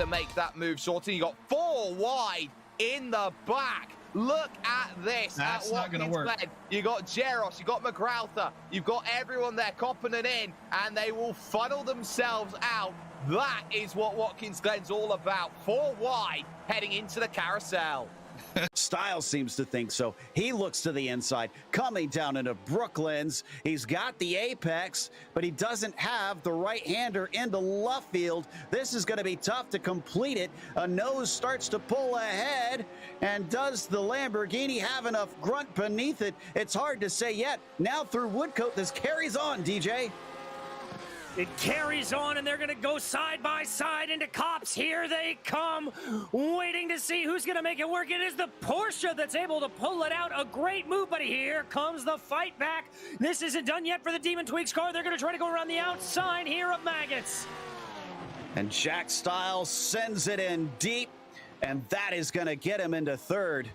to make that move sorting. You got 4 wide in the back. Look at this. That's not going to work. You got Jeros, you got McGrauther, you've got everyone there copping it in, and they will funnel themselves out. That is what Watkins Glen's all about. 4 wide heading into the carousel. Styles seems to think so. He looks to the inside, coming down into Brooklands. He's got the apex, but he doesn't have the right-hander into Luffield. This is going to be tough to complete it. A nose starts to pull ahead, and does the Lamborghini have enough grunt beneath it? It's hard to say yet. Now through Woodcote, this carries on, DJ. It carries on, and they're going to go side by side into cops. Here they come, waiting to see who's going to make it work. It is the Porsche that's able to pull it out. A great move, but here comes the fight back. This isn't done yet for the Demon Tweaks car. They're going to try to go around the outside here of Maggots. And Jack Styles sends it in deep, and that is going to get him into third.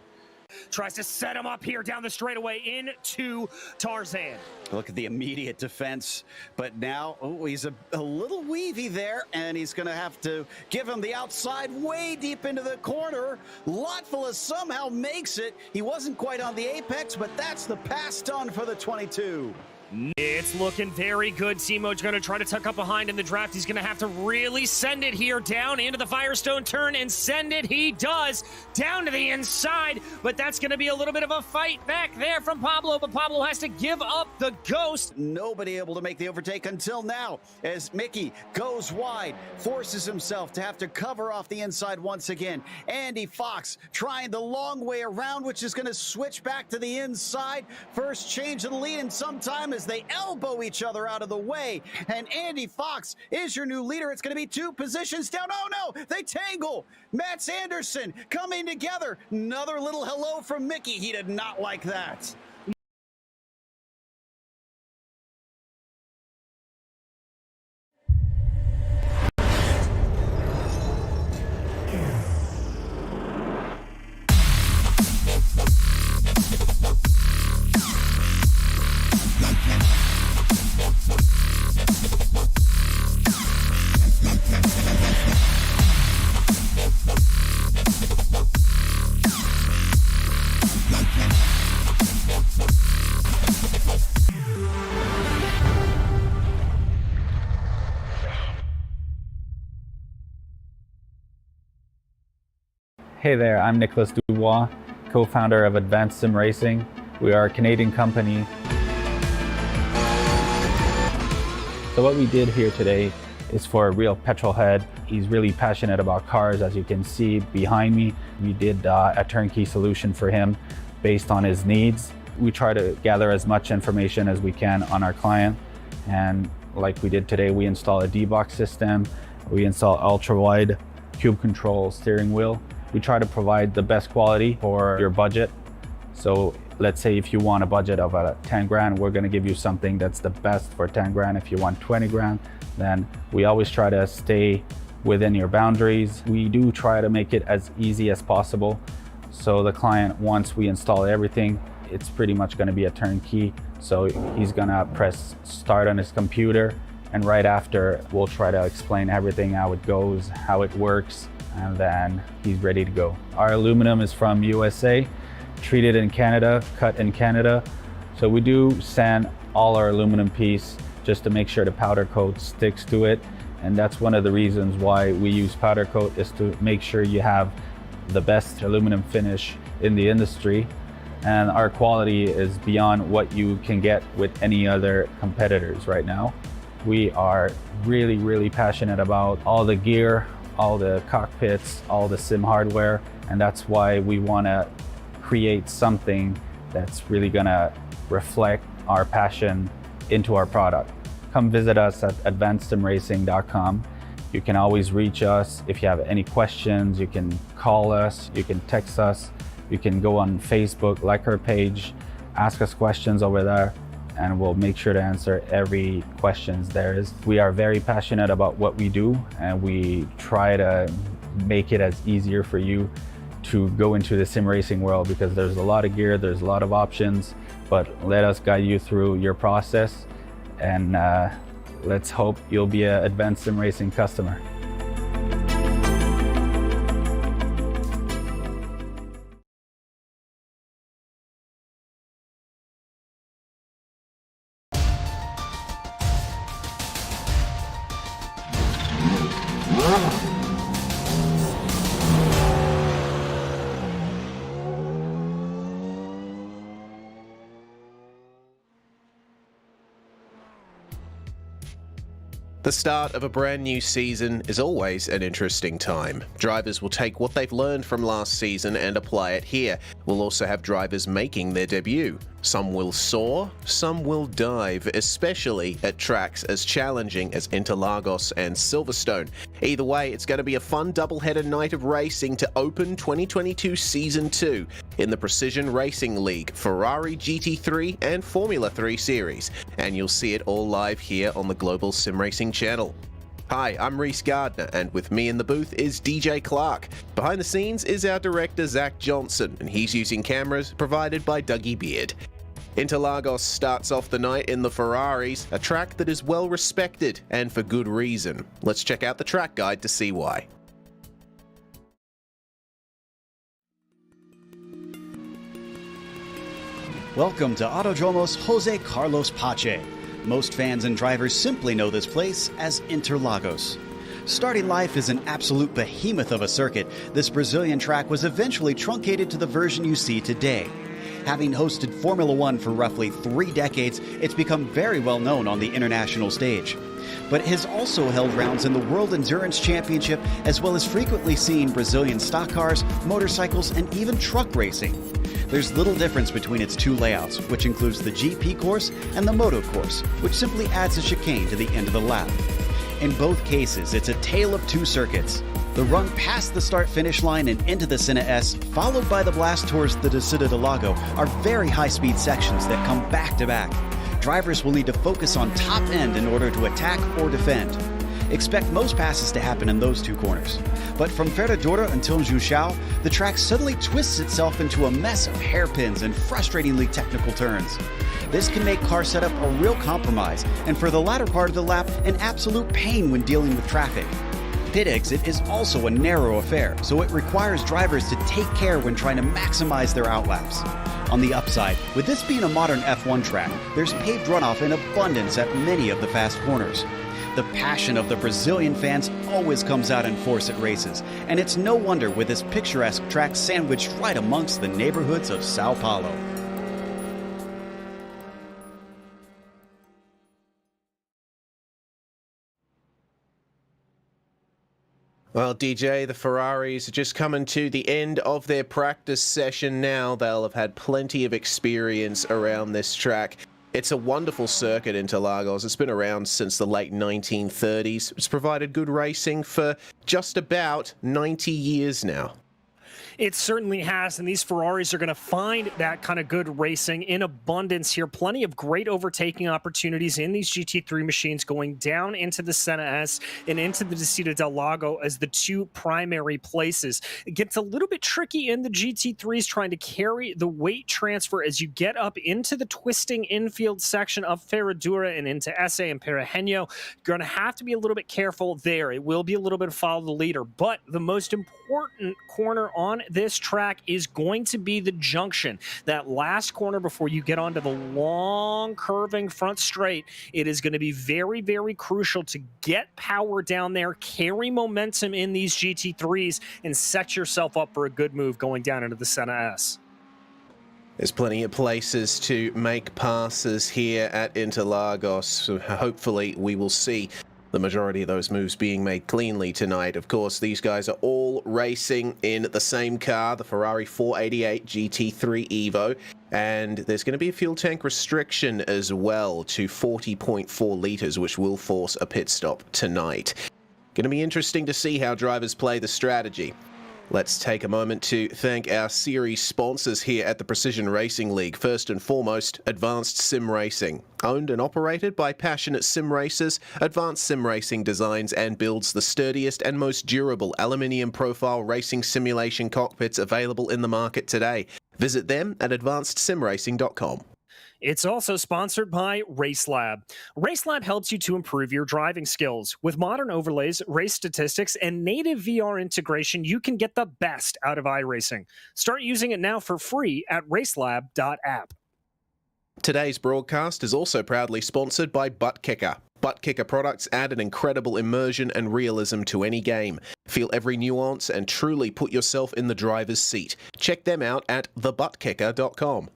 Tries to set him up here down the straightaway into Tarzan. Look at the immediate defense, but now he's a little weavy there, and he's going to have to give him the outside way deep into the corner. Lotfula somehow makes it. He wasn't quite on the apex, but that's the pass done for the 22. It's looking very good. Simo's going to try to tuck up behind in the draft. He's going to have to really send it here down into the Firestone turn, and send it he does down to the inside. But that's going to be a little bit of a fight back there from Pablo, but Pablo has to give up the ghost. Nobody able to make the overtake until now, as Mickey goes wide, forces himself to have to cover off the inside once again. Andy Fox trying the long way around, which is going to switch back to the inside. First change of the lead in some time as they elbow each other out of the way. And Andy Fox is your new leader. It's going to be 2 positions down. Oh no, they tangle. Mats Anderson coming together. Another little hello from Mickey. He did not like that. Hey there, I'm Nicholas Dubois, co-founder of Advanced SimRacing. We are a Canadian company. So what we did here today is for a real petrol head. He's really passionate about cars, as you can see behind me. We did a turnkey solution for him based on his needs. We try to gather as much information as we can on our client. And like we did today, we install a D-Box system. We install ultra-wide cube control steering wheel. We try to provide the best quality for your budget. So let's say if you want a budget of 10 grand, we're gonna give you something that's the best for 10 grand. If you want 20 grand, then we always try to stay within your boundaries. We do try to make it as easy as possible. So the client, once we install everything, it's pretty much gonna be a turnkey. So he's gonna press start on his computer, and right after, we'll try to explain everything, how it goes, how it works, and then he's ready to go. Our aluminum is from USA, treated in Canada, cut in Canada. So we do sand all our aluminum piece just to make sure the powder coat sticks to it. And that's one of the reasons why we use powder coat, is to make sure you have the best aluminum finish in the industry. And our quality is beyond what you can get with any other competitors right now. We are really, really passionate about all the gear, all the cockpits, all the sim hardware, and that's why we want to create something that's really going to reflect our passion into our product. Come visit us at advancedsimracing.com. You can always reach us if you have any questions. You can call us, you can text us, you can go on Facebook, like our page, ask us questions over there, and we'll make sure to answer every questions there is. We are very passionate about what we do, and we try to make it as easier for you to go into the sim racing world, because there's a lot of gear, there's a lot of options, but let us guide you through your process, and let's hope you'll be an Advanced Sim Racing customer. The start of a brand new season is always an interesting time. Drivers will take what they've learned from last season and apply it here. We'll also have drivers making their debut. Some will soar, some will dive, especially at tracks as challenging as Interlagos and Silverstone. Either way, it's going to be a fun double-headed night of racing to open 2022 Season 2 in the Precision Racing League, Ferrari GT3 and Formula 3 series. And you'll see it all live here on the Global SimRacing channel. Hi, I'm Reese Gardner, and with me in the booth is DJ Clark. Behind the scenes is our director Zach Johnson, and he's using cameras provided by Dougie Beard. Interlagos starts off the night in the Ferraris, a track that is well respected, and for good reason. Let's check out the track guide to see why. Welcome to Autodromos Jose Carlos Pache. Most fans and drivers simply know this place as Interlagos. Starting life as an absolute behemoth of a circuit, this Brazilian track was eventually truncated to the version you see today. Having hosted Formula One for roughly 3 decades, it's become very well known on the international stage. But it has also held rounds in the World Endurance Championship, as well as frequently seen Brazilian stock cars, motorcycles, and even truck racing. There's little difference between its two layouts, which includes the GP course and the Moto course, which simply adds a chicane to the end of the lap. In both cases, it's a tale of two circuits. The run past the start-finish line and into the Senna S, followed by the blast towards the Descida do Lago, are very high-speed sections that come back-to-back. Drivers will need to focus on top end in order to attack or defend. Expect most passes to happen in those two corners. But from Ferradura until Juchao, the track suddenly twists itself into a mess of hairpins and frustratingly technical turns. This can make car setup a real compromise, and for the latter part of the lap, an absolute pain when dealing with traffic. Pit exit is also a narrow affair, so it requires drivers to take care when trying to maximize their outlaps. On the upside, with this being a modern F1 track, there's paved runoff in abundance at many of the fast corners. The passion of the Brazilian fans always comes out in force at races, and it's no wonder with this picturesque track sandwiched right amongst the neighborhoods of Sao Paulo. Well, DJ, the Ferraris are just coming to the end of their practice session now. They'll have had plenty of experience around this track. It's a wonderful circuit, Interlagos. It's been around since the late 1930s. It's provided good racing for just about 90 years now. It certainly has, and these Ferraris are going to find that kind of good racing in abundance here. Plenty of great overtaking opportunities in these GT3 machines going down into the Senna S and into the Descida del Lago as the two primary places. It gets a little bit tricky in the GT3s trying to carry the weight transfer as you get up into the twisting infield section of Ferradura and into Esse and Perehenio. You're going to have to be a little bit careful there. It will be a little bit of follow the leader, but the most important corner on this track is going to be the junction. That last corner before you get onto the long curving front straight, it is going to be very, very crucial to get power down there, carry momentum in these GT3s, and set yourself up for a good move going down into the Senna S. There's plenty of places to make passes here at Interlagos, so hopefully we will see the majority of those moves being made cleanly tonight. Of course, these guys are all racing in the same car, the Ferrari 488 GT3 Evo, and there's going to be a fuel tank restriction as well to 40.4 litres, which will force a pit stop tonight. Going to be interesting to see how drivers play the strategy. Let's take a moment to thank our series sponsors here at the Precision Racing League. First and foremost, Advanced Sim Racing. Owned and operated by passionate SimRacers, Advanced Sim Racing designs and builds the sturdiest and most durable aluminium profile racing simulation cockpits available in the market today. Visit them at advancedsimracing.com. It's also sponsored by RaceLab. RaceLab helps you to improve your driving skills. With modern overlays, race statistics, and native VR integration, you can get the best out of iRacing. Start using it now for free at racelab.app. Today's broadcast is also proudly sponsored by ButtKicker. ButtKicker products add an incredible immersion and realism to any game. Feel every nuance and truly put yourself in the driver's seat. Check them out at thebuttkicker.com.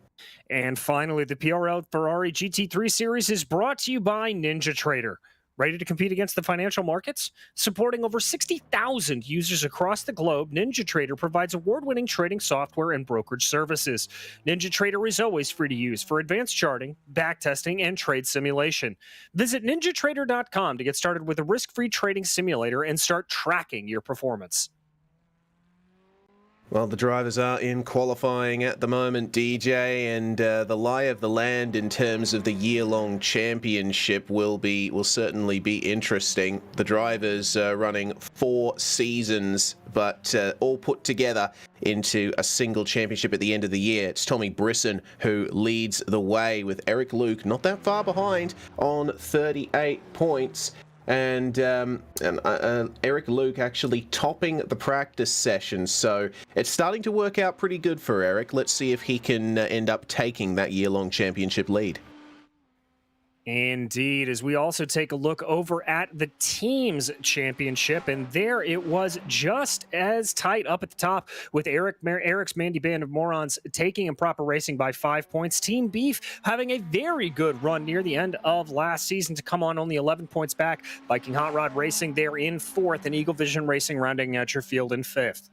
And finally, the PRL Ferrari GT3 Series is brought to you by NinjaTrader. Ready to compete against the financial markets? Supporting over 60,000 users across the globe, NinjaTrader provides award-winning trading software and brokerage services. NinjaTrader is always free to use for advanced charting, backtesting, and trade simulation. Visit NinjaTrader.com to get started with a risk-free trading simulator and start tracking your performance. Well, the drivers are in qualifying at the moment, DJ, and the lie of the land in terms of the year-long championship will certainly be interesting. The drivers running 4 seasons, but all put together into a single championship at the end of the year. It's Tommy Brisson who leads the way, with Eric Luke not that far behind on 38 points. And Eric Luke actually topping the practice session. So it's starting to work out pretty good for Eric. Let's see if he can end up taking that year-long championship lead. Indeed, as we also take a look over at the team's championship, and there it was just as tight up at the top with Eric's Mandy Band of Morons taking Improper Racing by 5 points. Team Beef having a very good run near the end of last season to come on only 11 points back. Viking Hot Rod Racing, they're in 4th, and Eagle Vision Racing rounding out your field in 5th.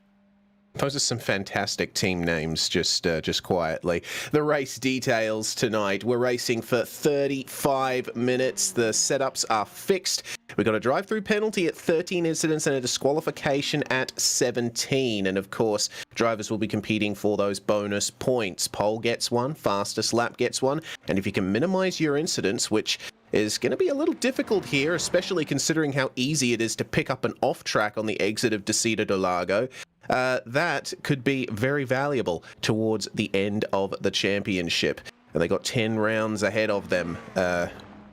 Those are some fantastic team names, just quietly. The race details tonight. We're racing for 35 minutes. The setups are fixed. We've got a drive-through penalty at 13 incidents and a disqualification at 17. And of course, drivers will be competing for those bonus points. Pole gets one, fastest lap gets one. And if you can minimize your incidents, which is going to be a little difficult here, especially considering how easy it is to pick up an off-track on the exit of Descida do Lago, that could be very valuable towards the end of the championship. And they got 10 rounds ahead of them,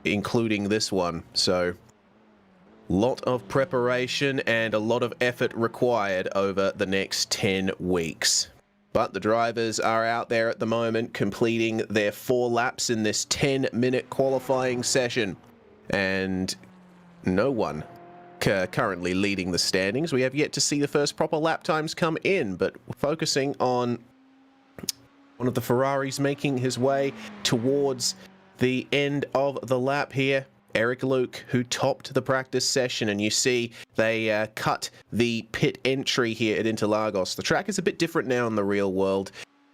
including this one. So, lot of preparation and a lot of effort required over the next 10 weeks. But the drivers are out there at the moment completing their 4 laps in this 10-minute qualifying session. And no one currently leading the standings. We have yet to see the first proper lap times come in, but focusing on one of the Ferraris making his way towards the end of the lap here. Eric Luke, who topped the practice session, and you see they cut the pit entry here at Interlagos. The track is a bit different now in the real world,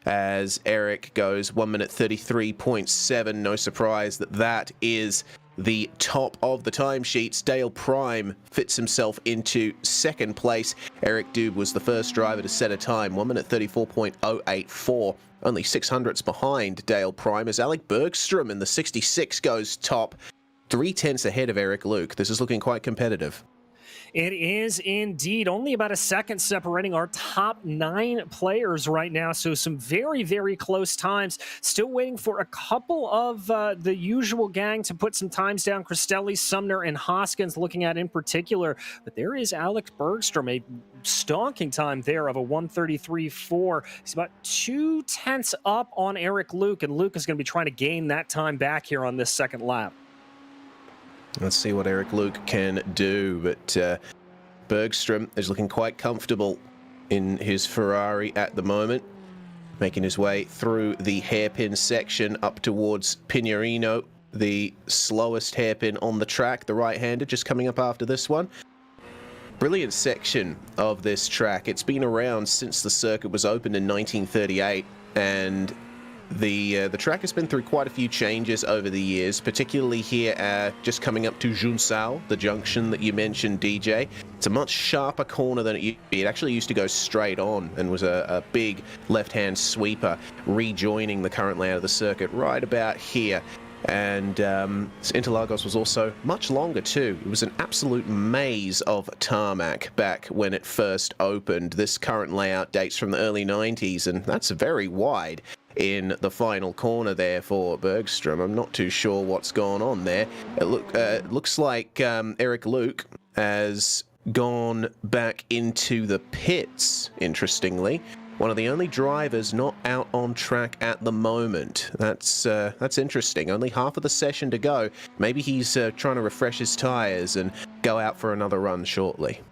as Eric goes 1 minute 33.7. No surprise that that is the top of the timesheets. Dale Prime fits himself into 2nd place. Eric Dube was the first driver to set a time, 1 minute 34.084. Only 600ths behind Dale Prime as Alec Bergstrom in the 66 goes top, 3/10 ahead of Eric Luke. This is looking quite competitive. It is indeed. Only about a second separating our top 9 players right now. So some very, very close times. Still waiting for a couple of the usual gang to put some times down. Cristelli, Sumner, and Hoskins looking at in particular. But there is Alex Bergstrom, a stonking time there of a 1:33.4. He's about 2/10 up on Eric Luke, and Luke is going to be trying to gain that time back here on this second lap. Let's see what Eric Luke can do, but Bergstrom is looking quite comfortable in his Ferrari at the moment, making his way through the hairpin section up towards Pinerino, the slowest hairpin on the track, the right-hander just coming up after this one. Brilliant section of this track. It's been around since the circuit was opened in 1938, and the track has been through quite a few changes over the years, particularly here just coming up to Junção, the junction that you mentioned, DJ. It's a much sharper corner than it used to be. It actually used to go straight on and was a big left-hand sweeper, rejoining the current layout of the circuit right about here. And Interlagos was also much longer too. It was an absolute maze of tarmac back when it first opened. This current layout dates from the early 90s, and that's very wide in the final corner there for Bergstrom. I'm not too sure what's gone on there. It looks like Eric Luke has gone back into the pits, interestingly. one of the only drivers not out on track at the moment. That's interesting. Only half of the session to go. Maybe he's trying to refresh his tires and go out for another run shortly.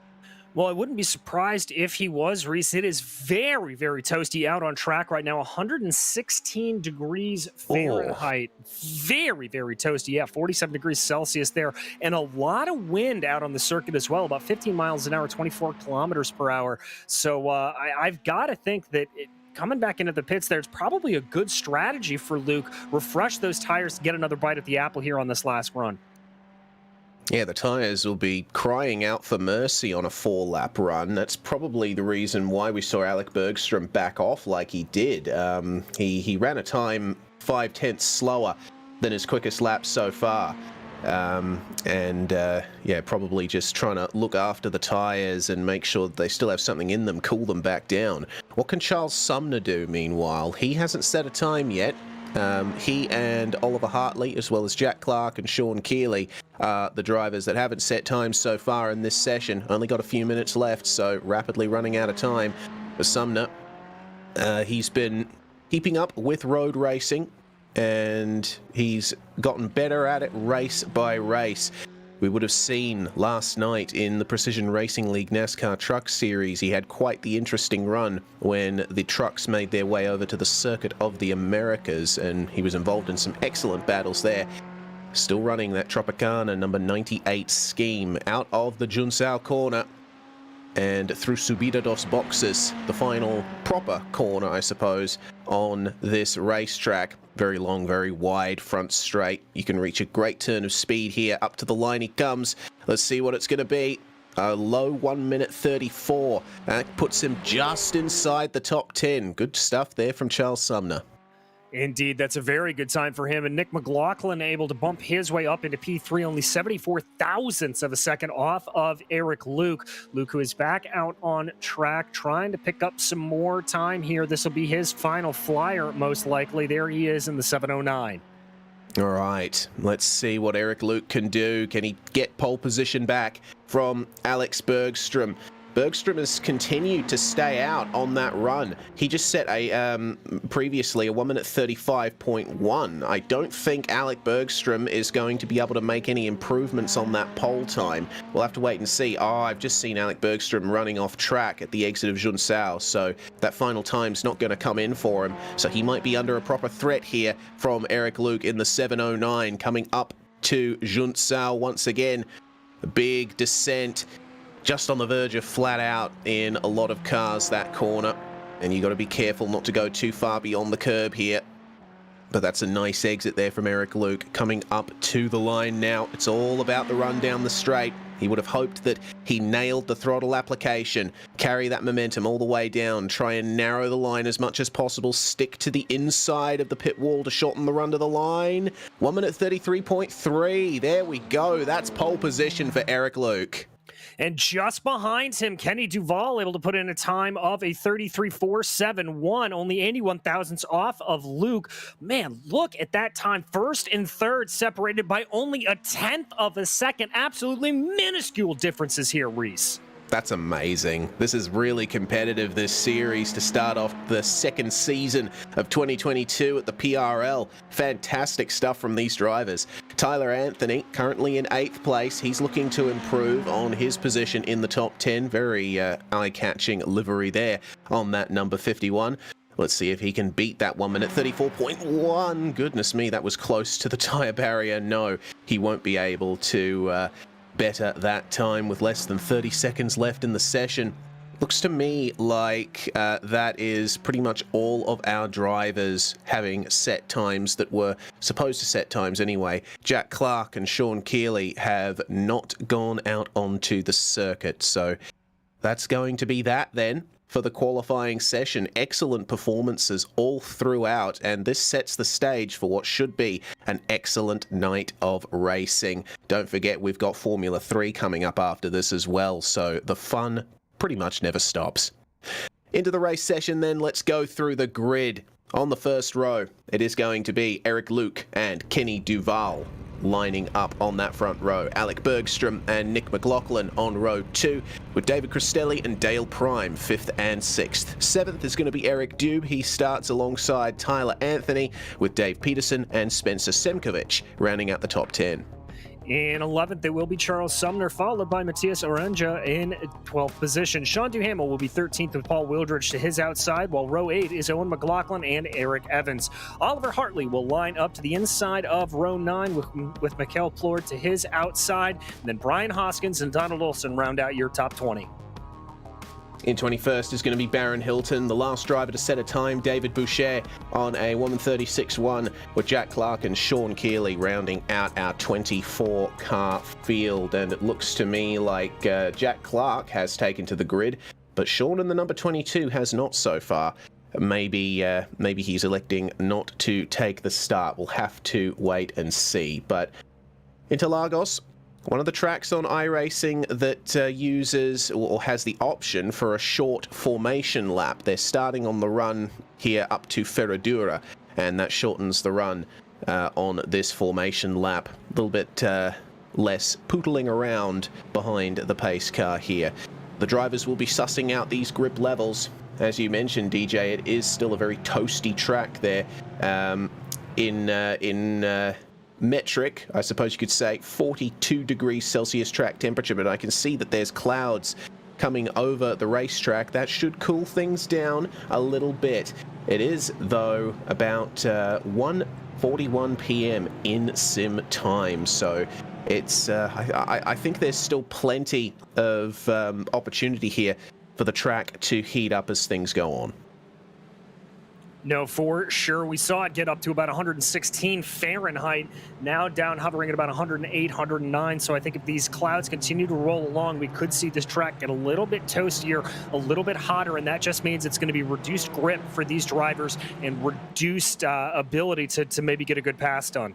Well, I wouldn't be surprised if he was, Reese. It is very, very toasty out on track right now. 116 degrees Fahrenheit. Very, very toasty. Yeah, 47 degrees Celsius there. And a lot of wind out on the circuit as well. About 15 miles an hour, 24 kilometers per hour. So I've got to think that coming back into the pits there, it's probably a good strategy for Luke. Refresh those tires to get another bite at the apple here on this last run. Yeah, the tyres will be crying out for mercy on a 4-lap run. That's probably the reason why we saw Alec Bergstrom back off like he did. He ran a time 5/10 slower than his quickest lap so far. Yeah, probably just trying to look after the tyres and make sure that they still have something in them, cool them back down. What can Charles Sumner do, meanwhile? He hasn't set a time yet. He and Oliver Hartley, as well as Jack Clark and Sean Keeley, are the drivers that haven't set times so far in this session. Only got a few minutes left, so rapidly running out of time for Sumner. He's been keeping up with road racing, and he's gotten better at it race by race. We would have seen last night in the Precision Racing League NASCAR Truck Series, he had quite the interesting run when the trucks made their way over to the Circuit of the Americas, and he was involved in some excellent battles there. Still running that Tropicana number 98 scheme out of the Junsao corner and through Subida dos Boxes, the final proper corner, I suppose, on this racetrack. Very long, very wide front straight. You can reach a great turn of speed here. Up to the line he comes. Let's see what it's going to be. A low 1 minute 34. That puts him just inside the top 10. Good stuff there from Charles Sumner. Indeed, that's a very good time for him. And Nick McLaughlin able to bump his way up into P3, only 74 thousandths of a second off of Eric Luke. Luke, who is back out on track, trying to pick up some more time here. This will be his final flyer, most likely. There he is in the 709. All right, let's see what Eric Luke can do. Can he get pole position back from Alex Bergstrom? Bergstrom has continued to stay out on that run. He just set previously a 1 minute 35.1. I don't think Alec Bergstrom is going to be able to make any improvements on that pole time. We'll have to wait and see. Oh, I've just seen Alec Bergstrom running off track at the exit of Junsao, so that final time's not going to come in for him. So he might be under a proper threat here from Eric Luke in the 709, coming up to Junsao once again. A big descent. Just on the verge of flat out in a lot of cars, that corner. And you got to be careful not to go too far beyond the curb here. But that's a nice exit there from Eric Luke. Coming up to the line now. It's all about the run down the straight. He would have hoped that he nailed the throttle application, carry that momentum all the way down, try and narrow the line as much as possible, stick to the inside of the pit wall to shorten the run to the line. 1 minute 33.3. There we go. That's pole position for Eric Luke. And just behind him, Kenny Duval able to put in a time of a 33.471, only 81 thousandths off of Luke. Man, look at that time. First and third separated by only a 1/10 of a second. Absolutely minuscule differences here, Reese. That's amazing. This is really competitive, this series, to start off the second season of 2022 at the PRL. Fantastic stuff from these drivers. Tyler Anthony, currently in 8th place. He's looking to improve on his position in the top 10. Very eye-catching livery there on that number 51. Let's see if he can beat that 1 minute 34.1. Goodness me, that was close to the tyre barrier. No, he won't be able to better that time with less than 30 seconds left in the session. Looks to me like that is pretty much all of our drivers having set times that were supposed to set times anyway. Jack Clark and Sean Keeley have not gone out onto the circuit, so that's going to be that then for the qualifying session. Excellent performances all throughout, and this sets the stage for what should be an excellent night of racing. Don't forget, we've got Formula 3 coming up after this as well, so the fun pretty much never stops. Into the race session then, let's go through the grid. On the first row, it is going to be Eric Luke and Kenny Duval. lining up on that front row. Alec Bergstrom and Nick McLaughlin on row 2, with David Cristelli and Dale Prime 5th and 6th. 7th is going to be Eric Dube. He starts alongside Tyler Anthony, with Dave Peterson and Spencer Semkovic rounding out the top 10. In 11th, it will be Charles Sumner, followed by Matthias Oranja in 12th position. Sean Duhamel will be 13th with Paul Wildridge to his outside, while row 8 is Owen McLaughlin and Eric Evans. Oliver Hartley will line up to the inside of row 9 with Mikkel Plord to his outside. And then Brian Hoskins and Donald Olson round out your top 20. In 21st is going to be Baron Hilton, the last driver to set a time, David Boucher, on a 1:36.1, with Jack Clark and Sean Keeley rounding out our 24-car field. And it looks to me like Jack Clark has taken to the grid, but Sean in the number 22 has not so far. Maybe he's electing not to take the start. We'll have to wait and see. But Interlagos, one of the tracks on iRacing that uses or has the option for a short formation lap. They're starting on the run here up to Ferradura, and that shortens the run on this formation lap. A little bit less pootling around behind the pace car here. The drivers will be sussing out these grip levels. As you mentioned, DJ, it is still a very toasty track there. In metric, I suppose you could say, 42 degrees Celsius track temperature, but I can see that there's clouds coming over the racetrack. That should cool things down a little bit. It is, though, about 1:41 p.m. in sim time, so it's I think there's still plenty of opportunity here for the track to heat up as things go on. No, for sure. We saw it get up to about 116 Fahrenheit, now down hovering at about 108, 109. So I think if these clouds continue to roll along, we could see this track get a little bit toastier, a little bit hotter, and that just means it's going to be reduced grip for these drivers and reduced ability to maybe get a good pass done.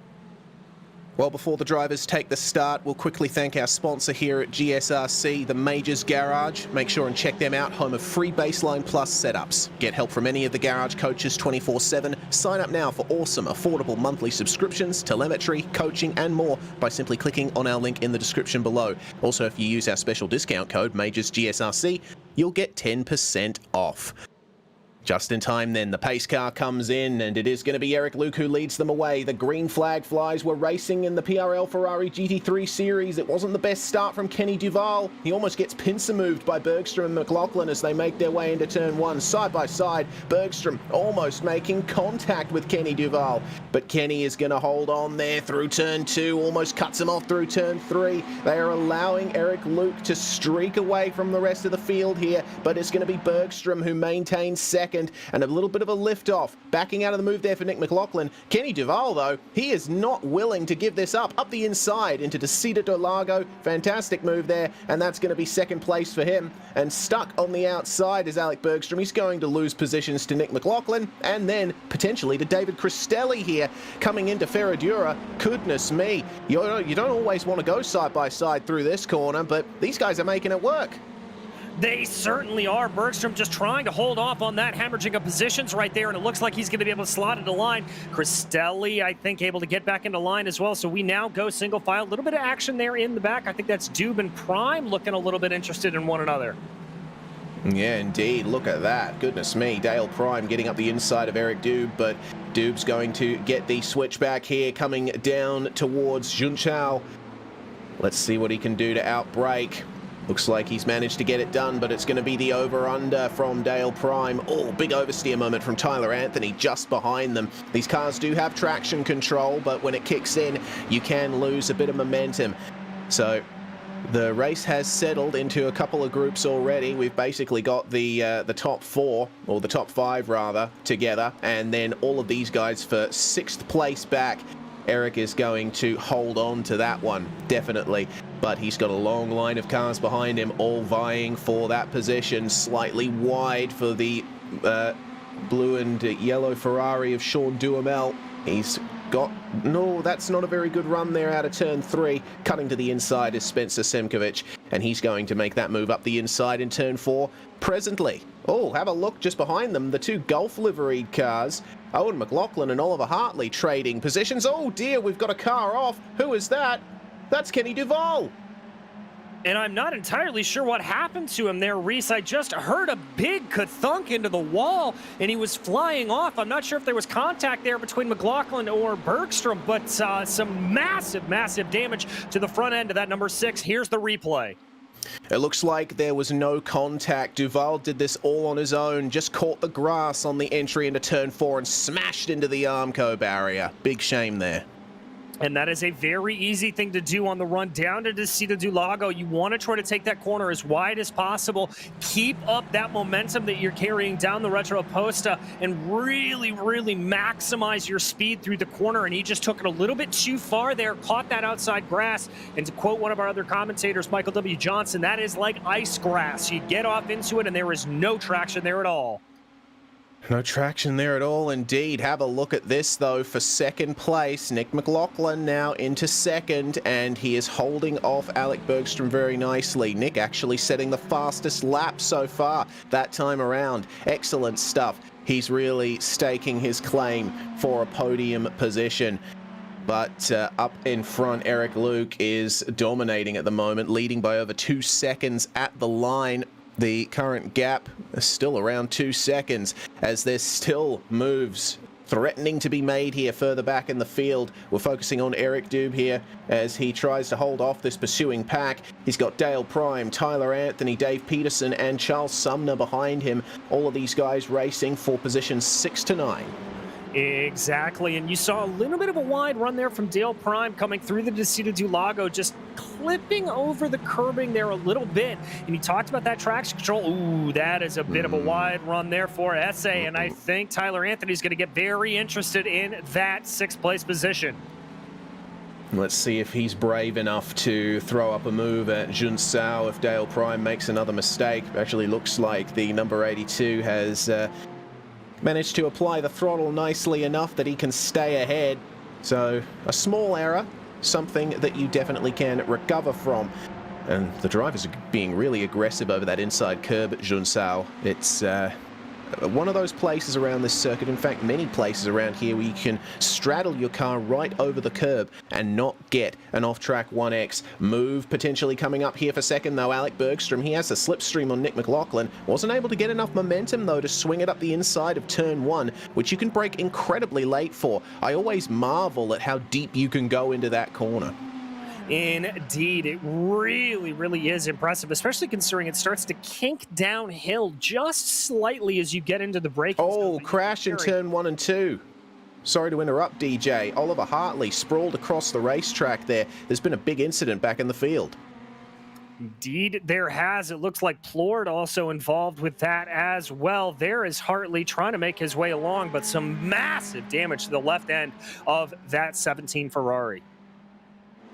Well, before the drivers take the start, we'll quickly thank our sponsor here at GSRC, the Majors Garage. Make sure and check them out, home of free Baseline Plus setups. Get help from any of the garage coaches 24/7. Sign up now for awesome, affordable monthly subscriptions, telemetry, coaching, and more by simply clicking on our link in the description below. Also, if you use our special discount code, MajorsGSRC, you'll get 10% off. Just in time then, the pace car comes in, and it is going to be Eric Luke who leads them away. The green flag flies. We're racing in the PRL Ferrari GT3 series. It wasn't the best start from Kenny Duval. He almost gets pincer moved by Bergstrom and McLaughlin as they make their way into turn 1. Side by side, Bergstrom almost making contact with Kenny Duval. But Kenny is going to hold on there through turn 2, almost cuts him off through turn 3. They are allowing Eric Luke to streak away from the rest of the field here, but it's going to be Bergstrom who maintains second. And a little bit of a lift off. Backing out of the move there for Nick McLaughlin. Kenny Duval, though, he is not willing to give this up. Up the inside into Descida do Lago. Fantastic move there. And that's going to be second place for him. And stuck on the outside is Alec Bergstrom. He's going to lose positions to Nick McLaughlin and then potentially to David Cristelli here coming into Ferradura. Goodness me. You don't always want to go side by side through this corner, but these guys are making it work. They certainly are. Bergstrom just trying to hold off on that hemorrhaging of positions right there, and it looks like he's going to be able to slot into line. Cristelli, I think, able to get back into line as well. So we now go single file. A little bit of action there in the back. I think that's Dube and Prime looking a little bit interested in one another. Yeah, indeed. Look at that. Goodness me. Dale Prime getting up the inside of Eric Dube, but Dube's going to get the switchback here coming down towards Junchao. Let's see what he can do to outbrake. Looks like he's managed to get it done, but it's going to be the over-under from Dale Prime. Oh, big oversteer moment from Tyler Anthony just behind them. These cars do have traction control, but when it kicks in, you can lose a bit of momentum. So the race has settled into a couple of groups already. We've basically got the top 4, or the top 5 rather, together, and then all of these guys for 6th place back. Eric is going to hold on to that one, definitely. But he's got a long line of cars behind him, all vying for that position. Slightly wide for the blue and yellow Ferrari of Sean Duhamel. He's got... No, that's not a very good run there out of turn 3. Cutting to the inside is Spencer Semkovic, and he's going to make that move up the inside in turn 4 presently. Oh, have a look just behind them. The 2 Gulf liveried cars Owen Mclaughlin and Oliver Hartley trading positions. Oh dear, we've got a car off. Who is that? That's Kenny Duval. And I'm not entirely sure what happened to him there, Reese. I just heard a big ka-thunk into the wall, and he was flying off. I'm not sure if there was contact there between McLaughlin or Bergstrom, but some massive, massive damage to the front end of that number 6. Here's the replay. It looks like there was no contact. Duval did this all on his own, just caught the grass on the entry into turn 4 and smashed into the Armco barrier. Big shame there. And that is a very easy thing to do on the run down to Descida do Lago. You want to try to take that corner as wide as possible. Keep up that momentum that you're carrying down the Retro Posta and really, really maximize your speed through the corner. And he just took it a little bit too far there, caught that outside grass. And to quote one of our other commentators, Michael W. Johnson, that is like ice grass. You get off into it and there is no traction there at all. No traction there at all, indeed. Have a look at this, though, for second place. Nick McLaughlin now into second, and he is holding off Alec Bergstrom very nicely. Nick actually setting the fastest lap so far that time around. Excellent stuff. He's really staking his claim for a podium position. But up in front, Eric Luke is dominating at the moment, leading by over 2 seconds at the line. The current gap is still around 2 seconds as there's still moves threatening to be made here further back in the field. We're focusing on Eric Dube here as he tries to hold off this pursuing pack. He's got Dale Prime, Tyler Anthony, Dave Peterson, and Charles Sumner behind him. All of these guys racing for positions 6 to 9. Exactly, and you saw a little bit of a wide run there from Dale Prime coming through the Descida do Lago, just clipping over the curbing there a little bit. And he talked about that traction control. Ooh, that is a bit of a wide run there for SA, and I think Tyler Anthony's going to get very interested in that 6th place position. Let's see if he's brave enough to throw up a move at Jun Sao if Dale Prime makes another mistake. Actually looks like the number 82 has managed to apply the throttle nicely enough that he can stay ahead. So a small error, something that you definitely can recover from. And the drivers are being really aggressive over that inside curb at Jun Sao. It's one of those places around this circuit, in fact many places around here, where you can straddle your car right over the curb and not get an off-track 1X move. Potentially coming up here for second though, Alec Bergstrom. He has a slipstream on Nick McLaughlin. Wasn't able to get enough momentum though to swing it up the inside of turn 1, which you can brake incredibly late for. I always marvel at how deep you can go into that corner. Indeed, it really, really is impressive, especially considering it starts to kink downhill just slightly as you get into the braking. Oh, crash in turn 1 and 2. Sorry to interrupt, DJ. Oliver Hartley sprawled across the racetrack there. There's been a big incident back in the field. Indeed, there has. It looks like Plord also involved with that as well. There is Hartley trying to make his way along, but some massive damage to the left end of that 17 Ferrari.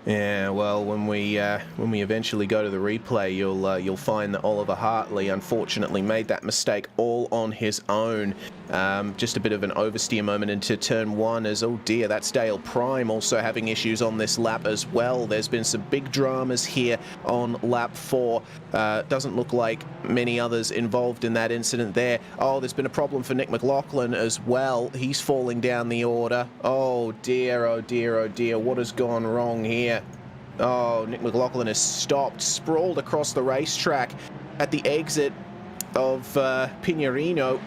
Yeah, well, when we eventually go to the replay, you'll find that Oliver Hartley unfortunately made that mistake all on his own. Just a bit of an oversteer moment into turn 1 as, oh dear, that's Dale Prime also having issues on this lap as well. There's been some big dramas here on lap 4. Doesn't look like many others involved in that incident there. Oh, there's been a problem for Nick McLaughlin as well. He's falling down the order. Oh dear, oh dear, oh dear. What has gone wrong here? Oh, Nick McLaughlin has stopped, sprawled across the racetrack at the exit of Pinheirino.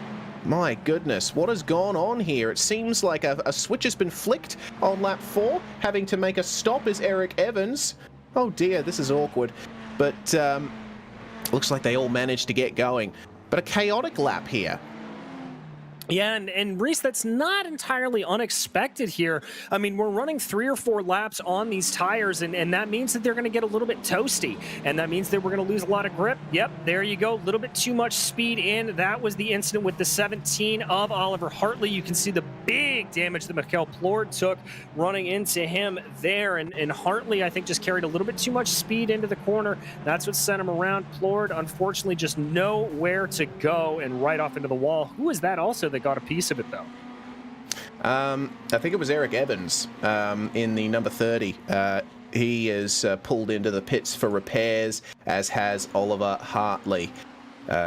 My goodness, what has gone on here? It seems like a switch has been flicked on lap 4. Having to make a stop is Eric Evans. Oh dear, this is awkward. But looks like they all managed to get going. But a chaotic lap here. Yeah, and Reese, that's not entirely unexpected here. I mean, we're running 3 or 4 laps on these tires, and that means that they're going to get a little bit toasty, and that means that we're going to lose a lot of grip. Yep, there you go. A little bit too much speed in. That was the incident with the 17 of Oliver Hartley. You can see the big damage that Michael Plord took running into him there, and Hartley, I think, just carried a little bit too much speed into the corner. That's what sent him around. Plord, unfortunately, just nowhere to go and right off into the wall. Who is that also that got a piece of it, though? I think it was Eric Evans in the number 30. He is pulled into the pits for repairs, as has Oliver Hartley.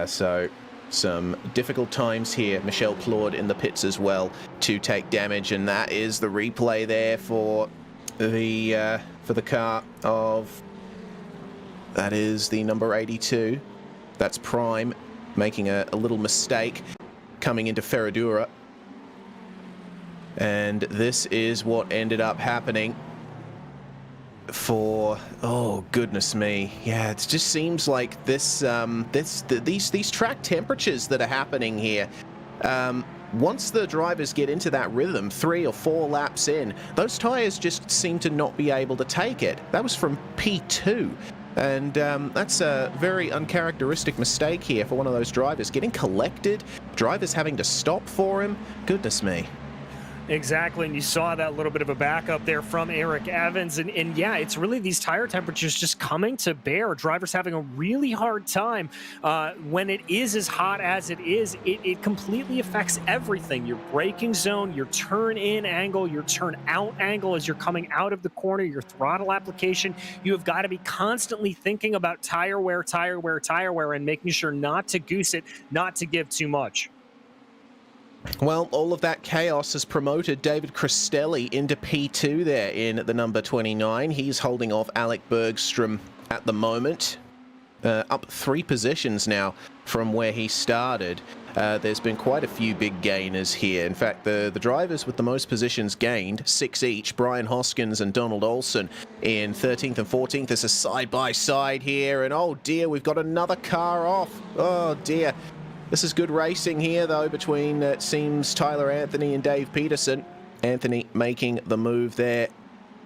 So Some difficult times here. Michelle Plord in the pits as well to take damage, and that is the replay there for the car of, that is the number 82. That's Prime making a little mistake coming into Ferradura. And this is what ended up happening for, oh goodness me, yeah, it just seems like this these track temperatures that are happening here, once the drivers get into that rhythm 3 or 4 laps in, those tires just seem to not be able to take it. That was from P2, and that's a very uncharacteristic mistake here for one of those drivers, getting collected, drivers having to stop for him. Goodness me. Exactly, and you saw that little bit of a backup there from Eric Evans, and yeah, it's really these tire temperatures just coming to bear. Drivers having a really hard time when it is as hot as it is. It completely affects everything. Your braking zone, your turn in angle, your turn out angle as you're coming out of the corner, your throttle application. You have got to be constantly thinking about tire wear, and making sure not to goose it, not to give too much. Well, all of that chaos has promoted David Cristelli into P2 there in the number 29. He's holding off Alec Bergstrom at the moment. Up 3 positions now from where he started. There's been quite a few big gainers here. In fact, the drivers with the most positions gained, 6 each, Brian Hoskins and Donald Olson in 13th and 14th. There's a side-by-side here, and oh dear, we've got another car off. Oh dear. This is good racing here, though, between, it seems, Tyler Anthony and Dave Peterson. Anthony making the move there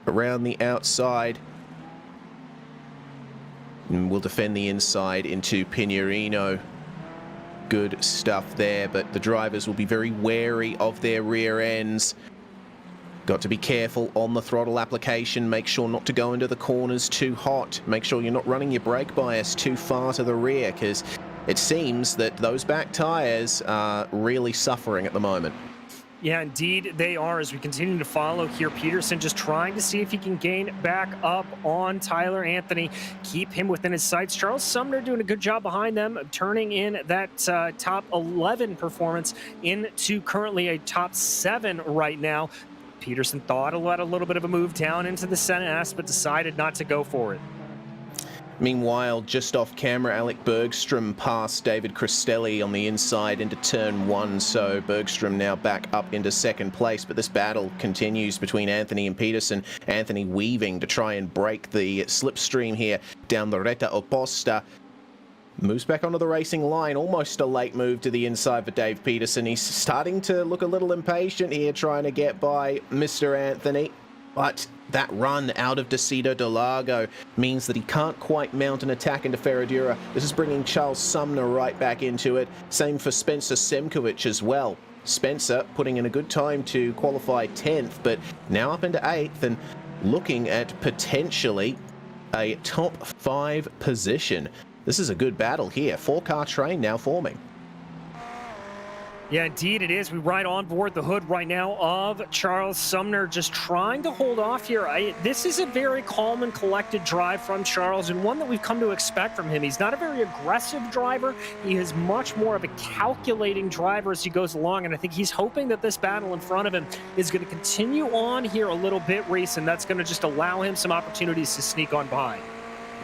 around the outside. And will defend the inside into Pinerino. Good stuff there, but the drivers will be very wary of their rear ends. Got to be careful on the throttle application. Make sure not to go into the corners too hot. Make sure you're not running your brake bias too far to the rear, because it seems that those back tires are really suffering at the moment. Yeah, indeed they are, as we continue to follow here. Peterson just trying to see if he can gain back up on Tyler Anthony, keep him within his sights. Charles Sumner doing a good job behind them, turning in that top 11 performance into currently a top 7 right now. Peterson thought about a little bit of a move down into the S, but decided not to go for it. Meanwhile, just off camera, Alec Bergstrom passed David Cristelli on the inside into turn 1, so Bergstrom now back up into 2nd place, but this battle continues between Anthony and Peterson. Anthony weaving to try and break the slipstream here down the Reta Oposta. Moves back onto the racing line, almost a late move to the inside for Dave Peterson. He's starting to look a little impatient here, trying to get by Mr. Anthony, but that run out of Decido del Lago means that he can't quite mount an attack into Ferradura. This is bringing Charles Sumner right back into it. Same for Spencer Semkovic as well. Spencer putting in a good time to qualify 10th, but now up into 8th and looking at potentially a top 5 position. This is a good battle here. 4-car train now forming. Yeah, indeed it is. We ride on board the hood right now of Charles Sumner, just trying to hold off here. This is a very calm and collected drive from Charles, and one that we've come to expect from him. He's not a very aggressive driver. He is much more of a calculating driver as he goes along, and I think he's hoping that this battle in front of him is going to continue on here a little bit, Reese, and that's going to just allow him some opportunities to sneak on by.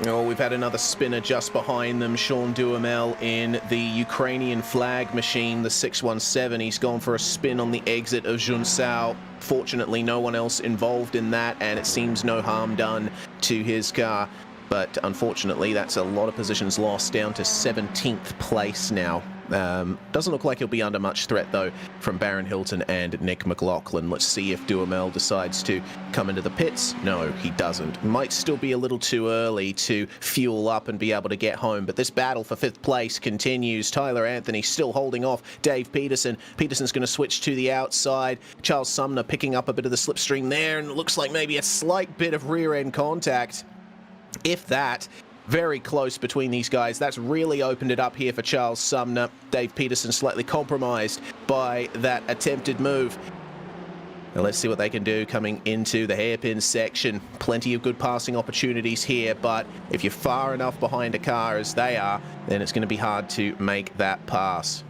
Oh, we've had another spinner just behind them. Sean Duhamel in the Ukrainian flag machine, the 617. He's gone for a spin on the exit of Junsao. Fortunately, no one else involved in that, and it seems no harm done to his car. But unfortunately, that's a lot of positions lost, down to 17th place now. Doesn't look like he'll be under much threat, though, from Baron Hilton and Nick McLaughlin. Let's see if Duhamel decides to come into the pits. No, he doesn't. Might still be a little too early to fuel up and be able to get home, but this battle for 5th place continues. Tyler Anthony still holding off Dave Peterson. Peterson's going to switch to the outside. Charles Sumner picking up a bit of the slipstream there, and it looks like maybe a slight bit of rear-end contact. If that, very close between these guys. That's really opened it up here for Charles Sumner. Dave Peterson slightly compromised by that attempted move. Now let's see what they can do coming into the hairpin section. Plenty of good passing opportunities here, but if you're far enough behind a car as they are, then it's going to be hard to make that pass.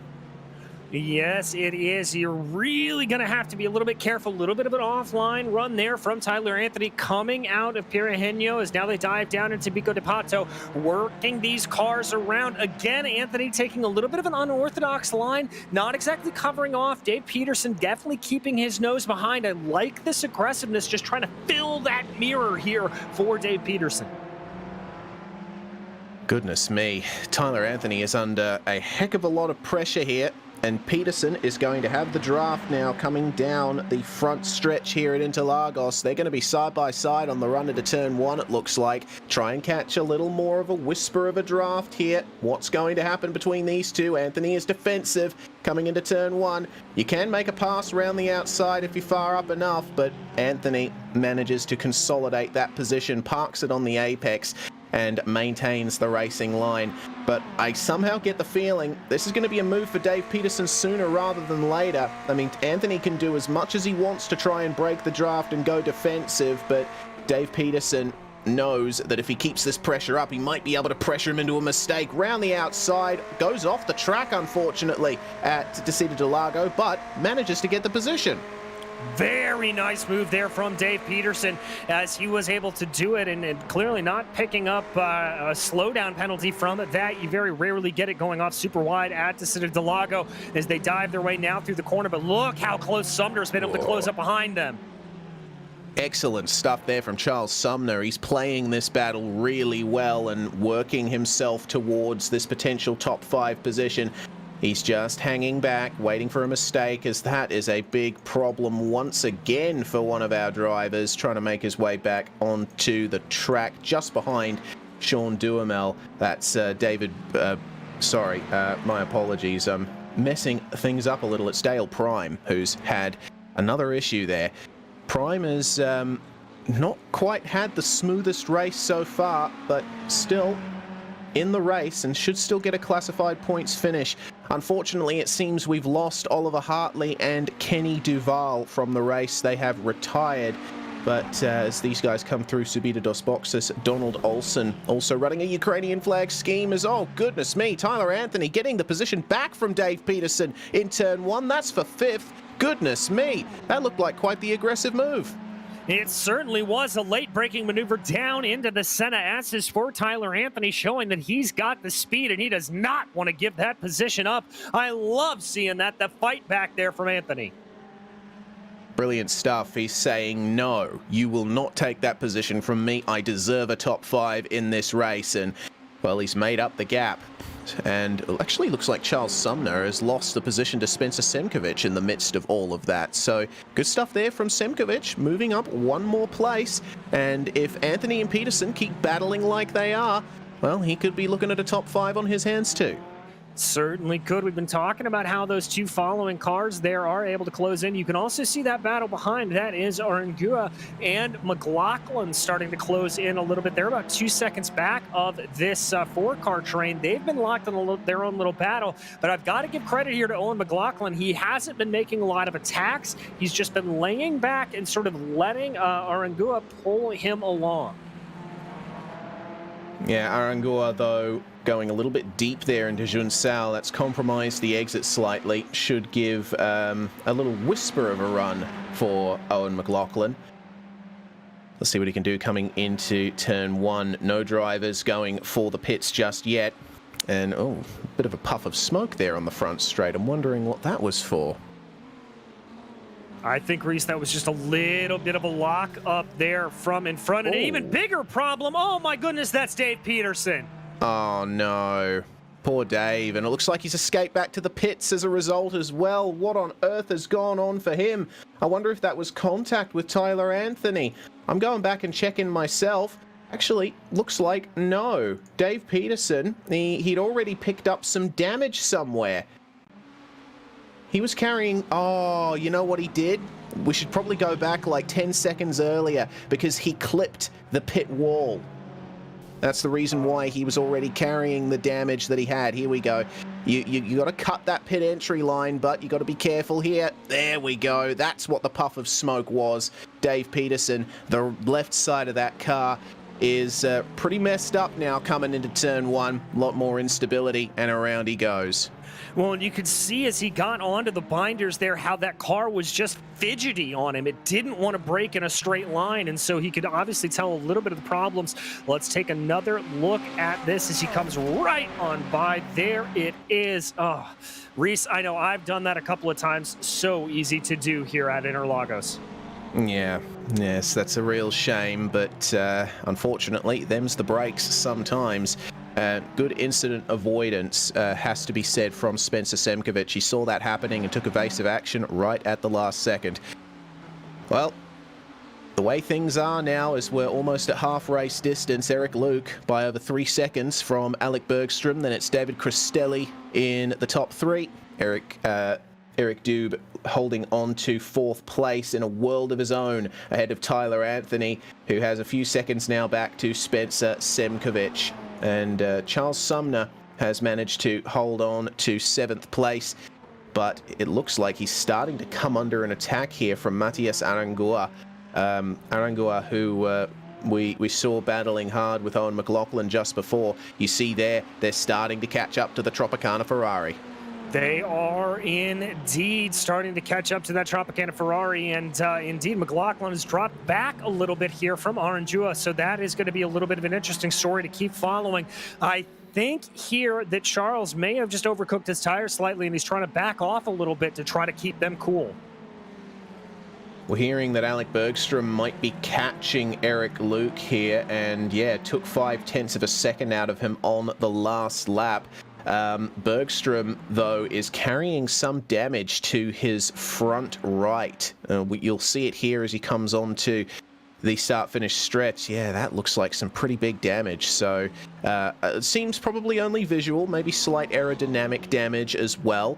Yes, it is. You're really going to have to be a little bit careful. A little bit of an offline run there from Tyler Anthony coming out of Piraheno as now they dive down into Bico de Pato, working these cars around. Again, Anthony taking a little bit of an unorthodox line, not exactly covering off. Dave Peterson definitely keeping his nose behind. I like this aggressiveness, just trying to fill that mirror here for Dave Peterson. Goodness me, Tyler Anthony is under a heck of a lot of pressure here. And Peterson is going to have the draft now coming down the front stretch here at Interlagos. They're going to be side by side on the run into turn 1, it looks like. Try and catch a little more of a whisper of a draft here. What's going to happen between these two? Anthony is defensive coming into turn 1. You can make a pass around the outside if you're far up enough, but Anthony manages to consolidate that position, parks it on the apex, and maintains the racing line. But I somehow get the feeling this is going to be a move for Dave Peterson sooner rather than later. I mean, Anthony can do as much as he wants to try and break the draft and go defensive, but Dave Peterson knows that if he keeps this pressure up, he might be able to pressure him into a mistake. Round the outside, goes off the track, unfortunately, at Descida de Lago, but manages to get the position. Very nice move there from Dave Peterson as he was able to do it and clearly not picking up a slowdown penalty from it. That you very rarely get it going off super wide at Descida de Lago as they dive their way now through the corner. But look how close Sumner's been able to close up behind them. Excellent stuff there from Charles Sumner. He's playing this battle really well and working himself towards this potential top 5 position. He's just hanging back, waiting for a mistake, as that is a big problem once again for one of our drivers, trying to make his way back onto the track just behind Sean Duhamel. That's David, my apologies. I'm messing things up a little. It's Dale Prime who's had another issue there. Prime has not quite had the smoothest race so far, but still in the race and should still get a classified points finish. Unfortunately, it seems we've lost Oliver Hartley and Kenny Duval from the race. They have retired. But as these guys come through Subida dos Boxes, Donald Olsen also running a Ukrainian flag scheme as, oh goodness me, Tyler Anthony getting the position back from Dave Peterson in turn 1. That's for 5th. Goodness me, that looked like quite the aggressive move. It certainly was a late-breaking maneuver down into the Senna S's for Tyler Anthony, showing that he's got the speed and he does not want to give that position up. I love seeing that, the fight back there from Anthony. Brilliant stuff. He's saying, no, you will not take that position from me. I deserve a top 5 in this race. And, well, he's made up the gap. And it actually looks like Charles Sumner has lost the position to Spencer Semkovic in the midst of all of that. So good stuff there from Semkovic, moving up one more place. And if Anthony and Peterson keep battling like they are, well, he could be looking at a top 5 on his hands too. Certainly could. We've been talking about how those two following cars there are able to close in. You can also see that battle behind. That is Arangua and McLaughlin starting to close in a little bit. They're about 2 seconds back of this 4-car train. They've been locked in their own little battle, but I've got to give credit here to Owen McLaughlin. He hasn't been making a lot of attacks. He's just been laying back and sort of letting Arangua pull him along. Yeah, Arangua, though, going a little bit deep there into Junsal. That's compromised the exit slightly. Should give a little whisper of a run for Owen McLaughlin. Let's see what he can do coming into turn 1. No drivers going for the pits just yet. And, oh, a bit of a puff of smoke there on the front straight. I'm wondering what that was for. I think, Reese, that was just a little bit of a lock up there from in front. And an even bigger problem. Oh, my goodness, that's Dave Peterson. Oh, no. Poor Dave. And it looks like he's escaped back to the pits as a result as well. What on earth has gone on for him? I wonder if that was contact with Tyler Anthony. I'm going back and checking myself. Actually, looks like no. Dave Peterson, he'd already picked up some damage somewhere. He was carrying... Oh, you know what he did? We should probably go back like 10 seconds earlier because he clipped the pit wall. That's the reason why he was already carrying the damage that he had. Here we go. You got to cut that pit entry line, but you got to be careful here. There we go. That's what the puff of smoke was. Dave Peterson, the left side of that car is pretty messed up now coming into turn one. A lot more instability, and around he goes. Well, and you could see as he got onto the binders there how that car was just fidgety on him. It didn't want to break in a straight line, and so he could obviously tell a little bit of the problems. Let's take another look at this as he comes right on by. There it is. Oh, Reese, I know I've done that a couple of times. So easy to do here at Interlagos. Yeah, yes, that's a real shame, but unfortunately, them's the breaks sometimes. Good incident avoidance has to be said from Spencer Semkovic. He saw that happening and took evasive action right at the last second. Well, the way things are now is we're almost at half race distance. Eric Luke by over 3 seconds from Alec Bergstrom. Then it's David Cristelli in the top three. Eric Dube holding on to 4th place in a world of his own ahead of Tyler Anthony, who has a few seconds now back to Spencer Semkovic. And Charles Sumner has managed to hold on to 7th place, but it looks like he's starting to come under an attack here from Matias Arangoa. Arangoa, who we saw battling hard with Owen Mclaughlin just before. You see there, they're starting to catch up to the Tropicana Ferrari. They are indeed starting to catch up to that Tropicana Ferrari, and indeed McLaughlin has dropped back a little bit here from Aranjua, so that is going to be a little bit of an interesting story to keep following. I think here that Charles may have just overcooked his tires slightly, and he's trying to back off a little bit to try to keep them cool. We're hearing that Alec Bergstrom might be catching Eric Luke here, and yeah, took 0.5 of a second out of him on the last lap. Bergstrom, though, is carrying some damage to his front right. You'll see it here as he comes on to the start-finish stretch. Yeah, that looks like some pretty big damage. So it seems probably only visual, maybe slight aerodynamic damage as well.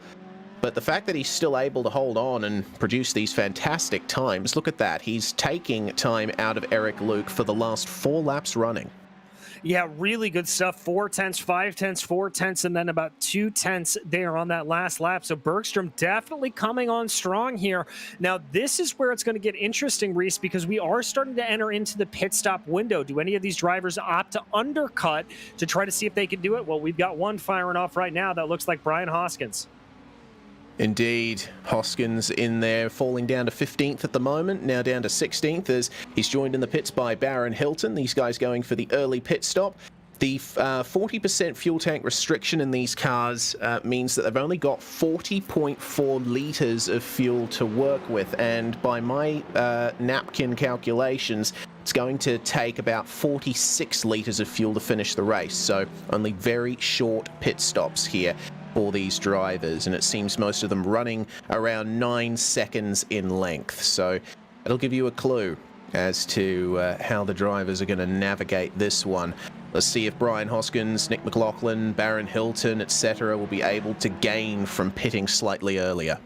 But the fact that he's still able to hold on and produce these fantastic times, look at that. He's taking time out of Eric Luke for the last 4 laps running. Yeah, really good stuff. 4/10, 5/10, 4/10, and then about 2/10 there on that last lap. So Bergstrom definitely coming on strong here. Now, this is where it's going to get interesting, Reese, because we are starting to enter into the pit stop window. Do any of these drivers opt to undercut to try to see if they can do it? Well, we've got one firing off right now that looks like Brian Hoskins. Indeed, Hoskins in there, falling down to 15th at the moment, now down to 16th as he's joined in the pits by Baron Hilton. These guys going for the early pit stop. The 40% fuel tank restriction in these cars means that they've only got 40.4 litres of fuel to work with, and by my napkin calculations, it's going to take about 46 litres of fuel to finish the race, so only very short pit stops here for these drivers, and it seems most of them running around 9 seconds in length. So it'll give you a clue as to how the drivers are going to navigate this one. Let's see if Brian Hoskins, Nick McLaughlin, Baron Hilton, etc. will be able to gain from pitting slightly earlier.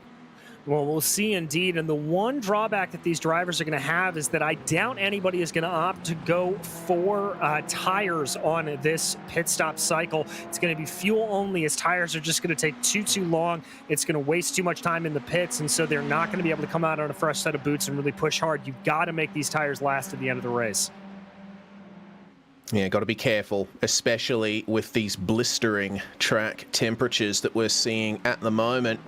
Well, we'll see indeed. And the one drawback that these drivers are going to have is that I doubt anybody is going to opt to go for tires on this pit stop cycle. It's going to be fuel only, as tires are just going to take too long. It's going to waste too much time in the pits, and so they're not going to be able to come out on a fresh set of boots and really push hard. You've got to make these tires last at the end of the race. Yeah, got to be careful, especially with these blistering track temperatures that we're seeing at the moment.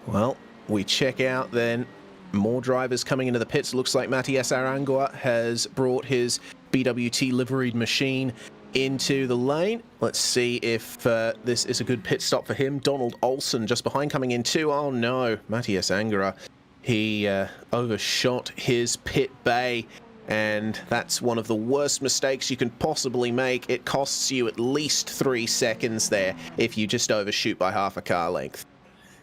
Well, we check out then more drivers coming into the pits. Looks like Matias Arangoa has brought his BWT liveried machine into the lane. Let's see if this is a good pit stop for him. Donald Olsen just behind coming in too. Oh no, Matias Arangoa. He overshot his pit bay, and that's one of the worst mistakes you can possibly make. It costs you at least 3 seconds there if you just overshoot by half a car length.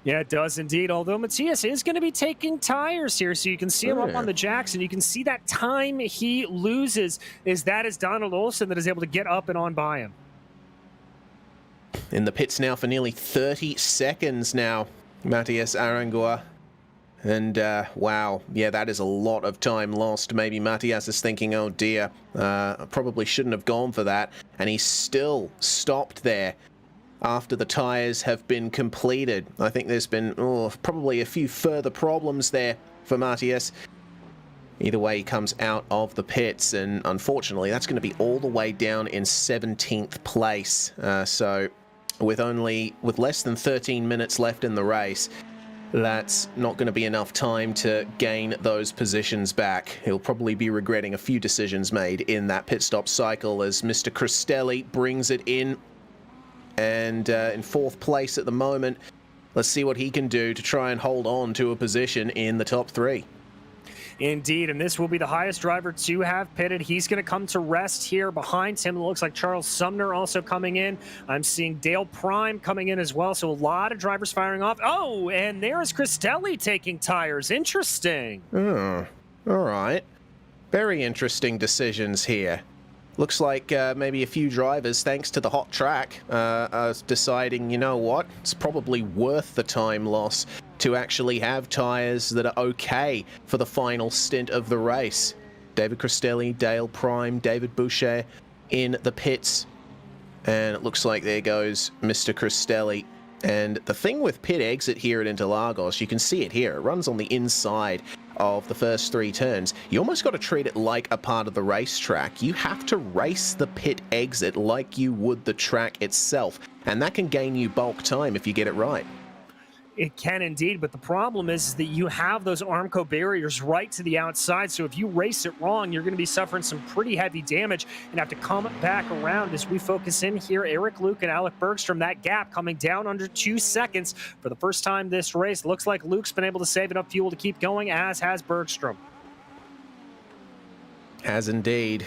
Yeah, it does indeed, although Matthias is going to be taking tires here, so you can see him up on the jacks, and you can see that time he loses is Donald Olsen that is able to get up and on by him. In the pits now for nearly 30 seconds now, Matias Arangoa. And, wow, yeah, that is a lot of time lost. Maybe Matthias is thinking, oh dear, I probably shouldn't have gone for that. And he's still stopped there after the tyres have been completed. I think there's been probably a few further problems there for Matthias. Either way, he comes out of the pits, and unfortunately, that's going to be all the way down in 17th place. So with less than 13 minutes left in the race, that's not going to be enough time to gain those positions back. He'll probably be regretting a few decisions made in that pit stop cycle as Mr. Cristelli brings it in. And in 4th place at the moment. Let's see what he can do to try and hold on to a position in the top 3. Indeed, and this will be the highest driver to have pitted. He's going to come to rest here behind him. It looks like Charles Sumner also coming in. I'm seeing Dale Prime coming in as well, so a lot of drivers firing off. Oh, and there's Cristelli taking tires. Interesting. Oh, all right. Very interesting decisions here. Looks like maybe a few drivers, thanks to the hot track, are deciding, you know what, it's probably worth the time loss to actually have tyres that are okay for the final stint of the race. David Cristelli, Dale Prime, David Boucher in the pits. And it looks like there goes Mr. Cristelli. And the thing with pit exit here at Interlagos, you can see it here. It runs on the inside of the first 3 turns. You almost got to treat it like a part of the racetrack. You have to race the pit exit like you would the track itself. And that can gain you bulk time if you get it right. It can indeed, but the problem is that you have those Armco barriers right to the outside, so if you race it wrong, you're going to be suffering some pretty heavy damage and have to come back around. As we focus in here, Eric Luke and Alec Bergstrom, that gap coming down under 2 seconds for the first time this race. Looks like Luke's been able to save enough fuel to keep going, as has Bergstrom. Has indeed.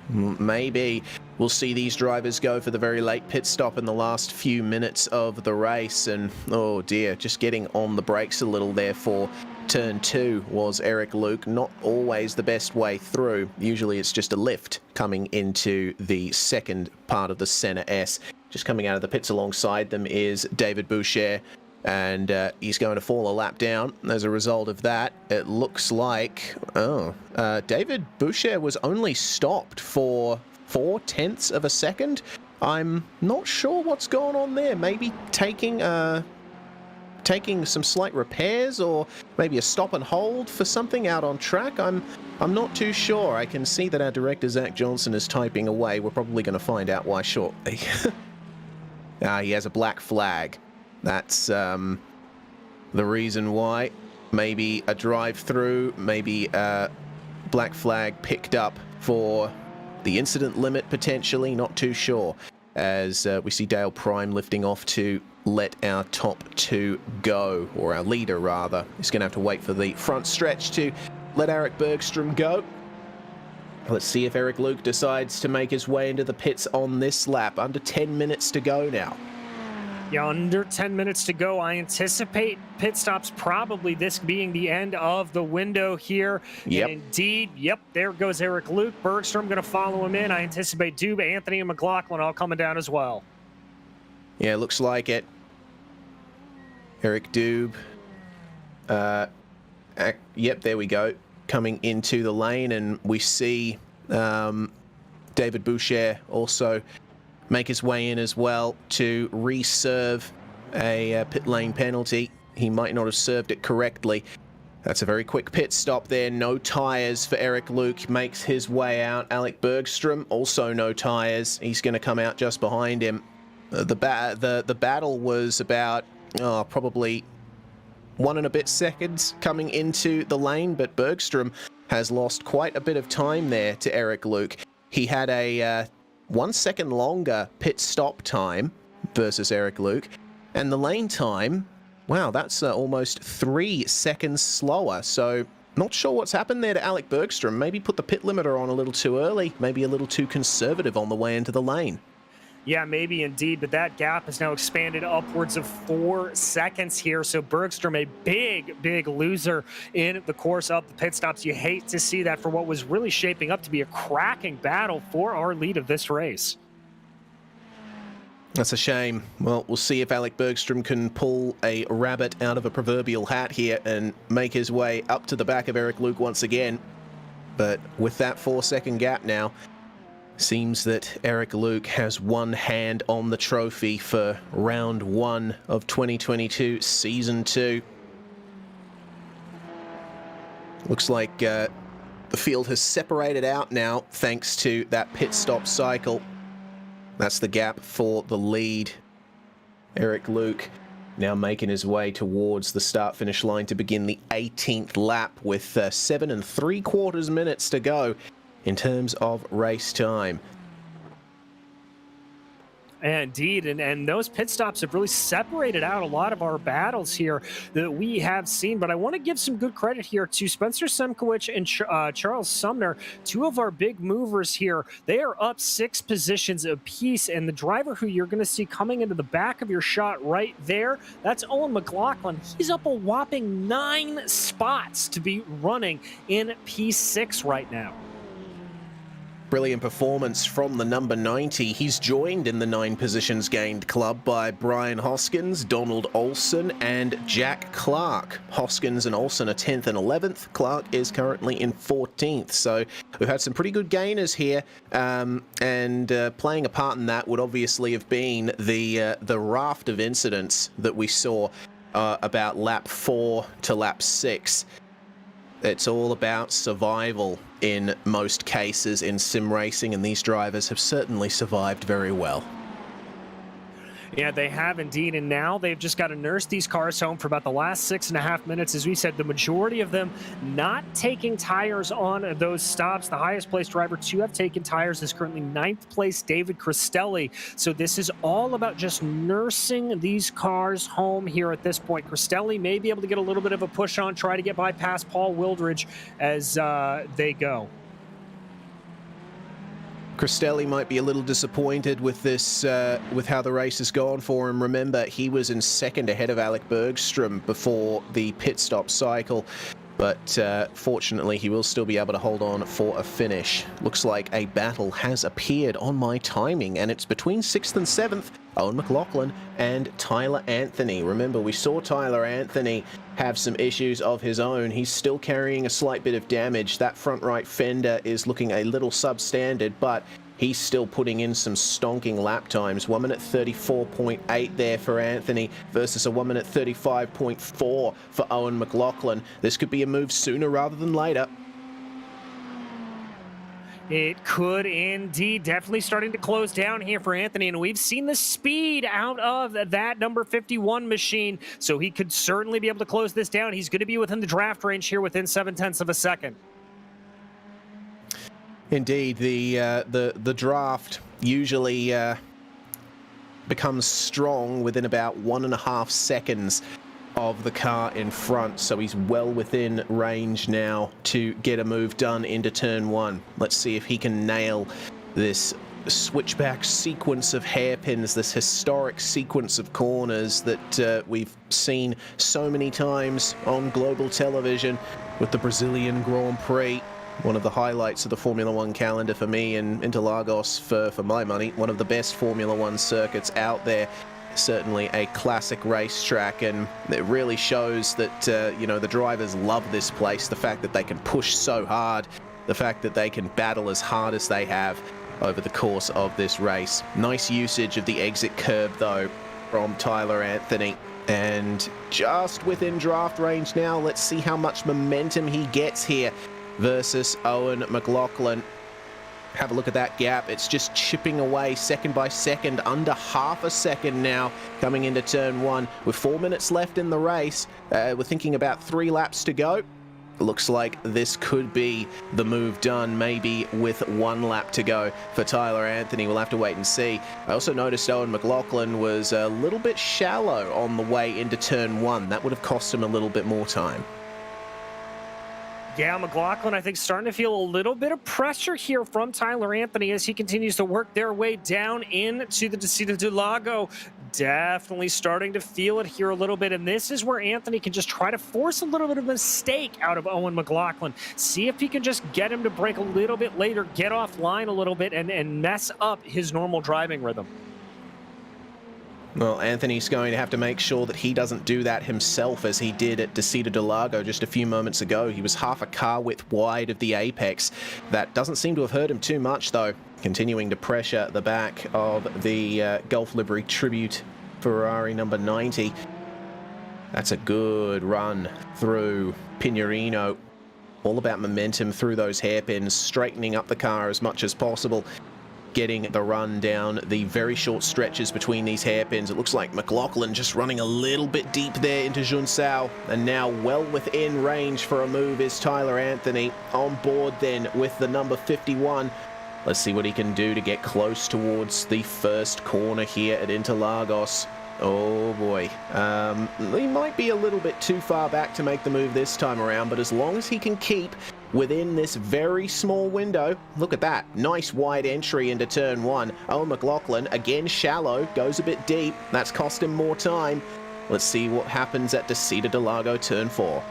Maybe we'll see these drivers go for the very late pit stop in the last few minutes of the race. And oh dear, just getting on the brakes a little there for turn 2 was Eric Luke. Not always the best way through. Usually it's just a lift coming into the second part of the center S. Just coming out of the pits alongside them is David Boucher. And he's going to fall a lap down. As a result of that, it looks like, David Boucher was only stopped for 0.4 of a second. I'm not sure what's going on there. Maybe taking some slight repairs, or maybe a stop and hold for something out on track. I'm not too sure. I can see that our director Zach Johnson is typing away. We're probably going to find out why shortly. He has a black flag. That's the reason why. Maybe a drive-through, maybe a black flag picked up for the incident limit, potentially. Not too sure. As we see Dale Prime lifting off to let our top 2 go, or our leader, rather. He's going to have to wait for the front stretch to let Eric Bergstrom go. Let's see if Eric Luke decides to make his way into the pits on this lap. Under 10 minutes to go now. Yeah, under 10 minutes to go. I anticipate pit stops, probably this being the end of the window here. Yep. And indeed, yep, there goes Eric Luke. Bergstrom going to follow him in. I anticipate Dube, Anthony, and McLaughlin all coming down as well. Yeah, looks like it. Eric Dube. Yep, there we go. Coming into the lane, and we see David Boucher also make his way in as well to reserve a pit lane penalty. He might not have served it correctly. That's a very quick pit stop there. No tyres for Eric Luke. Makes his way out. Alec Bergstrom, also no tyres. He's going to come out just behind him. The battle was about probably 1 and a bit seconds coming into the lane, but Bergstrom has lost quite a bit of time there to Eric Luke. He had a 1 second longer pit stop time versus Eric Luke, and the lane time, wow, that's almost 3 seconds slower. So not sure what's happened there to Alec Bergstrom. Maybe put the pit limiter on a little too early, maybe a little too conservative on the way into the lane. Yeah, maybe indeed, but that gap has now expanded upwards of 4 seconds here. So Bergstrom, a big loser in the course of the pit stops. You hate to see that for what was really shaping up to be a cracking battle for our lead of this race. That's a shame. Well, we'll see if Alec Bergstrom can pull a rabbit out of a proverbial hat here and make his way up to the back of Eric Luke once again. But with that 4-second gap now, seems that Eric Luke has one hand on the trophy for round 1 of 2022 Season 2. Looks like the field has separated out now thanks to that pit stop cycle. That's the gap for the lead. Eric Luke now making his way towards the start-finish line to begin the 18th lap with 7 3/4 minutes to go in terms of race time. Indeed, and those pit stops have really separated out a lot of our battles here that we have seen. But I want to give some good credit here to Spencer Semkowicz and Charles Sumner, two of our big movers here. They are up 6 positions apiece, and the driver who you're going to see coming into the back of your shot right there, that's Owen Mclaughlin. He's up a whopping 9 spots to be running in P6 right now. Brilliant performance from the number 90. He's joined in the 9 positions gained club by Brian Hoskins, Donald Olson, and Jack Clark. Hoskins and Olson are 10th and 11th. Clark is currently in 14th. So we've had some pretty good gainers here, and playing a part in that would obviously have been the raft of incidents that we saw about lap 4 to lap 6. It's all about survival in most cases in sim racing, and these drivers have certainly survived very well. Yeah, they have indeed, and now they've just got to nurse these cars home for about the last 6.5 minutes. As we said, the majority of them not taking tires on those stops. The highest placed driver to have taken tires is currently 9th place, David Cristelli. So this is all about just nursing these cars home here at this point. Cristelli may be able to get a little bit of a push on, try to get by past Paul Wildridge as they go. Cristelli might be a little disappointed with this, with how the race has gone for him. Remember, he was in 2nd ahead of Alec Bergstrom before the pit stop cycle, but fortunately he will still be able to hold on for a finish. Looks like a battle has appeared on my timing, and it's between 6th and 7th, Owen Mclaughlin and Tyler Anthony. Remember, we saw Tyler Anthony have some issues of his own. He's still carrying a slight bit of damage. That front right fender is looking a little substandard, but he's still putting in some stonking lap times. 1 minute 34.8 there for Anthony versus a 1 minute 35.4 for Owen Mclaughlin. This could be a move sooner rather than later. It could indeed. Definitely starting to close down here for Anthony, and we've seen the speed out of that number 51 machine, so he could certainly be able to close this down. He's going to be within the draft range here within 0.7 of a second. Indeed, the draft usually becomes strong within about 1.5 seconds of the car in front, so he's well within range now to get a move done into turn 1. Let's see if he can nail this switchback sequence of hairpins, this historic sequence of corners that we've seen so many times on global television with the Brazilian Grand Prix. One of the highlights of the Formula One calendar for me, and Interlagos, for my money, one of the best Formula One circuits out there. Certainly a classic racetrack, and it really shows that you know, the drivers love this place. The fact that they can push so hard, the fact that they can battle as hard as they have over the course of this race. Nice usage of the exit curb though from Tyler Anthony, and just within draft range now. Let's see how much momentum he gets here versus Owen Mclaughlin. Have a look at that gap. It's just chipping away second by second, under half a second now coming into turn 1 with 4 minutes left in the race. We're thinking about 3 laps to go. Looks like this could be the move done, maybe with 1 lap to go for Tyler Anthony. We'll have to wait and see. I also noticed Owen Mclaughlin was a little bit shallow on the way into turn 1. That would have cost him a little bit more time. Yeah, McLaughlin, I think, starting to feel a little bit of pressure here from Tyler Anthony as he continues to work their way down into the Descida del Lago. Definitely starting to feel it here a little bit, and this is where Anthony can just try to force a little bit of a mistake out of Owen Mclaughlin. See if he can just get him to break a little bit later, get offline a little bit, and mess up his normal driving rhythm. Well, Anthony's going to have to make sure that he doesn't do that himself as he did at Interlagos just a few moments ago. He was half a car width wide of the apex. That doesn't seem to have hurt him too much, though. Continuing to pressure the back of the Gulf Livery Tribute Ferrari number 90. That's a good run through Pinerino. All about momentum through those hairpins, straightening up the car as much as possible. Getting the run down the very short stretches between these hairpins. It looks like McLaughlin just running a little bit deep there into Junsao, and now well within range for a move is Tyler Anthony on board then with the number 51. Let's see what he can do to get close towards the first corner here at Interlagos. Oh boy, he might be a little bit too far back to make the move this time around, but as long as he can keep within this very small window, look at that, nice wide entry into turn one. Owen Mclaughlin, again shallow, goes a bit deep, that's cost him more time. Let's see what happens at Interlagos turn 4.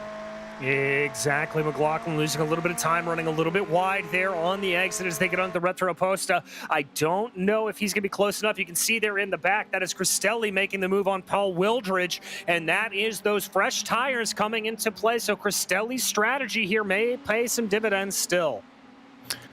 Exactly. McLaughlin losing a little bit of time, running a little bit wide there on the exit as they get on the Retroposta. I don't know if he's going to be close enough. You can see there in the back, that is Cristelli making the move on Paul Wildridge, and that is those fresh tires coming into play. So Cristelli's strategy here may pay some dividends still.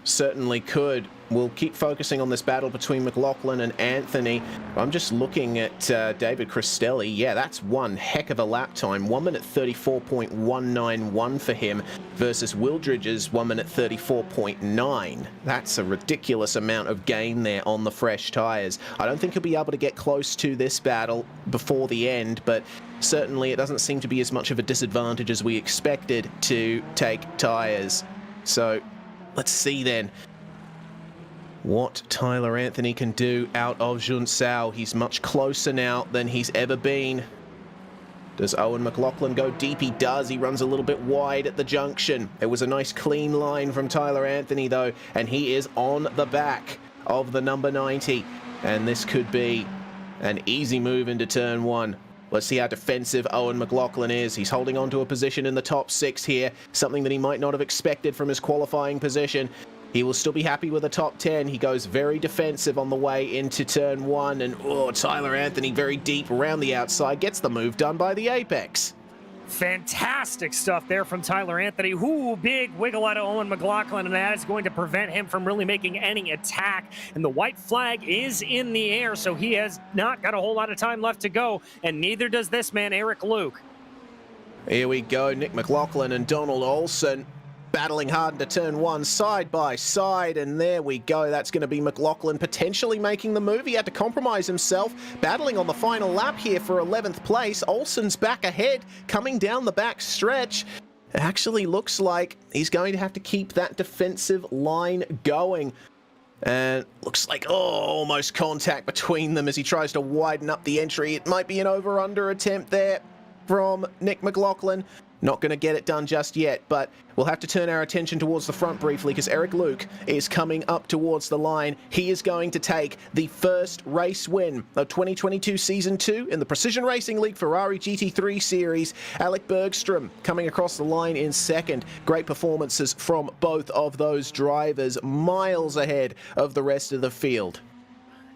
Certainly could. We'll keep focusing on this battle between McLaughlin and Anthony. I'm just looking at David Cristelli. Yeah, that's one heck of a lap time. 1 minute 34.191 for him versus Wildridge's 1 minute 34.9. That's a ridiculous amount of gain there on the fresh tires. I don't think he'll be able to get close to this battle before the end, but certainly it doesn't seem to be as much of a disadvantage as we expected to take tires. So let's see then what Tyler Anthony can do out of Junsao. He's much closer now than he's ever been. Does Owen Mclaughlin go deep? He does. He runs a little bit wide at the junction. It was a nice clean line from Tyler Anthony though, and he is on the back of the number 90. And this could be an easy move into turn 1. Let's see how defensive Owen Mclaughlin is. He's holding on to a position in the top 6 here, something that he might not have expected from his qualifying position. He will still be happy with a top 10. He goes very defensive on the way into turn 1, and Tyler Anthony very deep around the outside, gets the move done by the apex. Fantastic stuff there from Tyler Anthony. Ooh, big wiggle out of Owen Mclaughlin, and that is going to prevent him from really making any attack. And the white flag is in the air, so he has not got a whole lot of time left to go, and neither does this man, Eric Luke. Here we go, Nick McLaughlin and Donald Olsen battling hard into turn 1, side by side, and there we go. That's going to be McLaughlin potentially making the move. He had to compromise himself, battling on the final lap here for 11th place. Olsen's back ahead, coming down the back stretch. It actually looks like he's going to have to keep that defensive line going. And looks like, almost contact between them as he tries to widen up the entry. It might be an over-under attempt there from Nick McLaughlin. Not going to get it done just yet, but we'll have to turn our attention towards the front briefly because Eric Luke is coming up towards the line. He is going to take the first race win of 2022 Season 2 in the Precision Racing League Ferrari GT3 Series. Alec Bergstrom coming across the line in second. Great performances from both of those drivers, miles ahead of the rest of the field.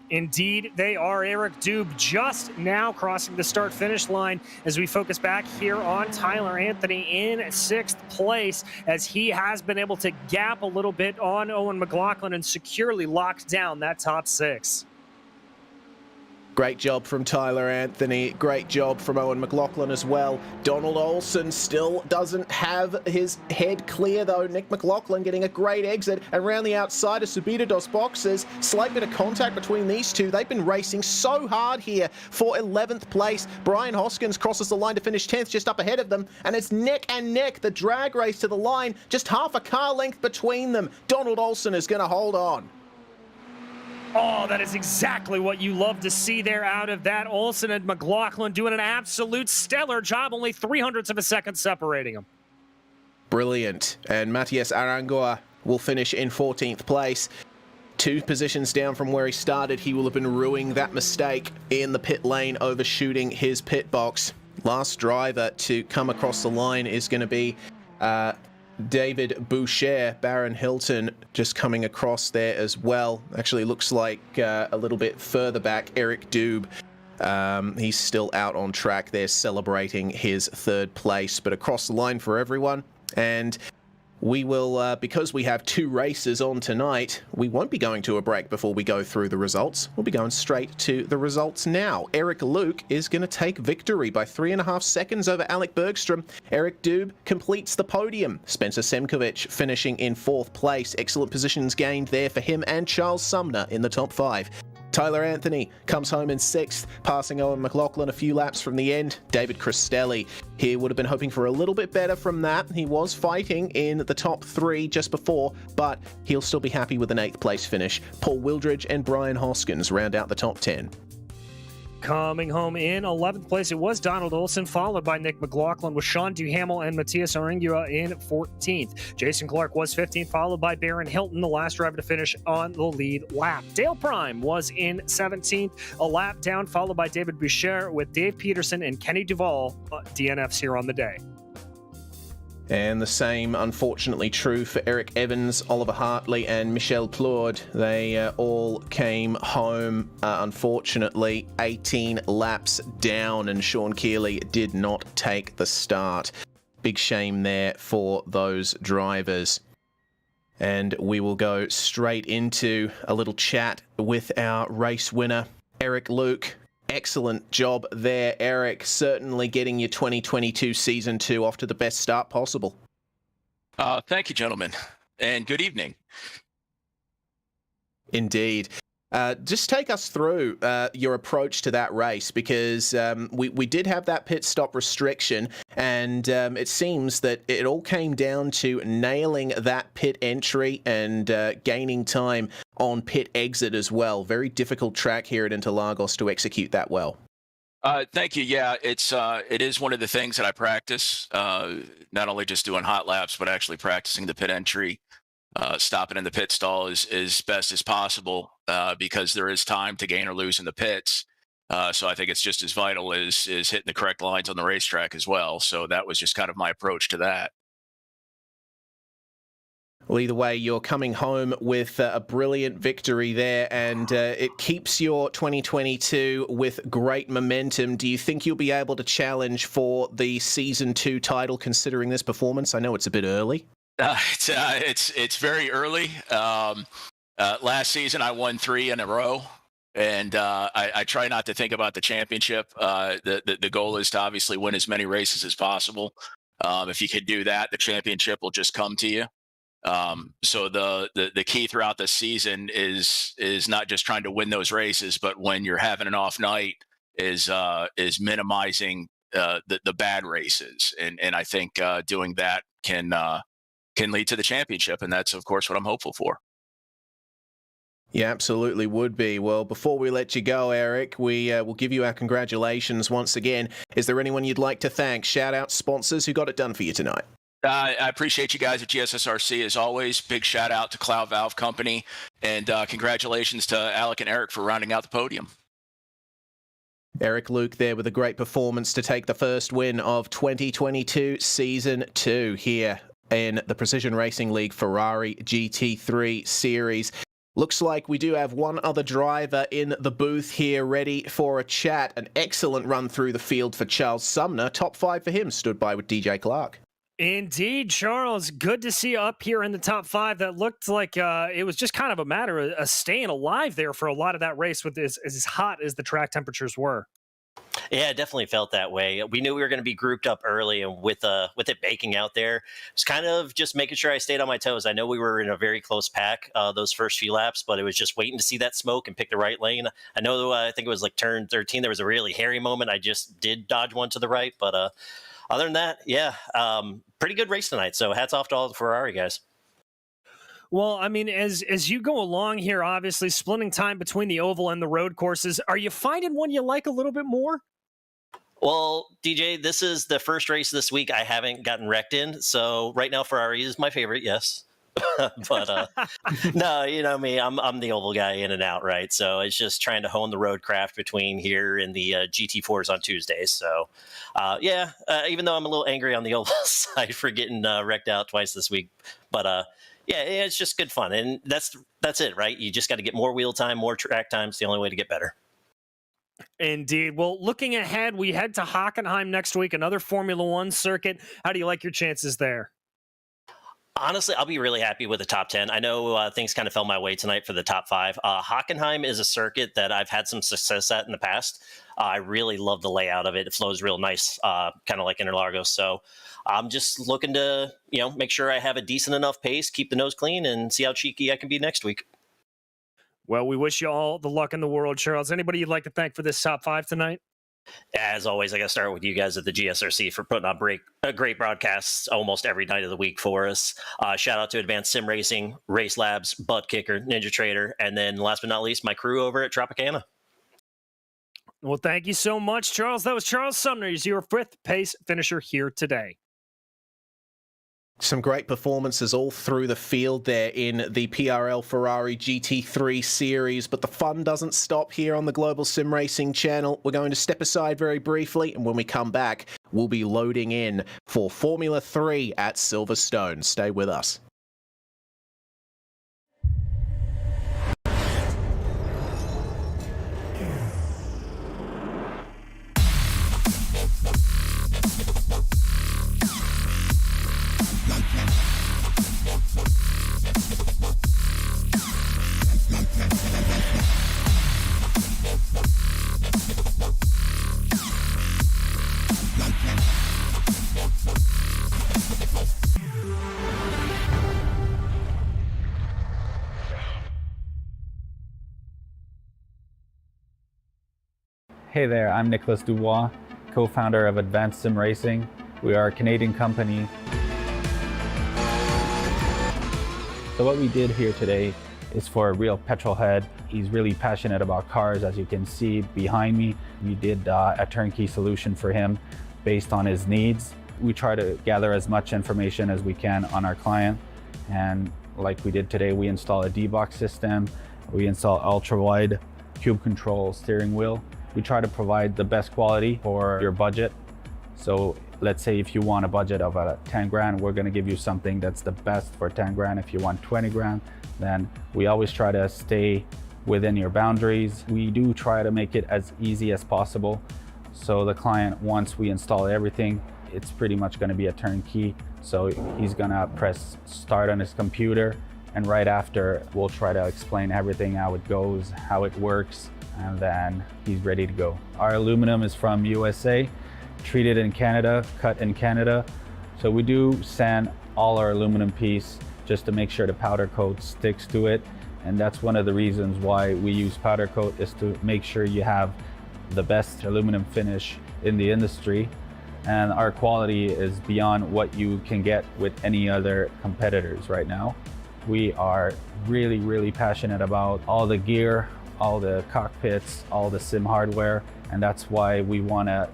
Indeed, they are. Eric Dube just now crossing the start-finish line as we focus back here on Tyler Anthony in 6th place as he has been able to gap a little bit on Owen Mclaughlin and securely locked down that top 6. Great job from Tyler Anthony. Great job from Owen Mclaughlin as well. Donald Olsen still doesn't have his head clear though. Nick McLaughlin getting a great exit around the outside of Subida dos Boxes. Slight bit of contact between these two. They've been racing so hard here for 11th place. Brian Hoskins crosses the line to finish 10th, just up ahead of them. And it's neck and neck, the drag race to the line. Just half a car length between them. Donald Olsen is going to hold on. Oh, that is exactly what you love to see there out of that. Olsen and McLaughlin doing an absolute stellar job, only 0.03 of a second separating them. Brilliant. And Matias Arangoa will finish in 14th place. 2 positions down from where he started. He will have been ruining that mistake in the pit lane, overshooting his pit box. Last driver to come across the line is going to be David Boucher. Baron Hilton just coming across there as well. Actually looks like a little bit further back, Eric Dube He's still out on track there celebrating his third place, but across the line for everyone. And we will, because we have 2 races on tonight, we won't be going to a break before we go through the results. We'll be going straight to the results now. Eric Luke is going to take victory by 3.5 seconds over Alec Bergstrom. Eric Doob completes the podium. Spencer Semkovic finishing in 4th place. Excellent positions gained there for him and Charles Sumner in the top 5. Tyler Anthony comes home in 6th, passing Owen Mclaughlin a few laps from the end. David Cristelli here would have been hoping for a little bit better from that. He was fighting in the top 3 just before, but he'll still be happy with an 8th place finish. Paul Wildridge and Brian Hoskins round out the top 10. Coming home in 11th place, it was Donald Olson, followed by Nick McLaughlin, with Sean Duhamel and Matthias Oringua in 14th. Jason Clark was 15th, followed by Baron Hilton, the last driver to finish on the lead lap. Dale Prime was in 17th, a lap down, followed by David Boucher, with Dave Peterson and Kenny Duvall DNFs here on the day. And the same, unfortunately, true for Eric Evans, Oliver Hartley, and Michel Plourde. They all came home, unfortunately, 18 laps down, and Sean Keeley did not take the start. Big shame there for those drivers. And we will go straight into a little chat with our race winner, Eric Luke. Excellent job there, Eric. Certainly getting your 2022 Season 2 off to the best start possible. Thank you, gentlemen, and good evening. Indeed. Just take us through your approach to that race, because we did have that pit stop restriction, and it seems that it all came down to nailing that pit entry and gaining time on pit exit as well. Very difficult track here at Interlagos to execute that well. Thank you. Yeah, it is one of the things that I practice, not only just doing hot laps, but actually practicing the pit entry. Stopping in the pit stall is best as possible because there is time to gain or lose in the pits. So I think it's just as vital as hitting the correct lines on the racetrack as well. So that was just kind of my approach to that. Well, either way, you're coming home with a brilliant victory there, and it keeps your 2022 with great momentum. Do you think you'll be able to challenge for the Season 2 title considering this performance? I know it's a bit early. It's very early. Last season, I won 3 in a row, and I try not to think about the championship. The goal is to obviously win as many races as possible. If you could do that, the championship will just come to you. So the key throughout the season is not just trying to win those races, but when you're having an off night, is minimizing the bad races, and I think doing that can lead to the championship, and that's of course what I'm hopeful for. Yeah, absolutely would be. Well, before we let you go, Eric, we will give you our congratulations once again. Is there anyone you'd like to thank? Shout out sponsors who got it done for you tonight. I appreciate you guys at GSRC as always. Big shout out to Cloud Valve Company, and congratulations to Alec and Eric for rounding out the podium. Eric Luke there with a great performance to take the first win of 2022 Season 2 here in the Precision Racing League Ferrari GT3 Series. Looks like we do have one other driver in the booth here ready for a chat. An excellent run through the field for Charles Sumner. Top 5 for him, stood by with DJ Clark. Indeed, Charles. Good to see you up here in the top 5. That looked like it was just kind of a matter of staying alive there for a lot of that race with as hot as the track temperatures were. Yeah, it definitely felt that way. We knew we were going to be grouped up early, and with it baking out there, it's kind of just making sure I stayed on my toes. I know we were in a very close pack those first few laps, but it was just waiting to see that smoke and pick the right lane. I know I think it was like turn 13. There was a really hairy moment. I just did dodge one to the right, but other than that, yeah, pretty good race tonight. So hats off to all the Ferrari guys. Well, I mean, as you go along here, obviously splitting time between the oval and the road courses, are you finding one you like a little bit more? Well, DJ, this is the first race this week I haven't gotten wrecked in. So right now, Ferrari is my favorite, yes. But no, you know me, I'm the oval guy in and out, right? So it's just trying to hone the roadcraft between here and the GT4s on Tuesdays. So yeah, even though I'm a little angry on the oval side for getting wrecked out twice this week, but yeah, it's just good fun, and that's it, right? You just got to get more wheel time, more track time. It's the only way to get better. Indeed. Well, looking ahead, we head to Hockenheim next week, another Formula One circuit. How do you like your chances there? Honestly, I'll be really happy with the top 10. I know things kind of fell my way tonight for the top 5. Hockenheim is a circuit that I've had some success at in the past. I really love the layout of it. It flows real nice, kind of like Interlagos. So I'm just looking to, make sure I have a decent enough pace, keep the nose clean, and see how cheeky I can be next week. Well, we wish you all the luck in the world, Charles. Anybody you'd like to thank for this top 5 tonight? As always, I got to start with you guys at the GSRC for putting on great broadcasts almost every night of the week for us. Shout out to Advanced SimRacing, RaceLabs, ButtKicker, NinjaTrader, and then last but not least, my crew over at Tropicana. Well, thank you so much, Charles. That was Charles Sumner. He's your 5th pace finisher here today. Some great performances all through the field there in the PRL Ferrari GT3 series, but the fun doesn't stop here on the Global Sim Racing channel. We're going to step aside very briefly, and when we come back, we'll be loading in for Formula 3 at Silverstone. Stay with us. Hey there, I'm Nicholas Dubois, co-founder of Advanced Sim Racing. We are a Canadian company. So what we did here today is for a real petrol head. He's really passionate about cars, as you can see behind me. We did a turnkey solution for him based on his needs. We try to gather as much information as we can on our client. And like we did today, we install a D-Box system. We install ultra-wide cube control steering wheel. We try to provide the best quality for your budget. So let's say if you want a budget of 10 grand, we're gonna give you something that's the best for 10 grand. If you want 20 grand, then we always try to stay within your boundaries. We do try to make it as easy as possible. So the client, once we install everything, it's pretty much gonna be a turnkey. So he's gonna press start on his computer, and right after, we'll try to explain everything, how it goes, how it works, and then he's ready to go. Our aluminum is from USA, treated in Canada, cut in Canada. So we do sand all our aluminum piece just to make sure the powder coat sticks to it. And that's one of the reasons why we use powder coat, is to make sure you have the best aluminum finish in the industry. And our quality is beyond what you can get with any other competitors right now. We are really, really passionate about all the gear, all the cockpits, all the sim hardware, and that's why we want to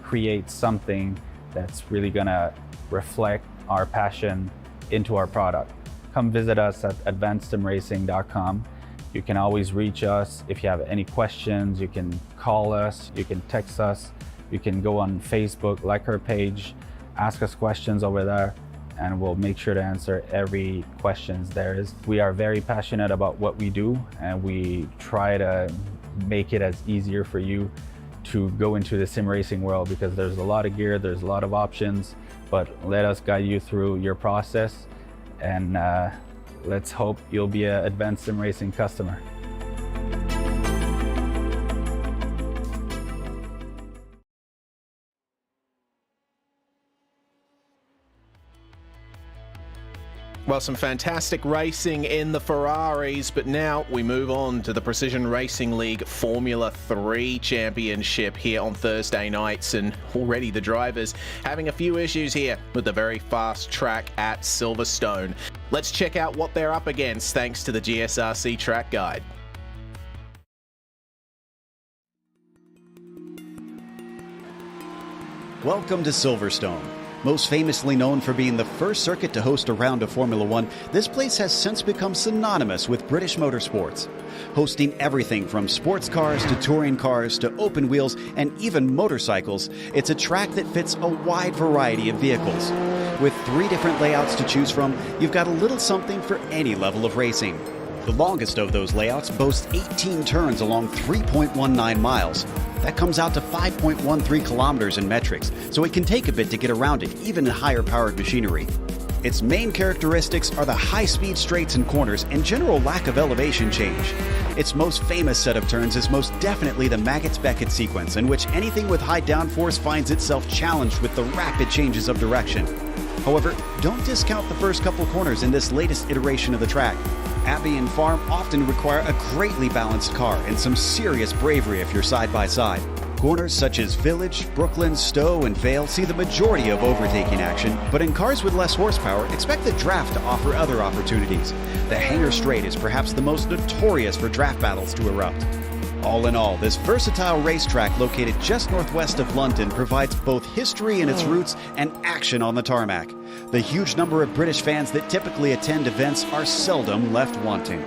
create something that's really going to reflect our passion into our product. Come visit us at advancedsimracing.com. You can always reach us if you have any questions. You can call us, you can text us, you can go on Facebook, like our page, ask us questions over there, and we'll make sure to answer every questions there is. We are very passionate about what we do, and we try to make it as easier for you to go into the sim racing world, because there's a lot of gear, there's a lot of options, but let us guide you through your process, and let's hope you'll be an Advanced Sim Racing customer. Well, some fantastic racing in the Ferraris, but now we move on to the Precision Racing League Formula 3 Championship here on Thursday nights, and already the drivers having a few issues here with the very fast track at Silverstone. Let's check out what they're up against thanks to the GSRC track guide. Welcome to Silverstone. Most famously known for being the first circuit to host a round of Formula One, this place has since become synonymous with British motorsports. Hosting everything from sports cars to touring cars to open wheels and even motorcycles, it's a track that fits a wide variety of vehicles. With 3 different layouts to choose from, you've got a little something for any level of racing. The longest of those layouts boasts 18 turns along 3.19 miles. That comes out to 5.13 kilometers in metrics, so it can take a bit to get around it, even in higher powered machinery. Its main characteristics are the high-speed straights and corners and general lack of elevation change. Its most famous set of turns is most definitely the Maggots-Beckett sequence, in which anything with high downforce finds itself challenged with the rapid changes of direction. However, don't discount the first couple corners in this latest iteration of the track. Abbey and Farm often require a greatly balanced car and some serious bravery if you're side by side. Corners such as Village, Brooklyn, Stowe, and Vale see the majority of overtaking action, but in cars with less horsepower, expect the draft to offer other opportunities. The Hangar Straight is perhaps the most notorious for draft battles to erupt. All in all, this versatile racetrack located just northwest of London provides both history in its roots and action on the tarmac. The huge number of British fans that typically attend events are seldom left wanting.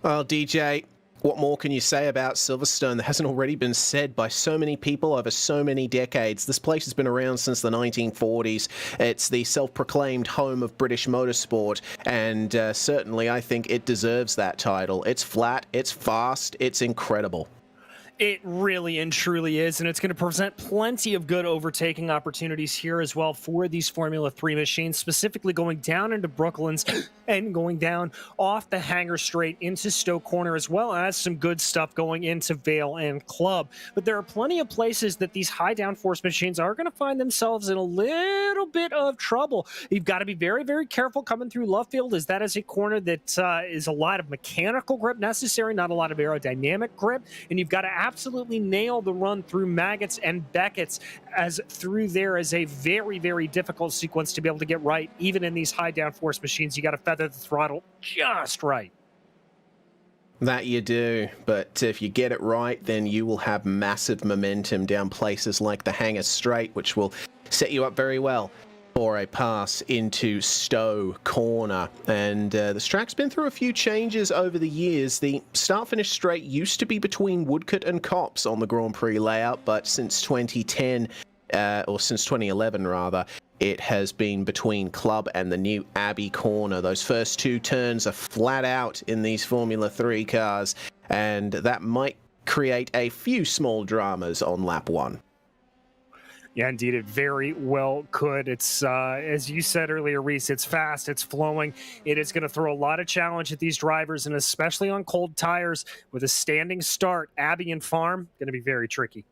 Well, DJ, what more can you say about Silverstone that hasn't already been said by so many people over so many decades? This place has been around since the 1940s. It's the self-proclaimed home of British motorsport, and certainly I think it deserves that title. It's flat, it's fast, it's incredible. It really and truly is, and it's going to present plenty of good overtaking opportunities here as well for these Formula 3 machines, specifically going down into Brooklands and going down off the Hangar Straight into Stowe Corner, as well as some good stuff going into Vale and Club. But there are plenty of places that these high downforce machines are going to find themselves in a little bit of trouble. You've got to be very, very careful coming through Lovefield, as that is a corner that is a lot of mechanical grip necessary, not a lot of aerodynamic grip, and you've got to absolutely nail the run through Maggots and Beckett's, as through there is a very, very difficult sequence to be able to get right. Even in these high downforce machines, you got to feather the throttle just right. That you do, but if you get it right, then you will have massive momentum down places like the Hangar Straight, which will set you up very well for a pass into Stowe Corner. And this track's been through a few changes over the years. The start-finish straight used to be between Woodcote and Copse on the Grand Prix layout, but since 2010, or since 2011 rather, it has been between Club and the new Abbey Corner. Those first two turns are flat out in these Formula 3 cars, and that might create a few small dramas on lap one. Yeah, indeed, it very well could. It's, as you said earlier, Reese, it's fast, it's flowing. It is going to throw a lot of challenge at these drivers, and especially on cold tires with a standing start. Abbey and Farm, going to be very tricky.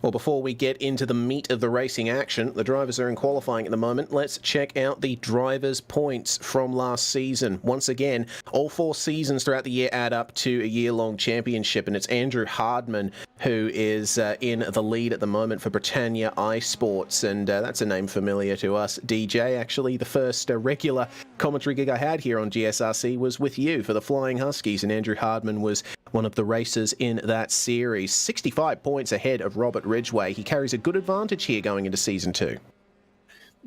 Well, before we get into the meat of the racing action, the drivers are in qualifying at the moment. Let's check out the drivers' points from last season. Once again, all 4 seasons throughout the year add up to a year-long championship, and it's Andrew Hardman who is in the lead at the moment for Britannia iSports, and that's a name familiar to us. DJ, actually, the first regular commentary gig I had here on GSRC was with you for the Flying Huskies, and Andrew Hardman was one of the racers in that series. 65 points ahead of Robert Ridgway. He carries a good advantage here going into Season 2.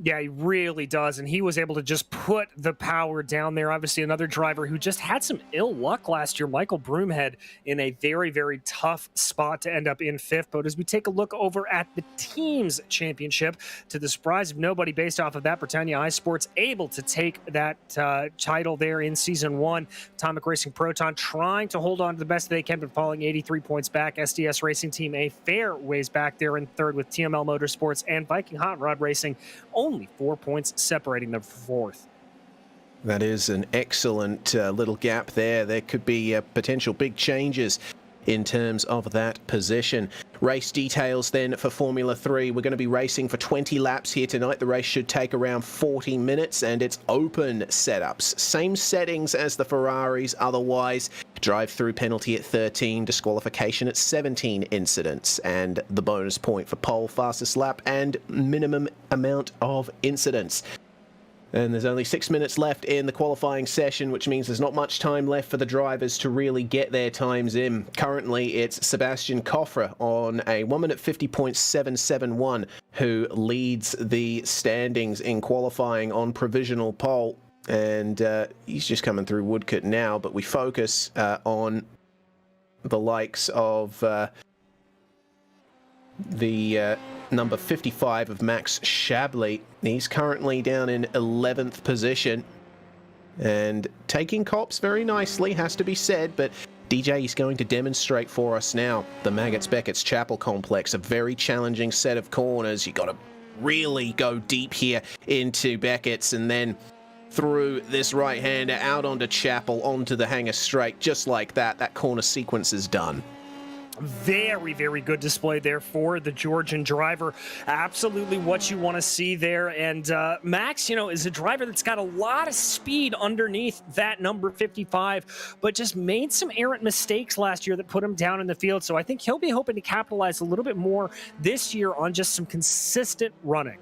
Yeah, he really does, and he was able to just put the power down there. Obviously, another driver who just had some ill luck last year, Michael Broomhead, in a very, very tough spot to end up in 5th. But as we take a look over at the team's championship, to the surprise of nobody, based off of that, Britannia iSports able to take that title there in Season 1. Atomic Racing Proton trying to hold on to the best they can, but falling 83 points back. SDS Racing Team a fair ways back there in 3rd with TML Motorsports, and Viking Hot Rod Racing only 4 points separating them for 4th. That is an excellent little gap there. There could be potential big changes in terms of that position. Race details then for Formula 3. We're going to be racing for 20 laps here tonight. The race should take around 40 minutes, and it's open setups. Same settings as the Ferraris otherwise. Drive-through penalty at 13, disqualification at 17 incidents, and the bonus point for pole, fastest lap, and minimum amount of incidents. And there's only 6 minutes left in the qualifying session, which means there's not much time left for the drivers to really get their times in. Currently, it's Sebastian Coffre on a 1 minute 50.771 who leads the standings in qualifying on provisional pole. And he's just coming through Woodcote now, but we focus on the likes of the number 55 of Max Shabley. He's currently down in 11th position and taking cops very nicely, has to be said, but DJ is going to demonstrate for us now the Maggots-Beckett's Chapel Complex, a very challenging set of corners. You got to really go deep here into Beckett's and then through this right-hander out onto Chapel, onto the Hangar Straight, just like that. That corner sequence is done. Very, very good display there for the Georgian driver. Absolutely what you want to see there. And Max, you know, is a driver that's got a lot of speed underneath that number 55, but just made some errant mistakes last year that put him down in the field. So I think he'll be hoping to capitalize a little bit more this year on just some consistent running.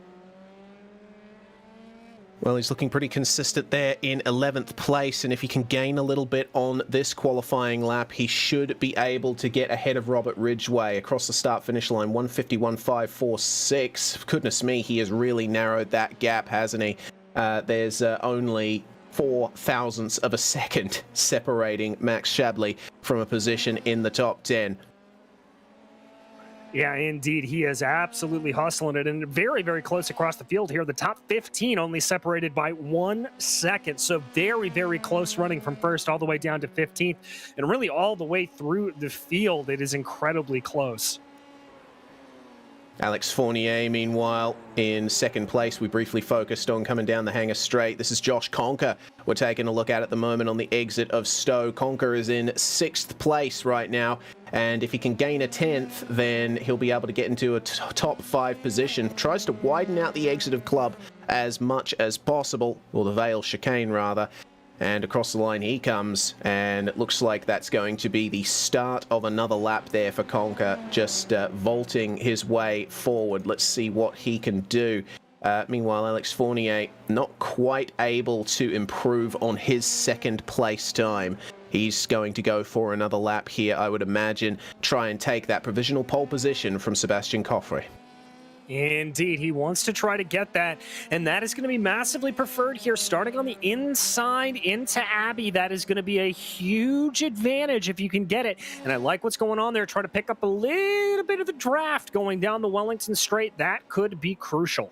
Well, he's looking pretty consistent there in 11th place, and if he can gain a little bit on this qualifying lap, he should be able to get ahead of Robert Ridgway across the start-finish line, 151.546. Goodness me, he has really narrowed that gap, hasn't he? There's only 4 thousandths of a second separating Max Shabley from a position in the top 10. Yeah, indeed. He is absolutely hustling it, and very, very close across the field here. The top 15 only separated by 1 second. So very, very close running from first all the way down to 15th. And really all the way through the field, it is incredibly close. Alex Fournier, meanwhile, in second place. We briefly focused on coming down the Hangar Straight. This is Josh Conker we're taking a look at the moment on the exit of Stowe. Conker is in 6th place right now, and if he can gain a 10th, then he'll be able to get into a top 5 position. Tries to widen out the exit of Club as much as possible, or the Vale chicane rather. And across the line he comes, and it looks like that's going to be the start of another lap there for Conker, just vaulting his way forward. Let's see what he can do. Meanwhile, Alex Fournier not quite able to improve on his second place time. He's going to go for another lap here, I would imagine, try and take that provisional pole position from Sebastian Coffrey. Indeed, he wants to try to get that, and that is going to be massively preferred here, starting on the inside into Abbey. That is going to be a huge advantage if you can get it, and I like what's going on there. Try to pick up a little bit of the draft going down the Wellington Straight. That could be crucial.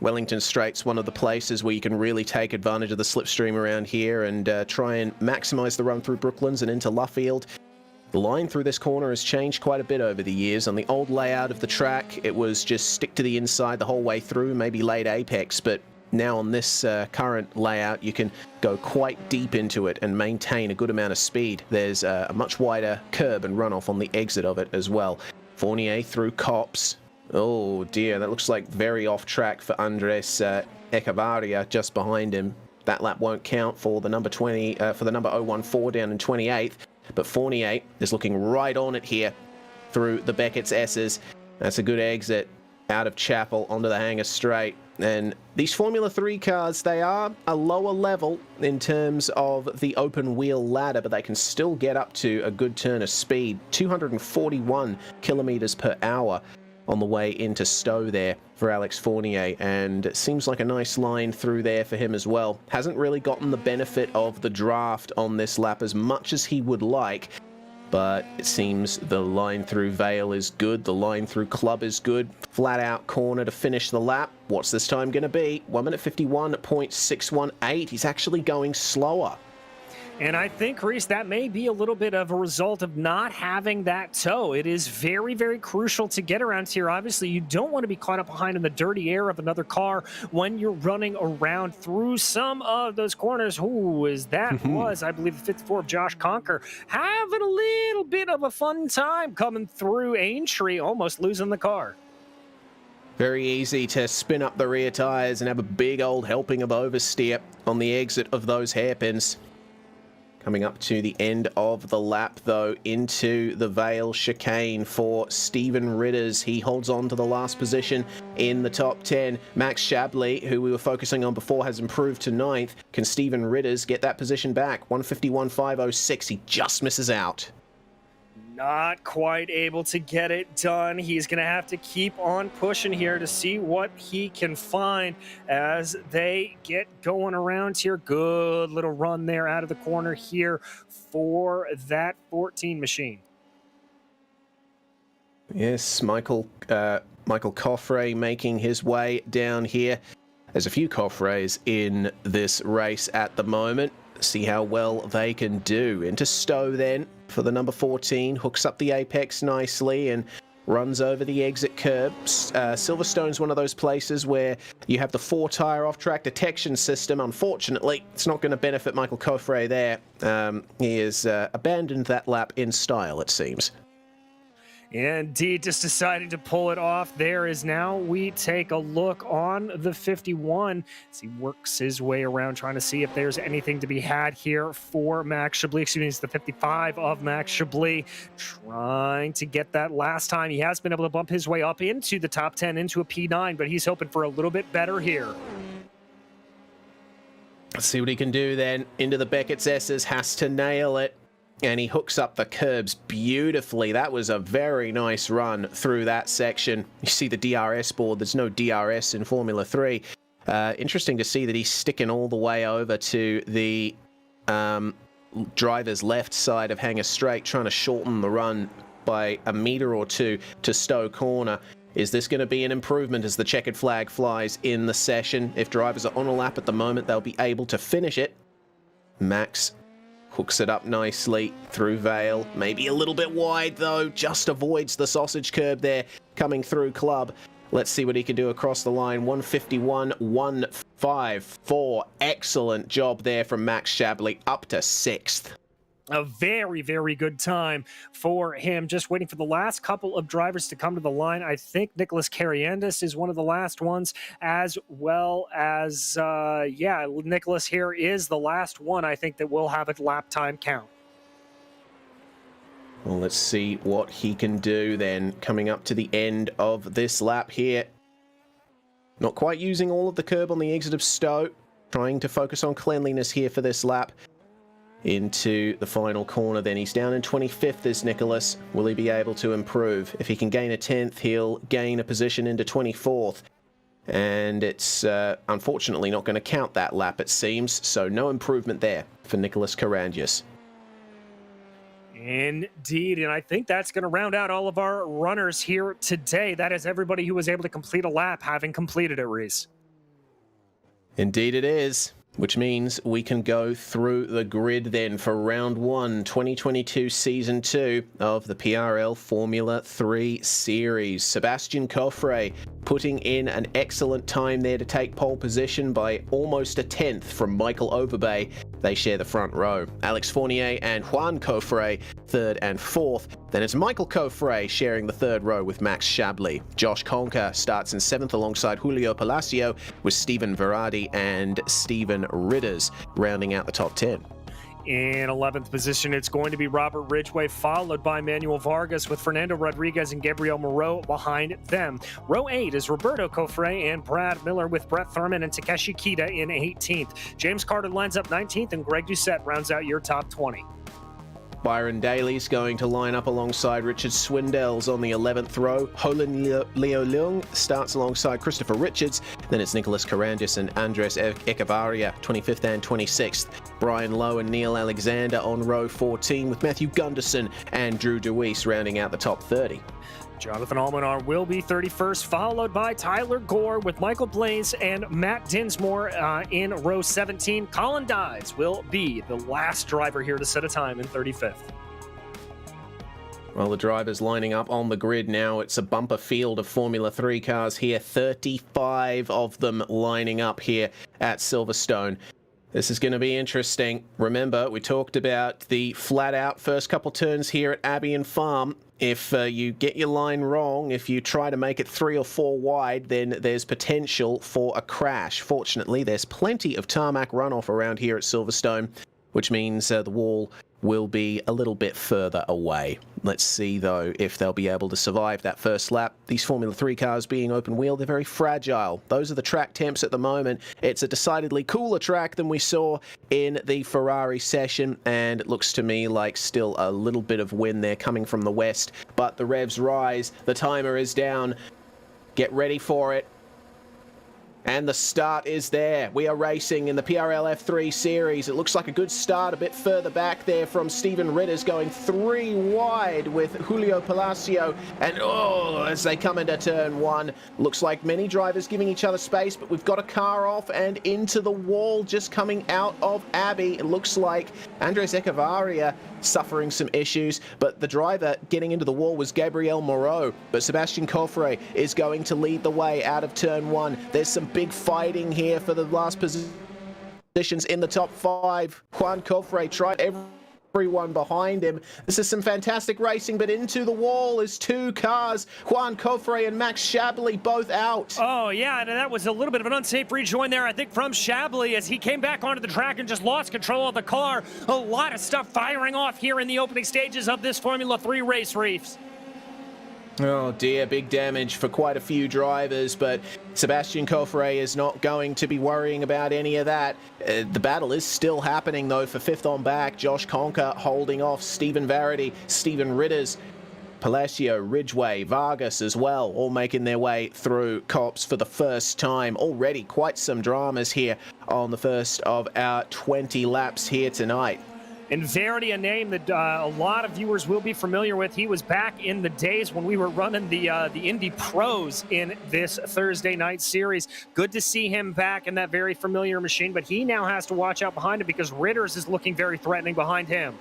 Wellington Straight's one of the places where you can really take advantage of the slipstream around here and try and maximize the run through Brooklands and into Luffield. The line through this corner has changed quite a bit over the years. On the old layout of the track, it was just stick to the inside the whole way through, maybe late apex, but now on this current layout, you can go quite deep into it and maintain a good amount of speed. There's a much wider curb and runoff on the exit of it as well. Fournier through Copse. Oh dear, that looks like very off track for Andres Echevarria just behind him. That lap won't count for the number 20, for the number 014 down in 28th. But Fournier is looking right on it here through the Beckett's S's. That's a good exit out of Chapel onto the Hangar Straight. And these Formula 3 cars, they are a lower level in terms of the open wheel ladder, but they can still get up to a good turn of speed. 241 kilometers per hour on the way into Stowe there for Alex Fournier, and it seems like a nice line through there for him as well. Hasn't really gotten the benefit of the draft on this lap as much as he would like, but it seems the line through Vale is good, the line through Club is good. Flat out corner to finish the lap. What's this time going to be? 1 minute 51.618. He's actually going slower. And I think, Reese, that may be a little bit of a result of not having that toe. It is very, very crucial to get around here. Obviously, you don't want to be caught up behind in the dirty air of another car when you're running around through some of those corners. Ooh, as that was, I believe, the 54 of Josh Conker, having a little bit of a fun time coming through Aintree, almost losing the car. Very easy to spin up the rear tires and have a big old helping of oversteer on the exit of those hairpins. Coming up to the end of the lap, though, into the Vale chicane for Stephen Ritters. He holds on to the last position in the top 10. Max Shabley, who we were focusing on before, has improved to 9th. Can Stephen Ritters get that position back? 151.506. He just misses out. Not quite able to get it done. He's going to have to keep on pushing here to see what he can find as they get going around here. Good little run there out of the corner here for that 14 machine. Yes, Michael Michael Coffray making his way down here. There's a few Coffrays in this race at the moment. See how well they can do. Into Stowe then for the number 14. Hooks up the apex nicely and runs over the exit curb. Silverstone's one of those places where you have the 4-tire off-track detection system. Unfortunately, it's not going to benefit Michael Coffray there. He has abandoned that lap in style, it seems. Indeed, just deciding to pull it off there is now we take a look on the 51 as he works his way around trying to see if there's anything to be had here for Max Chablis. Excuse me, it's the 55 of Max Chablis trying to get that last time. He has been able to bump his way up into the top 10, into a P9, but he's hoping for a little bit better here. Let's see what he can do then. Into the Beckett's S's, has to nail it. And he hooks up the curbs beautifully. That was a very nice run through that section. You see the DRS board. There's no DRS in Formula 3. Interesting to see that he's sticking all the way over to the driver's left side of Hangar Straight, trying to shorten the run by a meter or two to Stowe Corner. Is this going to be an improvement as the checkered flag flies in the session? If drivers are on a lap at the moment, they'll be able to finish it. Max hooks it up nicely through Vale. Maybe a little bit wide, though. Just avoids the sausage curb there coming through Club. Let's see what he can do across the line. 151, 154. Excellent job there from Max Chablis, up to 6th. A very, very good time for him. Just waiting for the last couple of drivers to come to the line. I think Nicholas Cariandis is one of the last ones, as well as, Nicholas here is the last one, I think, that will have a lap time count. Well, let's see what he can do then, coming up to the end of this lap here. Not quite using all of the curb on the exit of Stowe. Trying to focus on cleanliness here for this lap. Into the final corner then. He's down in 25th is Nicholas. Will he be able to improve? If he can gain a 10th, he'll gain a position into 24th. And it's unfortunately not going to count that lap, it seems. So no improvement there for Nicholas Carangius. Indeed, and I think that's going to round out all of our runners here today. That is everybody who was able to complete a lap having completed it, Reese. Indeed it is. Which means we can go through the grid then for round 1, 2022 season 2 of the PRL Formula 3 series. Sebastian Coffray putting in an excellent time there to take pole position by almost a 10th from Michael Overbay. They share the front row. Alex Fournier and Juan Coffray, 3rd and 4th. Then it's Michael Coffray sharing the 3rd row with Max Chablis. Josh Conker starts in 7th alongside Julio Palacio, with Stephen Verardi and Stephen Ridders rounding out the top 10. In 11th position, it's going to be Robert Ridgway, followed by Manuel Vargas, with Fernando Rodriguez and Gabriel Moreau behind them. Row 8 is Roberto Coffray and Brad Miller, with Brett Thurman and Takeshi Kita in 18th. James Carter lines up 19th, and Greg Doucette rounds out your top 20. Byron Daly's going to line up alongside Richard Swindells on the 11th row. Holin Leo Leung starts alongside Christopher Richards. Then it's Nicholas Carandis and Andres Echevarria, 25th and 26th. Brian Lowe and Neil Alexander on row 14, with Matthew Gunderson and Drew DeWeese rounding out the top 30. Jonathan Almanar will be 31st, followed by Tyler Gore, with Michael Blaze and Matt Dinsmore in row 17. Colin Dives will be the last driver here to set a time in 35th. Well, the drivers lining up on the grid now. It's a bumper field of Formula 3 cars here. 35 of them lining up here at Silverstone. This is going to be interesting. Remember, we talked about the flat-out first couple turns here at Abbey and Farm. If you get your line wrong, if you try to make it 3 or 4 wide, then there's potential for a crash. Fortunately, there's plenty of tarmac runoff around here at Silverstone, which means the wall will be a little bit further away. Let's see, though, if they'll be able to survive that first lap. These Formula 3 cars being open-wheel, they're very fragile. Those are the track temps at the moment. It's a decidedly cooler track than we saw in the Ferrari session, and it looks to me like still a little bit of wind there coming from the west. But the revs rise. The timer is down. Get ready for it. And the start is there. We are racing in the PRL F3 series. It looks like a good start a bit further back there from Steven Ritters, going 3 wide with Julio Palacio. And as they come into turn 1, looks like many drivers giving each other space, but we've got a car off and into the wall just coming out of Abbey. It looks like Andres Echevarria suffering some issues, but the driver getting into the wall was Gabriel Moreau. But Sebastian Coffre is going to lead the way out of turn 1. There's some big fighting here for the last positions in the top 5. Juan Coffre tried everyone behind him. This is some fantastic racing, but into the wall is 2 cars. Juan Coffre and Max Shabley both out. Oh, yeah, and that was a little bit of an unsafe rejoin there, I think, from Shabley as he came back onto the track and just lost control of the car. A lot of stuff firing off here in the opening stages of this Formula 3 race, Reefs. Oh dear, big damage for quite a few drivers, but Sebastian Coffre is not going to be worrying about any of that. The battle is still happening though for 5th on back. Josh Conker holding off Stephen Varady, Stephen Ritters, Palacio, Ridgway, Vargas as well, all making their way through Cops for the first time. Already quite some dramas here on the first of our 20 laps here tonight. And Verity, a name that a lot of viewers will be familiar with. He was back in the days when we were running the Indy Pros in this Thursday night series. Good to see him back in that very familiar machine, but he now has to watch out behind him because Ritters is looking very threatening behind him.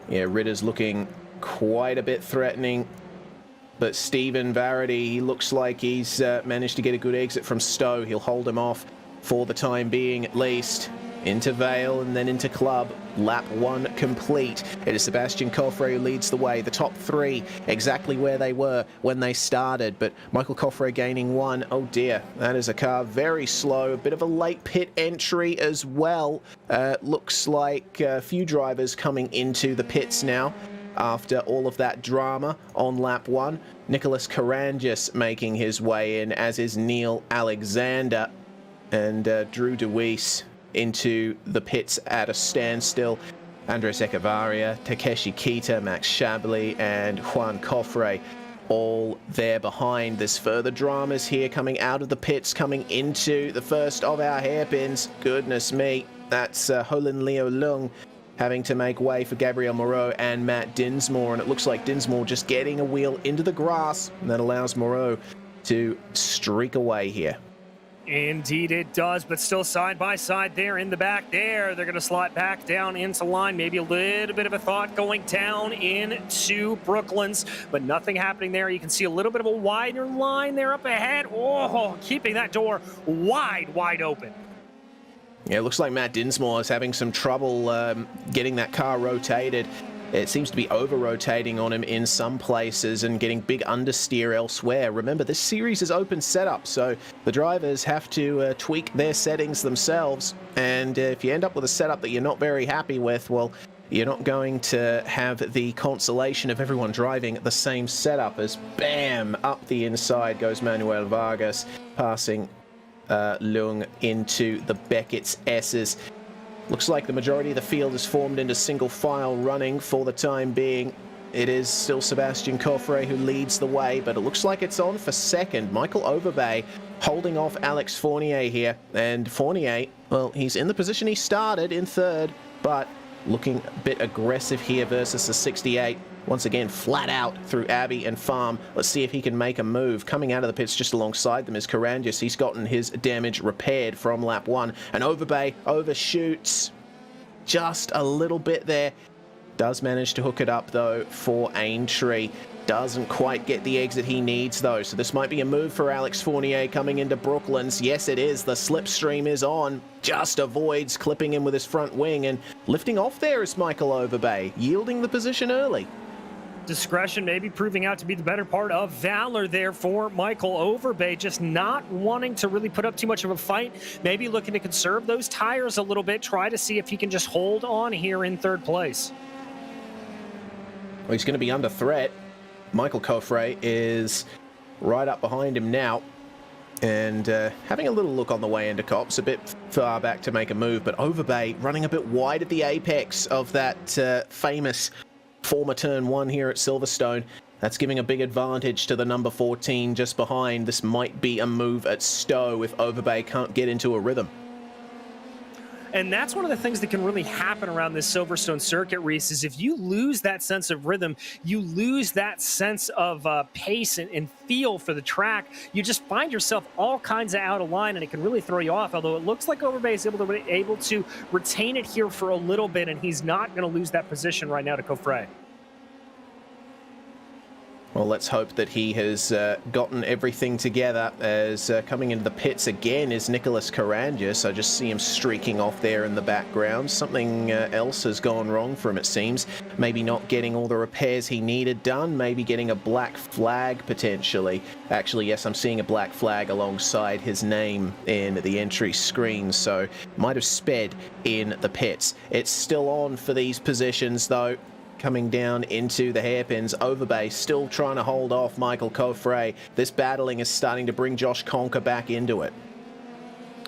Yeah, Ritter's looking quite a bit threatening. But Stephen Varady, he looks like he's managed to get a good exit from Stowe. He'll hold him off for the time being at least. Into Vale and then into Club. Lap 1 complete. It is Sebastian Coffre who leads the way. The top 3 exactly where they were when they started, but Michael Coffre gaining 1. Oh dear, that is a car very slow. A bit of a late pit entry as well. Looks like a few drivers coming into the pits now after all of that drama on lap 1. Nicholas Karangis making his way in, as is Neil Alexander, and Drew DeWeese into the pits at a standstill. Andres Echevarria, Takeshi Kita, Max Shabley, and Juan Coffre all there behind. There's further dramas here coming out of the pits, coming into the first of our hairpins. Goodness me, that's Holin Leo Lung having to make way for Gabriel Moreau and Matt Dinsmore, and it looks like Dinsmore just getting a wheel into the grass, and that allows Moreau to streak away here. Indeed it does, but still side by side there in the back there. They're going to slot back down into line. Maybe a little bit of a thought going down into Brooklands, but nothing happening there. You can see a little bit of a wider line there up ahead. Oh, keeping that door wide open. Yeah, it looks like Matt Dinsmore is having some trouble getting that car rotated. It seems to be over-rotating on him in some places and getting big understeer elsewhere. Remember, this series is open setup, so the drivers have to tweak their settings themselves. And if you end up with a setup that you're not very happy with, well, you're not going to have the consolation of everyone driving the same setup as, bam, up the inside goes Manuel Vargas, passing Lung into the Beckett's S's. Looks like the majority of the field is formed into single file running for the time being. It is still Sebastian Coffre who leads the way, but it looks like it's on for second. Michael Overbay holding off Alex Fournier here. And Fournier, well, he's in the position he started in third, but looking a bit aggressive here versus the 68. Once again, flat out through Abbey and Farm. Let's see if he can make a move. Coming out of the pits just alongside them is Karangis. He's gotten his damage repaired from lap 1. And Overbay overshoots just a little bit there. Does manage to hook it up, though, for Aintree. Doesn't quite get the exit he needs, though. So this might be a move for Alex Fournier coming into Brooklands. Yes, it is. The slipstream is on. Just avoids clipping him with his front wing. And lifting off there is Michael Overbay, yielding the position early. Discretion maybe proving out to be the better part of valor there for Michael Overbay, just not wanting to really put up too much of a fight, maybe looking to conserve those tires a little bit, try to see if he can just hold on here in third place. Well, he's going to be under threat. Michael Coffre is right up behind him now, and having a little look on the way into Cops, a bit far back to make a move, but Overbay running a bit wide at the apex of that famous former turn 1 here at Silverstone. That's giving a big advantage to the number 14 just behind. This might be a move at Stowe if Overbay can't get into a rhythm. And that's one of the things that can really happen around this Silverstone circuit, Reese, is if you lose that sense of rhythm, you lose that sense of pace and feel for the track, you just find yourself all kinds of out of line, and it can really throw you off, although it looks like Overbay is able to retain it here for a little bit, and he's not going to lose that position right now to Coffre. Well, let's hope that he has gotten everything together, as coming into the pits again is Nicholas Karangis. I just see him streaking off there in the background. Something else has gone wrong for him, it seems. Maybe not getting all the repairs he needed done, maybe getting a black flag potentially. Actually, yes, I'm seeing a black flag alongside his name in the entry screen, so might have sped in the pits. It's still on for these positions, though. Coming down into the hairpins, Overbay still trying to hold off Michael Coffre. This battling is starting to bring Josh Conker back into it.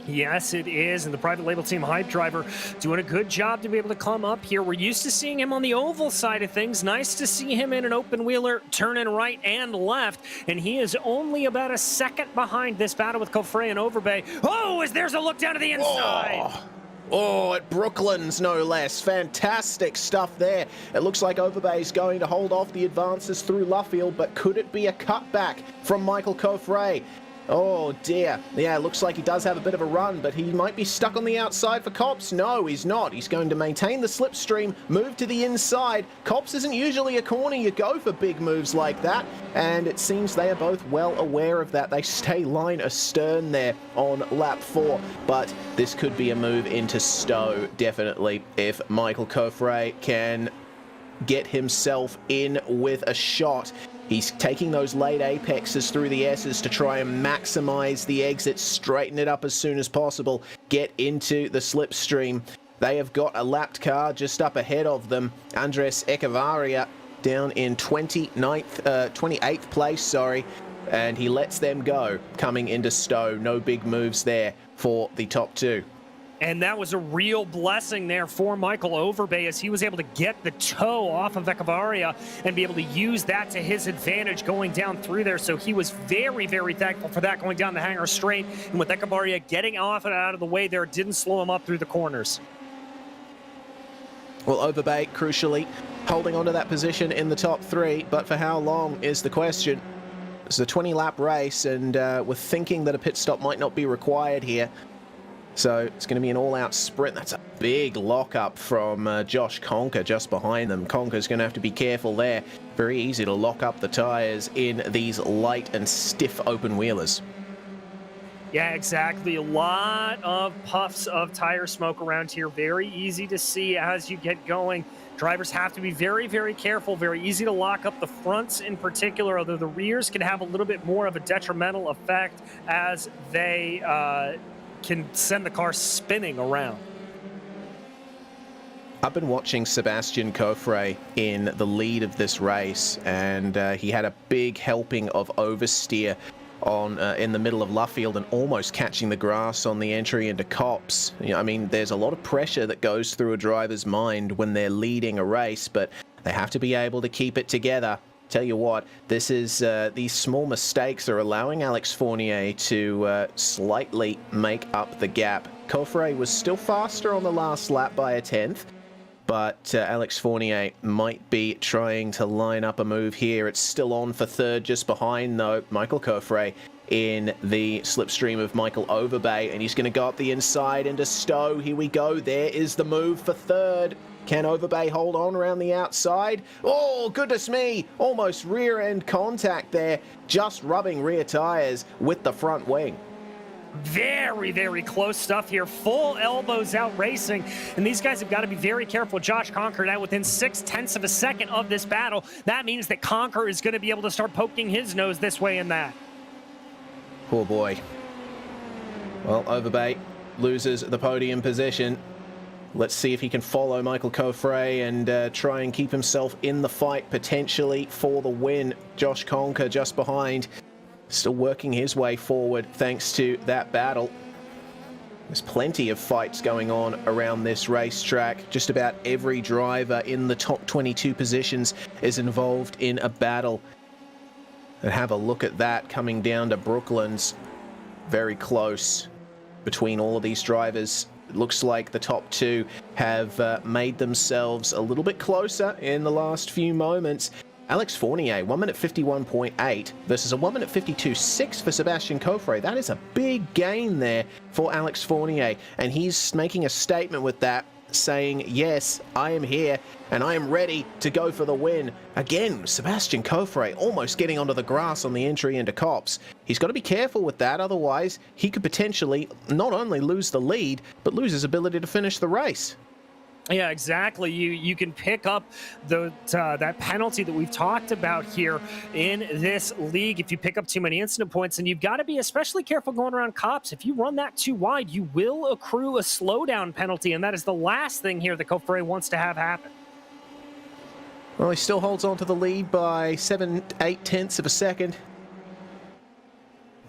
Yes, it is, and the private label team Hype Driver doing a good job to be able to come up here. We're used to seeing him on the oval side of things. Nice to see him in an open wheeler, turning right and left, and he is only about a second behind this battle with Coffre and Overbay. Oh, as there's a look down to the inside. Oh, at Brooklands, no less. Fantastic stuff there. It looks like Overbay is going to hold off the advances through Luffield, but could it be a cutback from Michael Coffre? Oh, dear. Yeah, it looks like he does have a bit of a run, but he might be stuck on the outside for Copse. No, he's not. He's going to maintain the slipstream, move to the inside. Copse isn't usually a corner you go for big moves like that, and it seems they are both well aware of that. They stay line astern there on lap 4, but this could be a move into Stowe, definitely, if Michael Coffre can get himself in with a shot. He's taking those late apexes through the S's to try and maximize the exit, straighten it up as soon as possible, get into the slipstream. They have got a lapped car just up ahead of them. Andres Echevarria down in 28th place, and he lets them go coming into Stowe. No big moves there for the top two. And that was a real blessing there for Michael Overbay, as he was able to get the toe off of Echevarria and be able to use that to his advantage going down through there. So he was very, very thankful for that going down the hanger straight. And with Echevarria getting off and out of the way there, didn't slow him up through the corners. Well, Overbay, crucially, holding on to that position in the top 3, but for how long is the question. It's a 20-lap race, and we're thinking that a pit stop might not be required here. So it's going to be an all-out sprint. That's a big lock-up from Josh Conker just behind them. Conker's going to have to be careful there. Very easy to lock up the tyres in these light and stiff open wheelers. Yeah, exactly. A lot of puffs of tire smoke around here. Very easy to see as you get going. Drivers have to be very, very careful. Very easy to lock up the fronts in particular, although the rears can have a little bit more of a detrimental effect as they can send the car spinning around. I've been watching Sebastian Coffre in the lead of this race, and he had a big helping of oversteer on in the middle of Luffield and almost catching the grass on the entry into Copse. You know, I mean, there's a lot of pressure that goes through a driver's mind when they're leading a race, but they have to be able to keep it together. Tell you what, this is these small mistakes are allowing Alex Fournier to slightly make up the gap. Coffre was still faster on the last lap by a 10th, but Alex Fournier might be trying to line up a move here. It's still on for third just behind, though, Michael Coffre in the slipstream of Michael Overbay, and he's going to go up the inside into Stowe. Here we go. There is the move for third. Can Overbay hold on around the outside? Oh, goodness me. Almost rear end contact there. Just rubbing rear tires with the front wing. Very, very close stuff here. Full elbows out racing. And these guys have got to be very careful. Josh Conker now within 0.6 of a second of this battle. That means that Conker is going to be able to start poking his nose this way and that. Poor boy. Well, Overbay loses the podium position. Let's see if he can follow Michael Coffre and try and keep himself in the fight, potentially for the win. Josh Conker just behind, still working his way forward thanks to that battle. There's plenty of fights going on around this racetrack. Just about every driver in the top 22 positions is involved in a battle And have a look at that coming down to Brooklands. Very close between all of these drivers. It looks like the top two have made themselves a little bit closer in the last few moments. Alex Fournier, 1 minute 51.8 versus a 1 minute 52.6 for Sebastian Coffre. That is a big gain there for Alex Fournier, and he's making a statement with that, saying, yes, I am here and I am ready to go for the win. Again, Sebastian Coffre almost getting onto the grass on the entry into Cops. He's got to be careful with that, otherwise he could potentially not only lose the lead, but lose his ability to finish the race. Yeah, exactly. You can pick up that penalty that we've talked about here in this league if you pick up too many incident points, and you've got to be especially careful going around Cops. If you run that too wide, you will accrue a slowdown penalty, and that is the last thing here that Coffre wants to have happen. Well, he still holds on to the lead by 7/8 tenths of a second.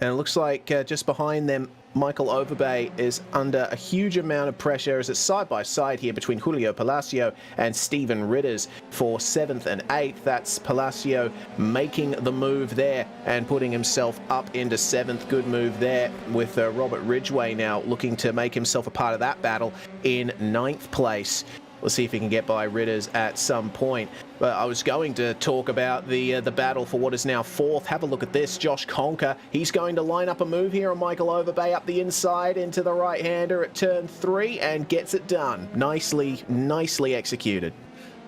And it looks like just behind them, Michael Overbay is under a huge amount of pressure as it's side by side here between Julio Palacio and Stephen Ritters for 7th and 8th. That's Palacio making the move there and putting himself up into 7th. Good move there with Robert Ridgway now looking to make himself a part of that battle in 9th place. We'll see if he can get by Ritters at some point. But I was going to talk about the battle for what is now 4th. Have a look at this. Josh Conker. He's going to line up a move here on Michael Overbay up the inside into the right-hander at turn 3 and gets it done. Nicely executed.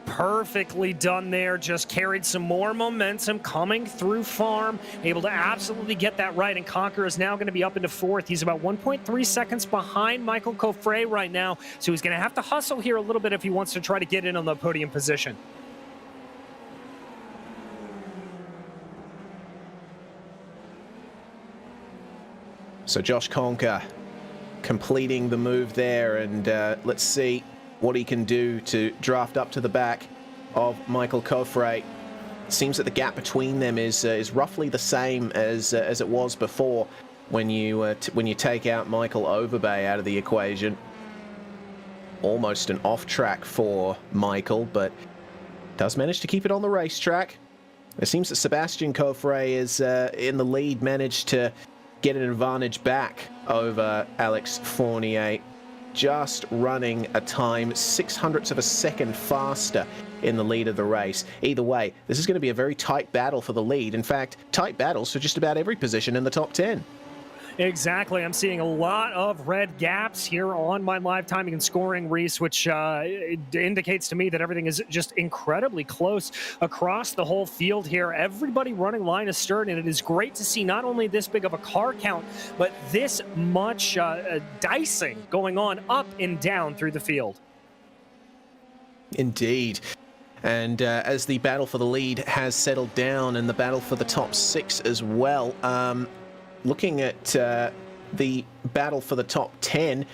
Perfectly done there. Just carried some more momentum coming through farm, able to absolutely get that right, and Conquer is now going to be up into 4th. He's about 1.3 seconds behind Michael Coffre right now, so he's going to have to hustle here a little bit if he wants to try to get in on the podium position. So Josh Conker completing the move there, and let's see what he can do to draft up to the back of Michael Coffre. Seems that the gap between them is roughly the same as it was before when you take out Michael Overbay out of the equation. Almost an off track for Michael, but does manage to keep it on the racetrack. It seems that Sebastian Coffre is in the lead, managed to get an advantage back over Alex Fournier, just running a time 0.06 of a second faster in the lead of the race. Either way, this is going to be a very tight battle for the lead. In fact, tight battles for just about every position in the top 10. Exactly. I'm seeing a lot of red gaps here on my live timing and scoring, Reese, which indicates to me that everything is just incredibly close across the whole field here. Everybody running line of stern, and it is great to see not only this big of a car count, but this much dicing going on up and down through the field. Indeed. And as the battle for the lead has settled down, and the battle for the top 6 as well, looking at the battle for the top 10,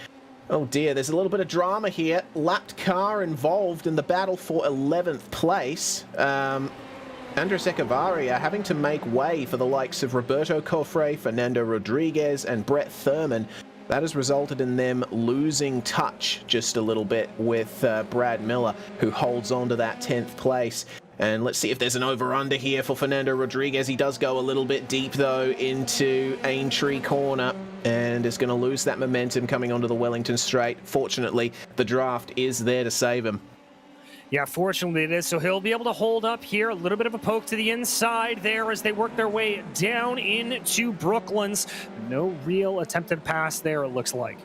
oh dear, there's a little bit of drama here. Lapped car involved in the battle for 11th place. Andres Echevarria having to make way for the likes of Roberto Coffre, Fernando Rodriguez, and Brett Thurman. That has resulted in them losing touch just a little bit with Brad Miller, who holds on to that 10th place. And let's see if there's an over-under here for Fernando Rodriguez. He does go a little bit deep, though, into Aintree Corner and is going to lose that momentum coming onto the Wellington Straight. Fortunately, the draft is there to save him. Yeah, fortunately it is. So he'll be able to hold up here. A little bit of a poke to the inside there as they work their way down into Brooklands. No real attempted pass there, it looks like.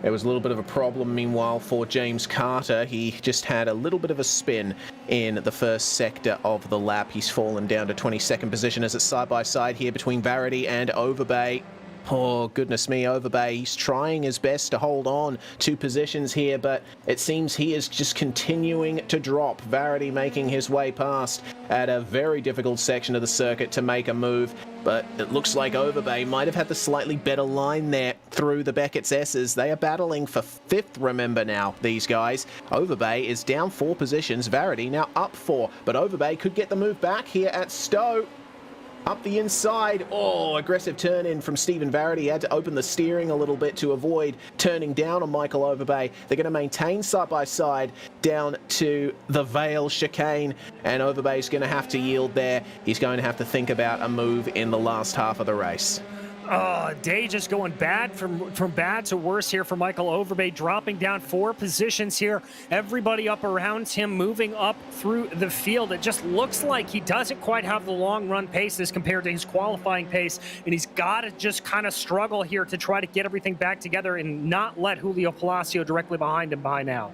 There was a little bit of a problem, meanwhile, for James Carter. He just had a little bit of a spin in the first sector of the lap. He's fallen down to 22nd position as it's side-by-side here between Varady and Overbay. Oh, goodness me, Overbay. He's trying his best to hold on to positions here, but it seems he is just continuing to drop. Varady making his way past at a very difficult section of the circuit to make a move, but it looks like Overbay might have had the slightly better line there through the Beckett's S's. They are battling for 5th, remember now, these guys. Overbay is down 4 positions. Varady now up 4, but Overbay could get the move back here at Stowe. Up the inside. Oh, aggressive turn in from Stephen Verity. He had to open the steering a little bit to avoid turning down on Michael Overbay. They're going to maintain side by side down to the Vale chicane, and Overbay's going to have to yield there. He's going to have to think about a move in the last half of the race. Day just going bad from bad to worse here for Michael Overbay, dropping down 4 positions here. Everybody up around him moving up through the field. It just looks like he doesn't quite have the long run pace as compared to his qualifying pace, and he's got to just kind of struggle here to try to get everything back together and not let Julio Palacio directly behind him by now.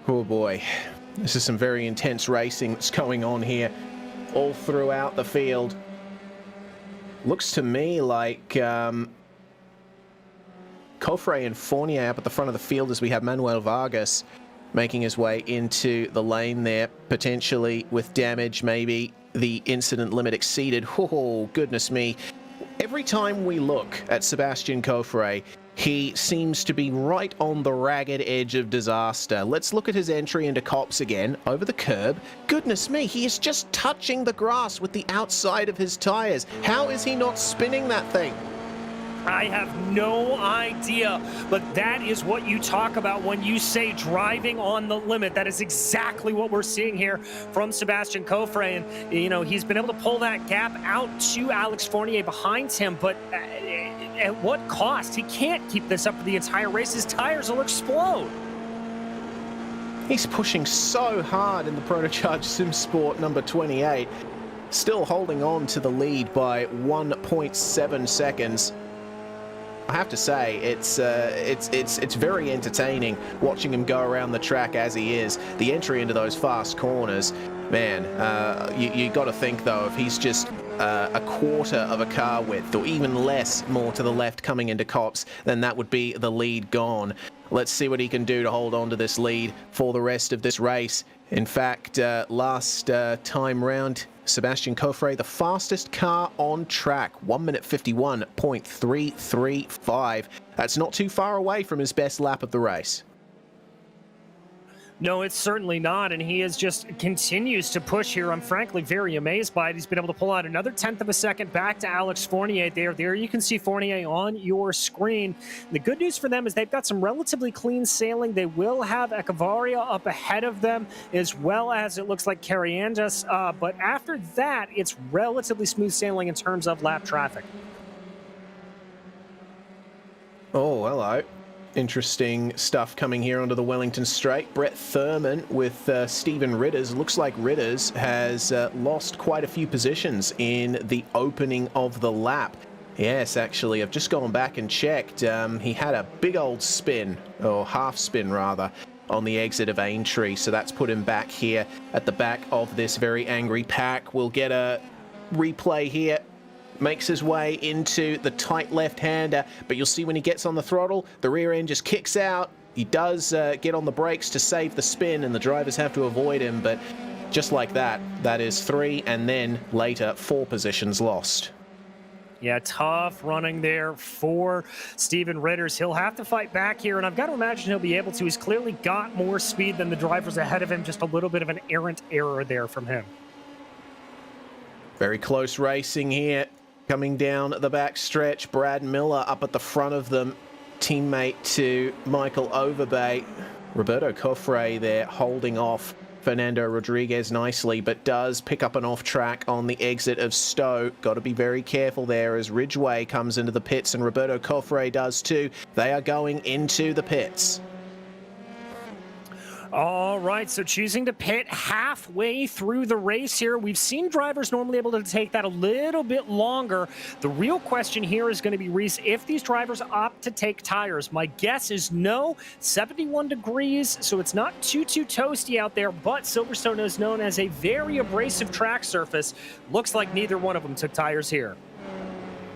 Oh boy, this is some very intense racing that's going on here all throughout the field. Looks to me like Cofre and Fournier up at the front of the field as we have Manuel Vargas making his way into the lane there, potentially with damage, maybe the incident limit exceeded. Oh, goodness me. Every time we look at Sebastian Cofre, he seems to be right on the ragged edge of disaster. Let's look at his entry into Cops again, over the curb. Goodness me, he is just touching the grass with the outside of his tires. How is he not spinning that thing? I have no idea, but that is what you talk about when you say driving on the limit. That is exactly what we're seeing here from Sebastian Cofre, and you know, he's been able to pull that gap out to Alex Fournier behind him, but at what cost? He can't keep this up for the entire race. His tires will explode. He's pushing so hard in the Protocharge Sim Sport number 28, still holding on to the lead by 1.7 seconds. I have to say, it's very entertaining watching him go around the track as he is. The entry into those fast corners, man, you got to think though, if he's just a quarter of a car width or even less more to the left coming into Cops, then that would be the lead gone. Let's see what he can do to hold on to this lead for the rest of this race. In fact, last time round, Sebastian Cofre, the fastest car on track, 1 minute 51.335. That's not too far away from his best lap of the race. No, it's certainly not, and he continues to push here. I'm frankly very amazed by it. He's been able to pull out another 1/10 of a second back to Alex Fournier. There you can see Fournier on your screen. The good news for them is they've got some relatively clean sailing. They will have Echevarria up ahead of them, as well as it looks like Cariandas. But after that, it's relatively smooth sailing in terms of lap traffic. Oh, hello. Interesting stuff coming here onto the Wellington Straight. Brett Thurman with Stephen Ritters. Looks like Ritters has lost quite a few positions in the opening of the lap. Yes, actually, I've just gone back and checked. He had a big old spin, or half spin rather, on the exit of Aintree. So that's put him back here at the back of this very angry pack. We'll get a replay here. Makes his way into the tight left-hander, but you'll see when he gets on the throttle, the rear end just kicks out. He does get on the brakes to save the spin, and the drivers have to avoid him, but just like that, that is 3, and then later 4 positions lost. Yeah, tough running there for Stephen Ritters. He'll have to fight back here, and I've got to imagine he'll be able to. He's clearly got more speed than the drivers ahead of him, just a little bit of an errant error there from him. Very close racing here. Coming down the back stretch, Brad Miller up at the front of them, teammate to Michael Overbay. Roberto Cofre there holding off Fernando Rodriguez nicely, but does pick up an off track on the exit of Stowe. Got to be very careful there as Ridgway comes into the pits, and Roberto Cofre does too. They are going into the pits. All right, so choosing to pit halfway through the race here. We've seen drivers normally able to take that a little bit longer. The real question here is going to be, Reese, if these drivers opt to take tires. My guess is no. 71 degrees, so it's not too toasty out there, but Silverstone is known as a very abrasive track surface. Looks like neither one of them took tires here.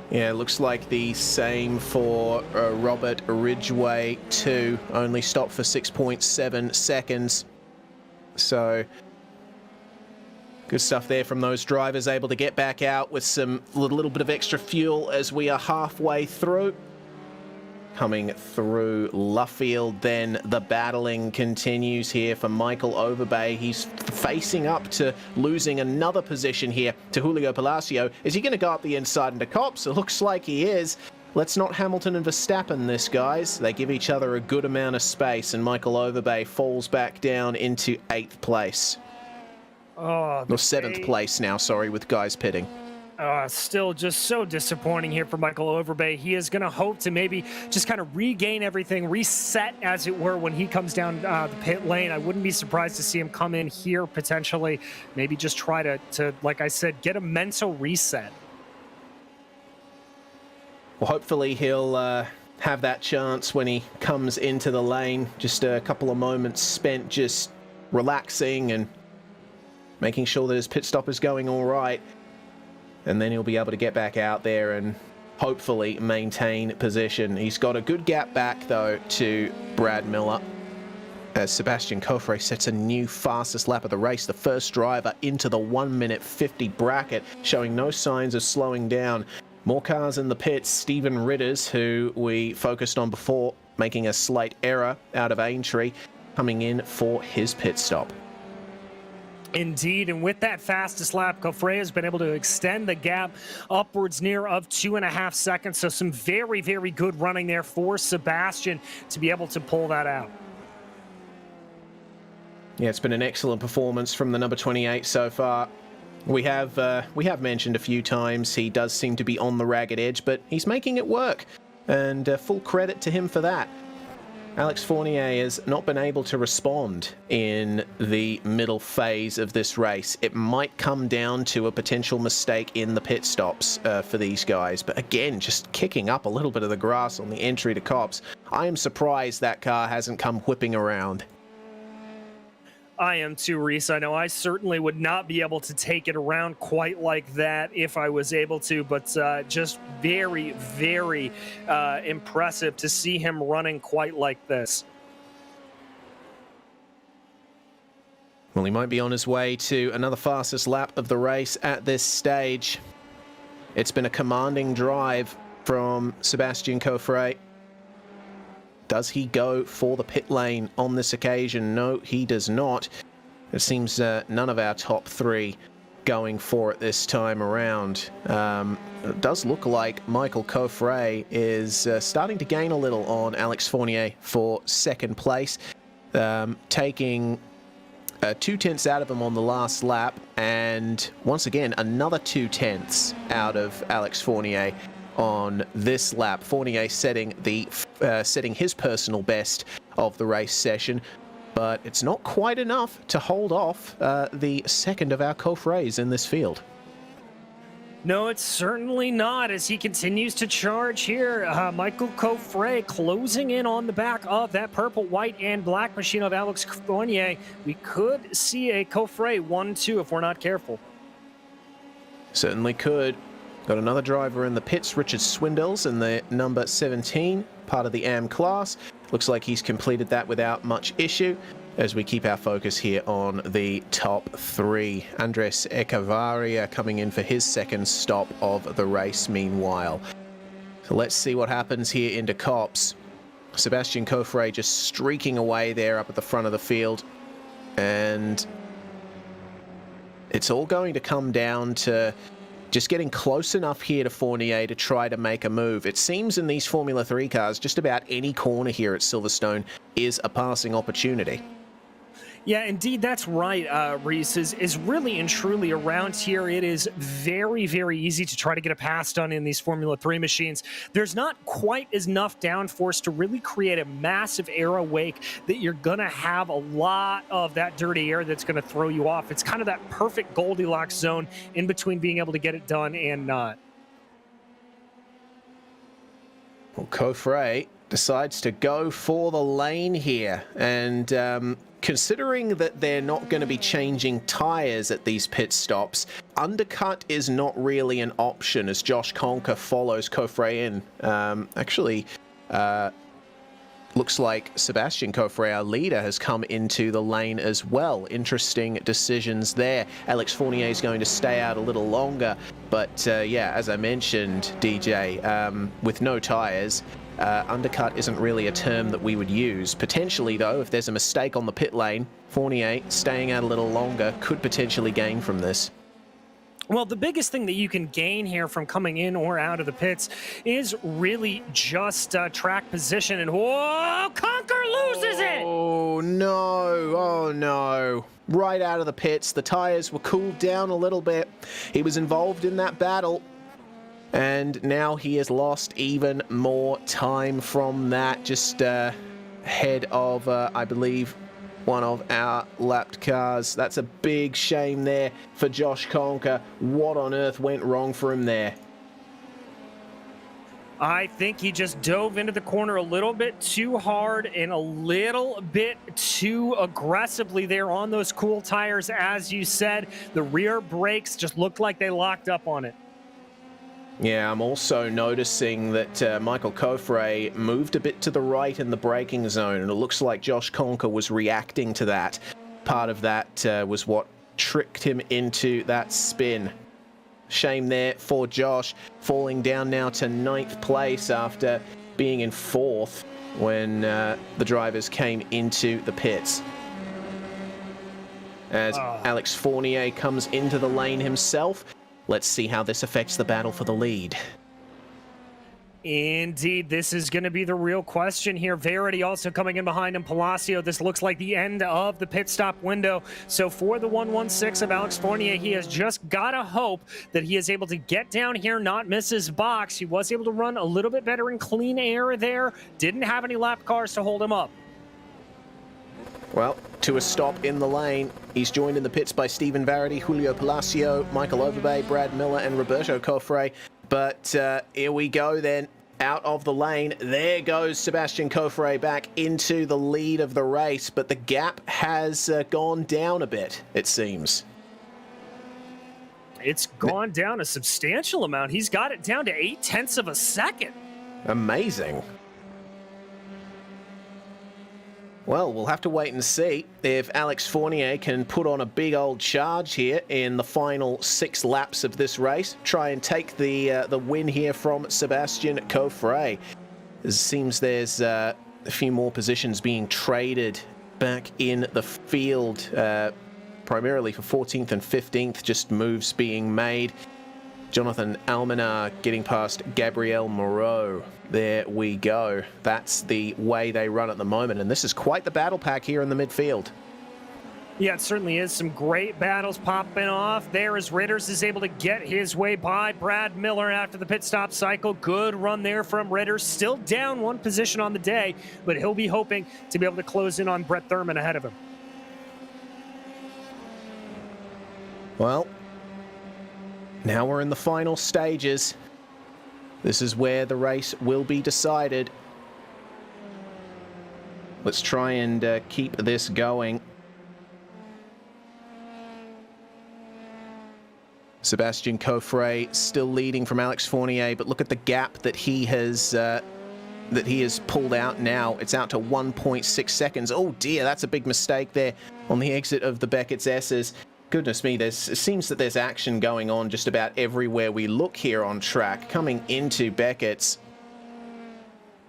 Yeah, looks like the same for Robert Ridgway too. Only stopped for 6.7 seconds. So good stuff there from those drivers, able to get back out with some little bit of extra fuel as we are halfway through. coming through Luffield. Then the battling continues here for Michael Overbay. He's facing up to losing another position here to Julio Palacio. Is he going to go up the inside into Copse? It looks like he is. Let's not Hamilton and Verstappen this, guys. They give each other a good amount of space, and Michael Overbay falls back down into 8th place. Oh, or 7th place now, sorry, with guys pitting. Still just so disappointing here for Michael Overbay. He is going to hope to maybe just kind of regain everything, reset, as it were, when he comes down the pit lane. I wouldn't be surprised to see him come in here potentially, maybe just try to like I said, get a mental reset. Well, hopefully he'll have that chance when he comes into the lane. Just a couple of moments spent just relaxing and making sure that his pit stop is going all right. And then he'll be able to get back out there and hopefully maintain position. He's got a good gap back, though, to Brad Miller, as Sebastian Coffre sets a new fastest lap of the race, the first driver into the 1:50 bracket, showing no signs of slowing down. More cars in the pits. Stephen Ritters, who we focused on before, making a slight error out of Aintree, coming in for his pit stop. Indeed, and with that fastest lap, Coffre has been able to extend the gap upwards near of 2.5 seconds. So some very, very good running there for Sebastian to be able to pull that out. Yeah, it's been an excellent performance from the number 28 so far. We have mentioned a few times he does seem to be on the ragged edge, but he's making it work, and full credit to him for that. Alex Fournier has not been able to respond in the middle phase of this race. It might come down to a potential mistake in the pit stops for these guys. But again, just kicking up a little bit of the grass on the entry to Copse. I am surprised that car hasn't come whipping around. I am too, Reese. I know I certainly would not be able to take it around quite like that if I was able to, but just very, very impressive to see him running quite like this. Well, he might be on his way to another fastest lap of the race at this stage. It's been a commanding drive from Sebastian Coffre. Does he go for the pit lane on this occasion? No, he does not. It seems none of our top three going for it this time around. It does look like Michael Coffre is starting to gain a little on Alex Fournier for 2nd place, taking 2/10 out of him on the last lap, and once again another 2/10 out of Alex Fournier on this lap. Fournier setting his personal best of the race session, but it's not quite enough to hold off the second of our Coffres in this field. No, it's certainly not, as he continues to charge here. Michael Coffre closing in on the back of that purple, white, and black machine of Alex Fournier. We could see a Coffre 1-2 if we're not careful. Certainly could. Got another driver in the pits, Richard Swindles, in the number 17, part of the AM class. Looks like he's completed that without much issue, as we keep our focus here on the top three. Andres Echevarria coming in for his 2nd stop of the race meanwhile. So let's see what happens here into Copse. Sebastian Coffre just streaking away there up at the front of the field. And it's all going to come down to just getting close enough here to Fournier to try to make a move. It seems in these Formula 3 cars, just about any corner here at Silverstone is a passing opportunity. Yeah, indeed, that's right, Reese. Is really and truly around here, it is very, very easy to try to get a pass done in these Formula 3 machines. There's not quite enough downforce to really create a massive aero wake that you're going to have a lot of that dirty air that's going to throw you off. It's kind of that perfect Goldilocks zone in between being able to get it done and not. Well, Coffre decides to go for the lane here, and considering that they're not going to be changing tyres at these pit stops, undercut is not really an option as Josh Conker follows Coffre in. Looks like Sebastian Coffre, our leader, has come into the lane as well. Interesting decisions there. Alex Fournier is going to stay out a little longer, but yeah, as I mentioned, DJ, with no tyres, Undercut isn't really a term that we would use. Potentially, though, if there's a mistake on the pit lane, Fournier staying out a little longer could potentially gain from this. Well, the biggest thing that you can gain here from coming in or out of the pits is really just track position. And whoa, Conquer loses it! Oh no, oh no. Right out of the pits, the tires were cooled down a little bit. He was involved in that battle, and now he has lost even more time from that. Just ahead of, I believe, one of our lapped cars. That's a big shame there for Josh Conker. What on earth went wrong for him there? I think he just dove into the corner a little bit too hard and a little bit too aggressively there on those cool tires. As you said, the rear brakes just looked like they locked up on it. Yeah, I'm also noticing that Michael Coffray moved a bit to the right in the braking zone, and it looks like Josh Conker was reacting to that. Part of that was what tricked him into that spin. Shame there for Josh, falling down now to 9th place after being in 4th when the drivers came into the pits. As Alex Fournier comes into the lane himself, let's see how this affects the battle for the lead. Indeed, this is going to be the real question here. Verity also coming in behind him. Palacio, this looks like the end of the pit stop window. So for the 116 of Alex Fournier, he has just got to hope that he is able to get down here, not miss his box. He was able to run a little bit better in clean air there. Didn't have any lap cars to hold him up. Well, to a stop in the lane. He's joined in the pits by Stephen Verity, Julio Palacio, Michael Overbay, Brad Miller, and Roberto Coffray. But here we go then. Out of the lane, there goes Sebastian Coffray back into the lead of the race, but the gap has gone down a bit, it seems. It's gone down a substantial amount. He's got it down to 0.8 of a second. Amazing. Well, we'll have to wait and see if Alex Fournier can put on a big old charge here in the final 6 laps of this race. Try and take the win here from Sebastian Coffray. It seems there's a few more positions being traded back in the field, primarily for 14th and 15th, just moves being made. Jonathan Almanar getting past Gabriel Moreau. There we go. That's the way they run at the moment, and this is quite the battle pack here in the midfield. Yeah, it certainly is. Some great battles popping off there as Ritters is able to get his way by Brad Miller after the pit stop cycle. Good run there from Ritters. Still down 1 position on the day, but he'll be hoping to be able to close in on Brett Thurman ahead of him. Well, now we're in the final stages. This is where the race will be decided. Let's try and keep this going. Sebastian Coffray still leading from Alex Fournier, but look at the gap that he has pulled out now. It's out to 1.6 seconds. Oh dear, that's a big mistake there on the exit of the Beckett's S's. Goodness me, it seems that there's action going on just about everywhere we look here on track. Coming into Beckett's.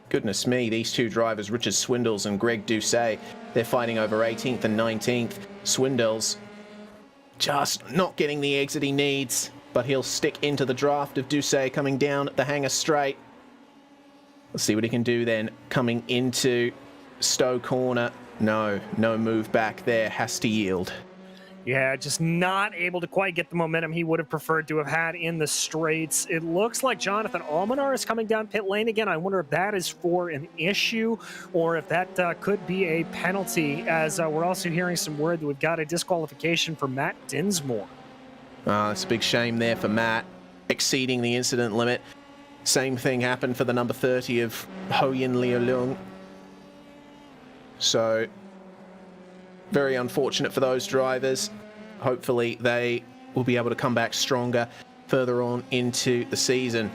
Goodness me, these two drivers, Richard Swindles and Greg Doucet, they're fighting over 18th and 19th. Swindles just not getting the exit he needs, but he'll stick into the draft of Doucet coming down the hangar straight. Let's see what he can do then. Coming into Stowe corner. No move back there, has to yield. Yeah, just not able to quite get the momentum he would have preferred to have had in the straights. It looks like Jonathan Almanar is coming down pit lane again. I wonder if that is for an issue or if that could be a penalty, as we're also hearing some word that we've got a disqualification for Matt Dinsmore. It's a big shame there for Matt, exceeding the incident limit. Same thing happened for the number 30 of Ho Yin Liu. So, very unfortunate for those drivers. Hopefully they will be able to come back stronger further on into the season.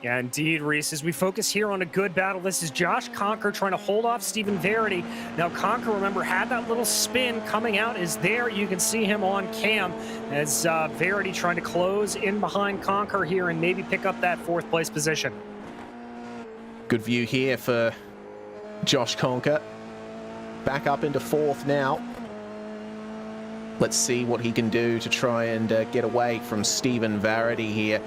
Yeah, indeed, Reese. As we focus here on a good battle, this is Josh Conker trying to hold off Stephen Verity. Now, Conker, remember, had that little spin coming out. Is there. You can see him on cam as Verity trying to close in behind Conker here and maybe pick up that 4th place position. Good view here for Josh Conker. Back up into 4th now. Let's see what he can do to try and get away from Stephen Verity here.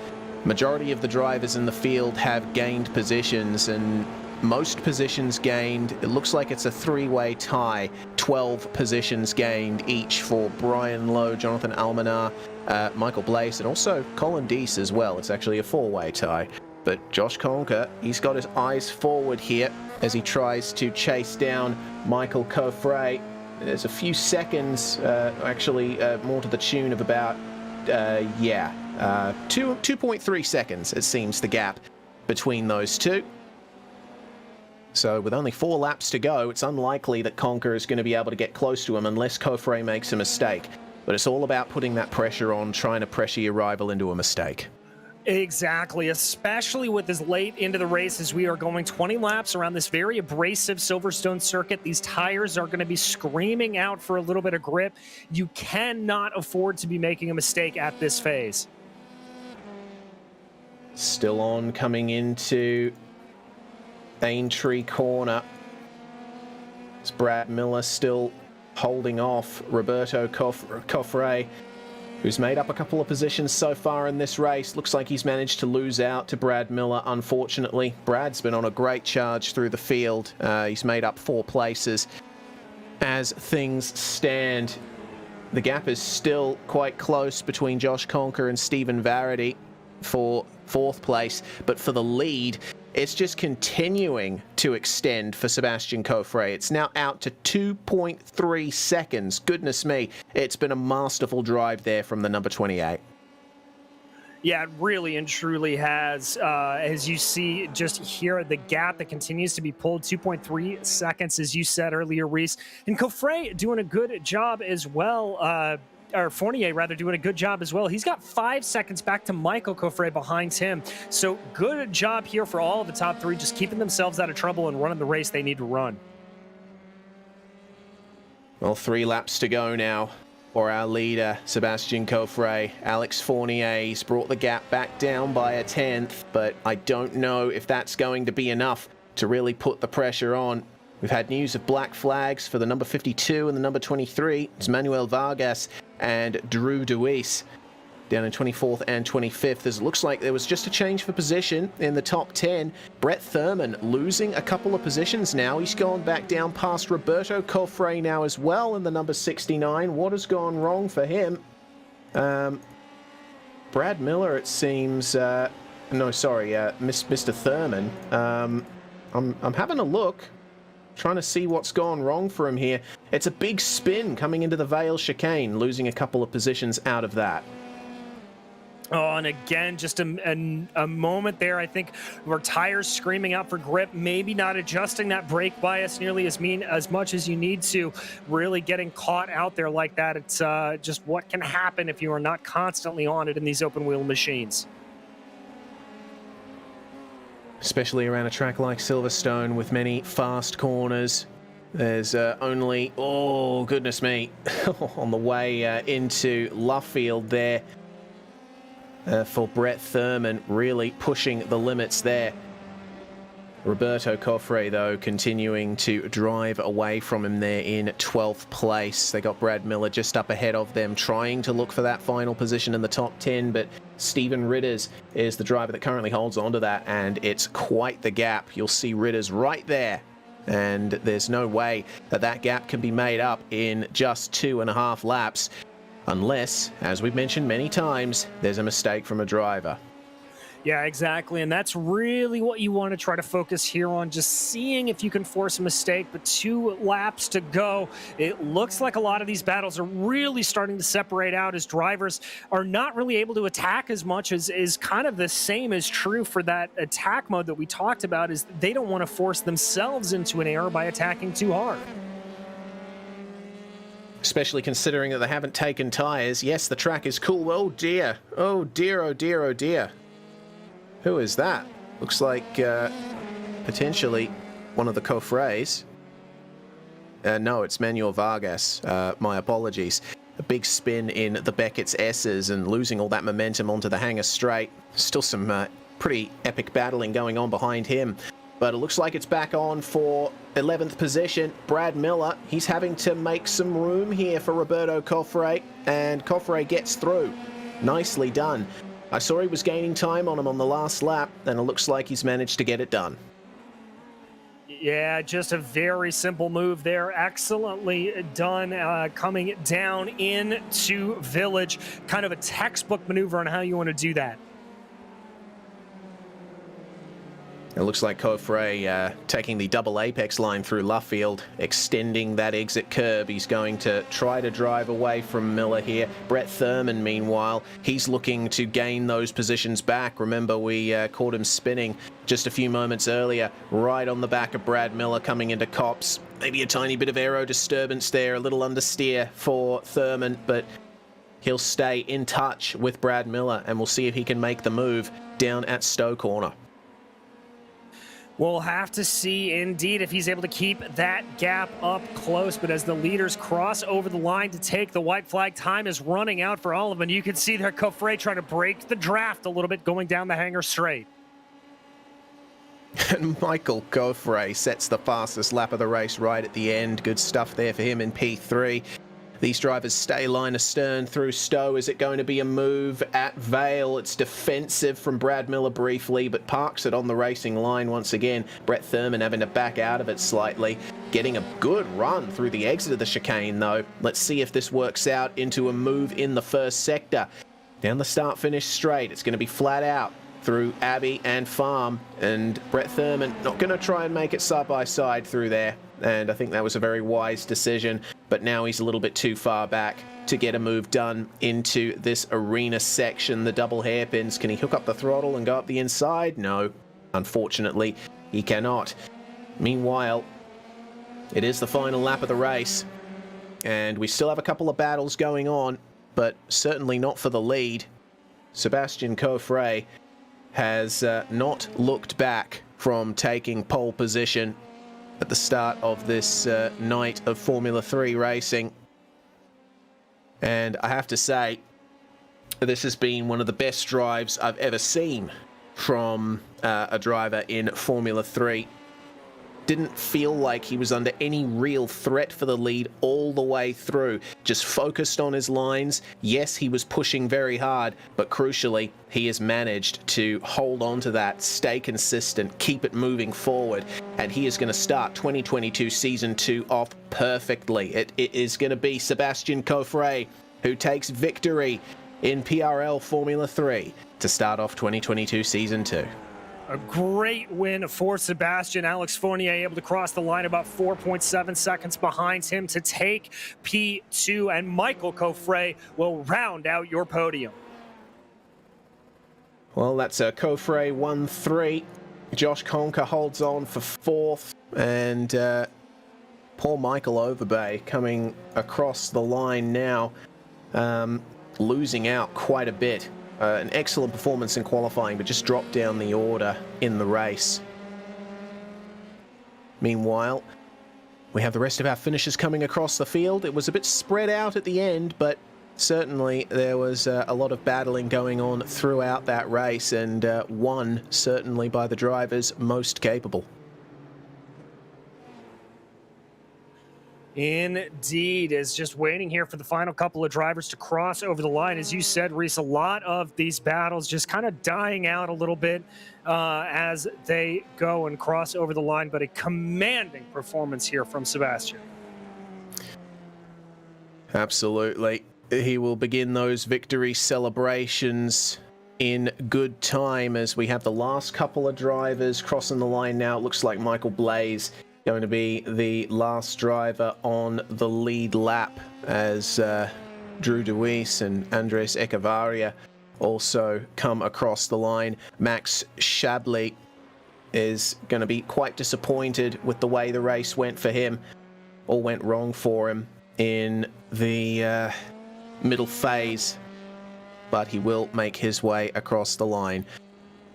Majority of the drivers in the field have gained positions, and most positions gained, it looks like it's a 3-way tie. 12 positions gained each for Brian Lowe, Jonathan Almanar, Michael Blaise, and also Colin Deese as well. It's actually a 4-way tie. But Josh Conker, he's got his eyes forward here as he tries to chase down Michael Coffray. There's a few seconds, actually more to the tune of about, 2.3 seconds, it seems, the gap between those two. So with only 4 laps to go, it's unlikely that Conker is going to be able to get close to him unless Coffray makes a mistake. But it's all about putting that pressure on, trying to pressure your rival into a mistake. Exactly, especially with as late into the race as we are going 20 laps around this very abrasive Silverstone circuit. These tires are going to be screaming out for a little bit of grip. You cannot afford to be making a mistake at this phase. Still on coming into Aintree Corner. It's Brad Miller still holding off Roberto Coffray, who's made up a couple of positions so far in this race. Looks like he's managed to lose out to Brad Miller, unfortunately. Brad's been on a great charge through the field. He's made up 4 places. As things stand, the gap is still quite close between Josh Conker and Stephen Verity for 4th place, but for the lead, it's just continuing to extend for Sebastian Coffray. It's now out to 2.3 seconds. Goodness me, it's been a masterful drive there from the number 28. Yeah, it really and truly has. As you see just here, the gap that continues to be pulled, 2.3 seconds, as you said earlier, Reese. And Coffray doing a good job as well. Or Fournier, rather, doing a good job as well. He's got 5 seconds back to Michael Coffray behind him. So good job here for all of the top 3, just keeping themselves out of trouble and running the race they need to run. Well, 3 laps to go now for our leader, Sebastian Coffray. Alex Fournier's brought the gap back down by a 10th, but I don't know if that's going to be enough to really put the pressure on. We've had news of black flags for the number 52 and the number 23. It's Manuel Vargas and Drew DeWeese down in 24th and 25th. As it looks like there was just a change for position in the top 10. Brett Thurman losing a couple of positions now. He's gone back down past Roberto Coffray now as well in the number 69. What has gone wrong for him? Brad Miller, it seems... Mr. Thurman. I'm having a look, trying to see what's gone wrong for him here. It's a big spin coming into the Vale chicane, losing a couple of positions out of that. Oh, and again, just a moment there, I think, where tires screaming out for grip, maybe not adjusting that brake bias nearly as much as you need to, really getting caught out there like that. It's just what can happen if you are not constantly on it in these open wheel machines. Especially around a track like Silverstone with many fast corners. There's only, oh goodness me, on the way into Luffield there for Brett Thurman, really pushing the limits there. Roberto Coffray, though, continuing to drive away from him there in 12th place. They got Brad Miller just up ahead of them, trying to look for that final position in the top 10, but Stephen Ritters is the driver that currently holds onto that, and it's quite the gap. You'll see Ritters right there, and there's no way that that gap can be made up in just 2.5 laps, unless, as we've mentioned many times, there's a mistake from a driver. Yeah, exactly. And that's really what you want to try to focus here on, just seeing if you can force a mistake. But 2 laps to go. It looks like a lot of these battles are really starting to separate out as drivers are not really able to attack as much as is kind of the same is true for that attack mode that we talked about, is they don't want to force themselves into an error by attacking too hard. Especially considering that they haven't taken tires. Yes, the track is cool. Oh dear. Oh dear, oh dear, oh dear. Who is that? Looks like potentially one of the Cofres. No, it's Manuel Vargas. My apologies. A big spin in the Beckett's S's and losing all that momentum onto the hangar straight. Still some pretty epic battling going on behind him. But it looks like it's back on for 11th position. Brad Miller, he's having to make some room here for Roberto Cofre, and Cofre gets through. Nicely done. I saw he was gaining time on him on the last lap, and it looks like he's managed to get it done. Yeah, just a very simple move there. Excellently done coming down into Village. Kind of a textbook maneuver on how you want to do that. It looks like Cofre taking the double apex line through Luffield, extending that exit curb. He's going to try to drive away from Miller here. Brett Thurman, meanwhile, he's looking to gain those positions back. Remember, we caught him spinning just a few moments earlier, right on the back of Brad Miller coming into Copse. Maybe a tiny bit of aero disturbance there, a little understeer for Thurman, but he'll stay in touch with Brad Miller, and we'll see if he can make the move down at Stowe Corner. We'll have to see, indeed, if he's able to keep that gap up close. But as the leaders cross over the line to take the white flag, time is running out for all of them. You can see there Cofre trying to break the draft a little bit, going down the hangar straight. And Michael Cofre sets the fastest lap of the race right at the end. Good stuff there for him in P3. These drivers stay line astern through Stowe. Is it going to be a move at Vale? It's defensive from Brad Miller briefly, but parks it on the racing line once again. Brett Thurman having to back out of it slightly. Getting a good run through the exit of the chicane, though. Let's see if this works out into a move in the first sector. Down the start-finish straight. It's going to be flat out through Abbey and Farm. And Brett Thurman not going to try and make it side-by-side through there. And I think that was a very wise decision, but now he's a little bit too far back to get a move done into this arena section. The double hairpins, can he hook up the throttle and go up the inside? No, unfortunately, he cannot. Meanwhile, it is the final lap of the race, and we still have a couple of battles going on, but certainly not for the lead. Sebastian Cofre has not looked back from taking pole position at the start of this night of Formula 3 racing. And I have to say, this has been one of the best drives I've ever seen from a driver in Formula 3. Didn't feel like he was under any real threat for the lead all the way through. Just focused on his lines. Yes, he was pushing very hard, but crucially, he has managed to hold on to that, stay consistent, keep it moving forward, and he is going to start 2022 Season 2 off perfectly. It is going to be Sebastian Cofre who takes victory in PRL Formula 3 to start off 2022 Season 2. A great win for Sebastian. Alex Fournier able to cross the line about 4.7 seconds behind him to take P2, and Michael Cofre will round out your podium. Well, that's a Cofre 1-3. Josh Conker holds on for 4th, and poor Michael Overbay coming across the line now, losing out quite a bit. An excellent performance in qualifying, but just dropped down the order in the race. Meanwhile, we have the rest of our finishers coming across the field. It was a bit spread out at the end, but certainly there was a lot of battling going on throughout that race, and won certainly by the drivers most capable. Indeed, is just waiting here for the final couple of drivers to cross over the line. As you said, Reese, a lot of these battles just kind of dying out a little bit as they go and cross over the line, but a commanding performance here from Sebastian. Absolutely. He will begin those victory celebrations in good time as we have the last couple of drivers crossing the line now. It looks like Michael Blaze going to be the last driver on the lead lap as Drew DeWeese and Andres Echevarria also come across the line. Max Shabley is going to be quite disappointed with the way the race went for him. All went wrong for him in the middle phase, but he will make his way across the line.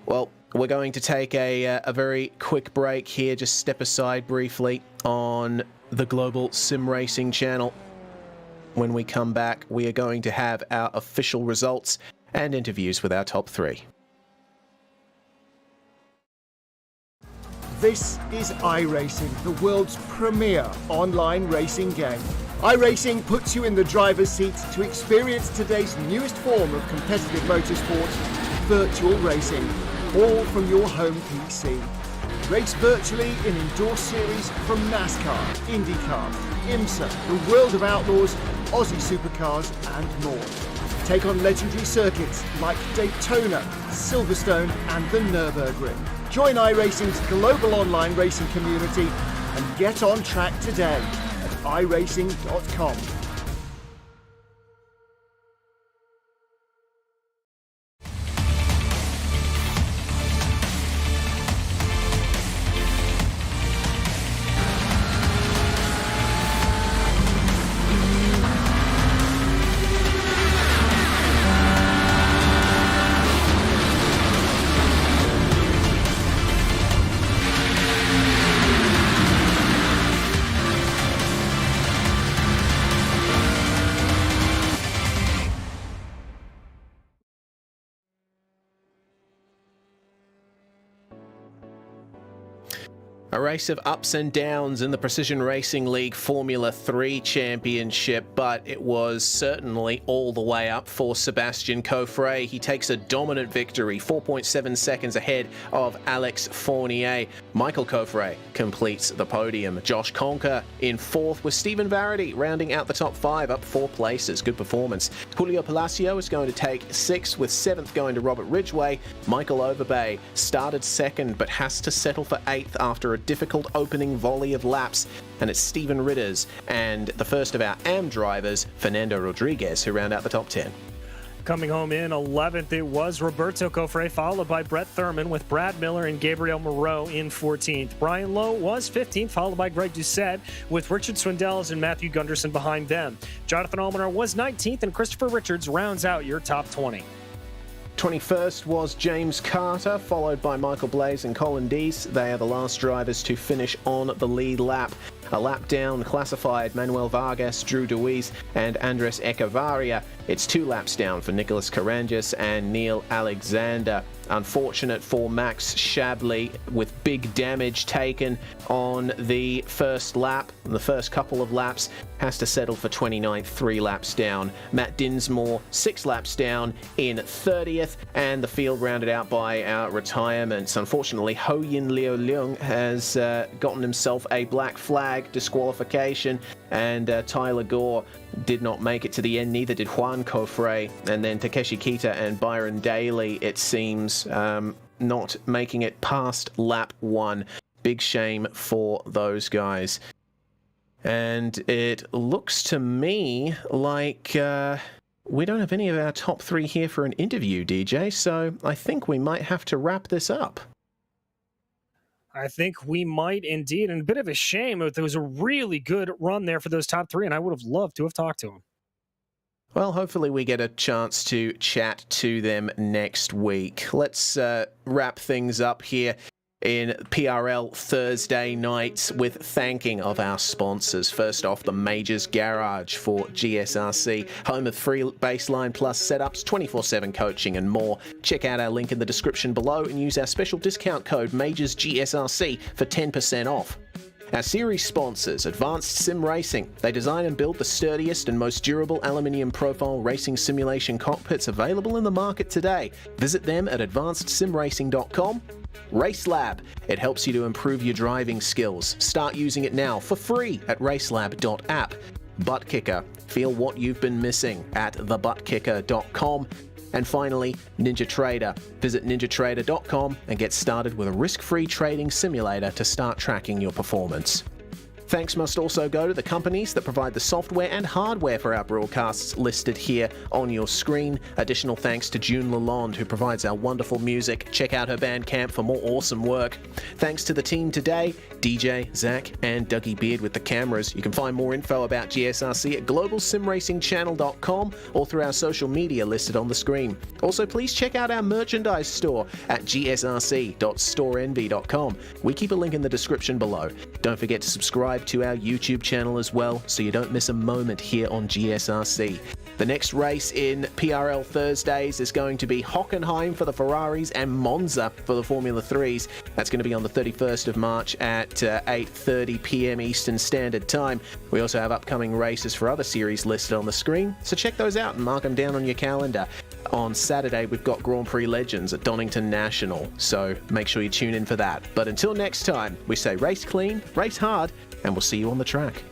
Well, we're going to take a very quick break here, just step aside briefly on the Global Sim Racing channel. When we come back, we are going to have our official results and interviews with our top 3. This is iRacing, the world's premier online racing game. iRacing puts you in the driver's seat to experience today's newest form of competitive motorsport, virtual racing, all from your home PC. Race virtually in endorsed series from NASCAR, IndyCar, IMSA, the World of Outlaws, Aussie Supercars and more. Take on legendary circuits like Daytona, Silverstone and the Nürburgring. Join iRacing's global online racing community and get on track today at iRacing.com. A race of ups and downs in the Precision Racing League Formula 3 Championship, but it was certainly all the way up for Sebastian Coffret. He takes a dominant victory, 4.7 seconds ahead of Alex Fournier. Michael Coffret completes the podium. Josh Conker in 4th with Stephen Varady rounding out the top 5, up 4 places. Good performance. Julio Palacio is going to take 6th, with 7th going to Robert Ridgway. Michael Overbay started 2nd but has to settle for 8th after a difficult opening volley of laps, and it's Stephen Ritters and the first of our AM drivers, Fernando Rodriguez, who round out the top 10. Coming home in 11th, it was Roberto Coffret, followed by Brett Thurman, with Brad Miller and Gabriel Moreau in 14th. Brian Lowe was 15th, followed by Greg Doucette, with Richard Swindells and Matthew Gunderson behind them. Jonathan Almanar was 19th, and Christopher Richards rounds out your top 20. 21st was James Carter, followed by Michael Blaze and Colin Deese. They are the last drivers to finish on the lead lap. A lap down classified Manuel Vargas, Drew DeWeese and Andres Echevarria. It's 2 laps down for Nicholas Carangis and Neil Alexander. Unfortunate for Max Shabley, with big damage taken on the first lap. The first couple of laps has to settle for 29th, 3 laps down. Matt Dinsmore, 6 laps down in 30th, and the field rounded out by our retirements. Unfortunately, Ho Yin Leo Leung has gotten himself a black flag disqualification, and Tyler Gore did not make it to the end, neither did Juan Coffret, and then Takeshi Kita and Byron Daly, it seems, not making it past lap 1. Big shame for those guys. And it looks to me like we don't have any of our top 3 here for an interview, DJ, so I think we might have to wrap this up. I think we might indeed, and a bit of a shame. It was a really good run there for those top 3, and I would have loved to have talked to him. Well, hopefully we get a chance to chat to them next week. Let's wrap things up here in PRL Thursday nights with thanking of our sponsors. First off, the Majors Garage for GSRC, home of free Baseline Plus setups, 24/7 coaching and more. Check out our link in the description below and use our special discount code MajorsGSRC for 10% off. Our series sponsors, Advanced Sim Racing. They design and build the sturdiest and most durable aluminium profile racing simulation cockpits available in the market today. Visit them at advancedsimracing.com. RaceLab. It helps you to improve your driving skills. Start using it now for free at racelab.app. ButtKicker. Feel what you've been missing at thebutkicker.com. And finally, NinjaTrader. Visit ninjatrader.com and get started with a risk-free trading simulator to start tracking your performance. Thanks must also go to the companies that provide the software and hardware for our broadcasts listed here on your screen. Additional thanks to June Lalonde, who provides our wonderful music. Check out her Bandcamp for more awesome work. Thanks to the team today, DJ, Zach, and Dougie Beard with the cameras. You can find more info about GSRC at globalsimracingchannel.com or through our social media listed on the screen. Also, please check out our merchandise store at gsrc.storeenvy.com. We keep a link in the description below. Don't forget to subscribe to our YouTube channel as well, so you don't miss a moment here on GSRC. The next race in PRL Thursdays is going to be Hockenheim for the Ferraris and Monza for the Formula 3s. That's going to be on the 31st of March at 8:30 p.m. Eastern Standard Time. We also have upcoming races for other series listed on the screen, so check those out and mark them down on your calendar. On Saturday, we've got Grand Prix Legends at Donington National, so make sure you tune in for that. But until next time, we say race clean, race hard, and we'll see you on the track.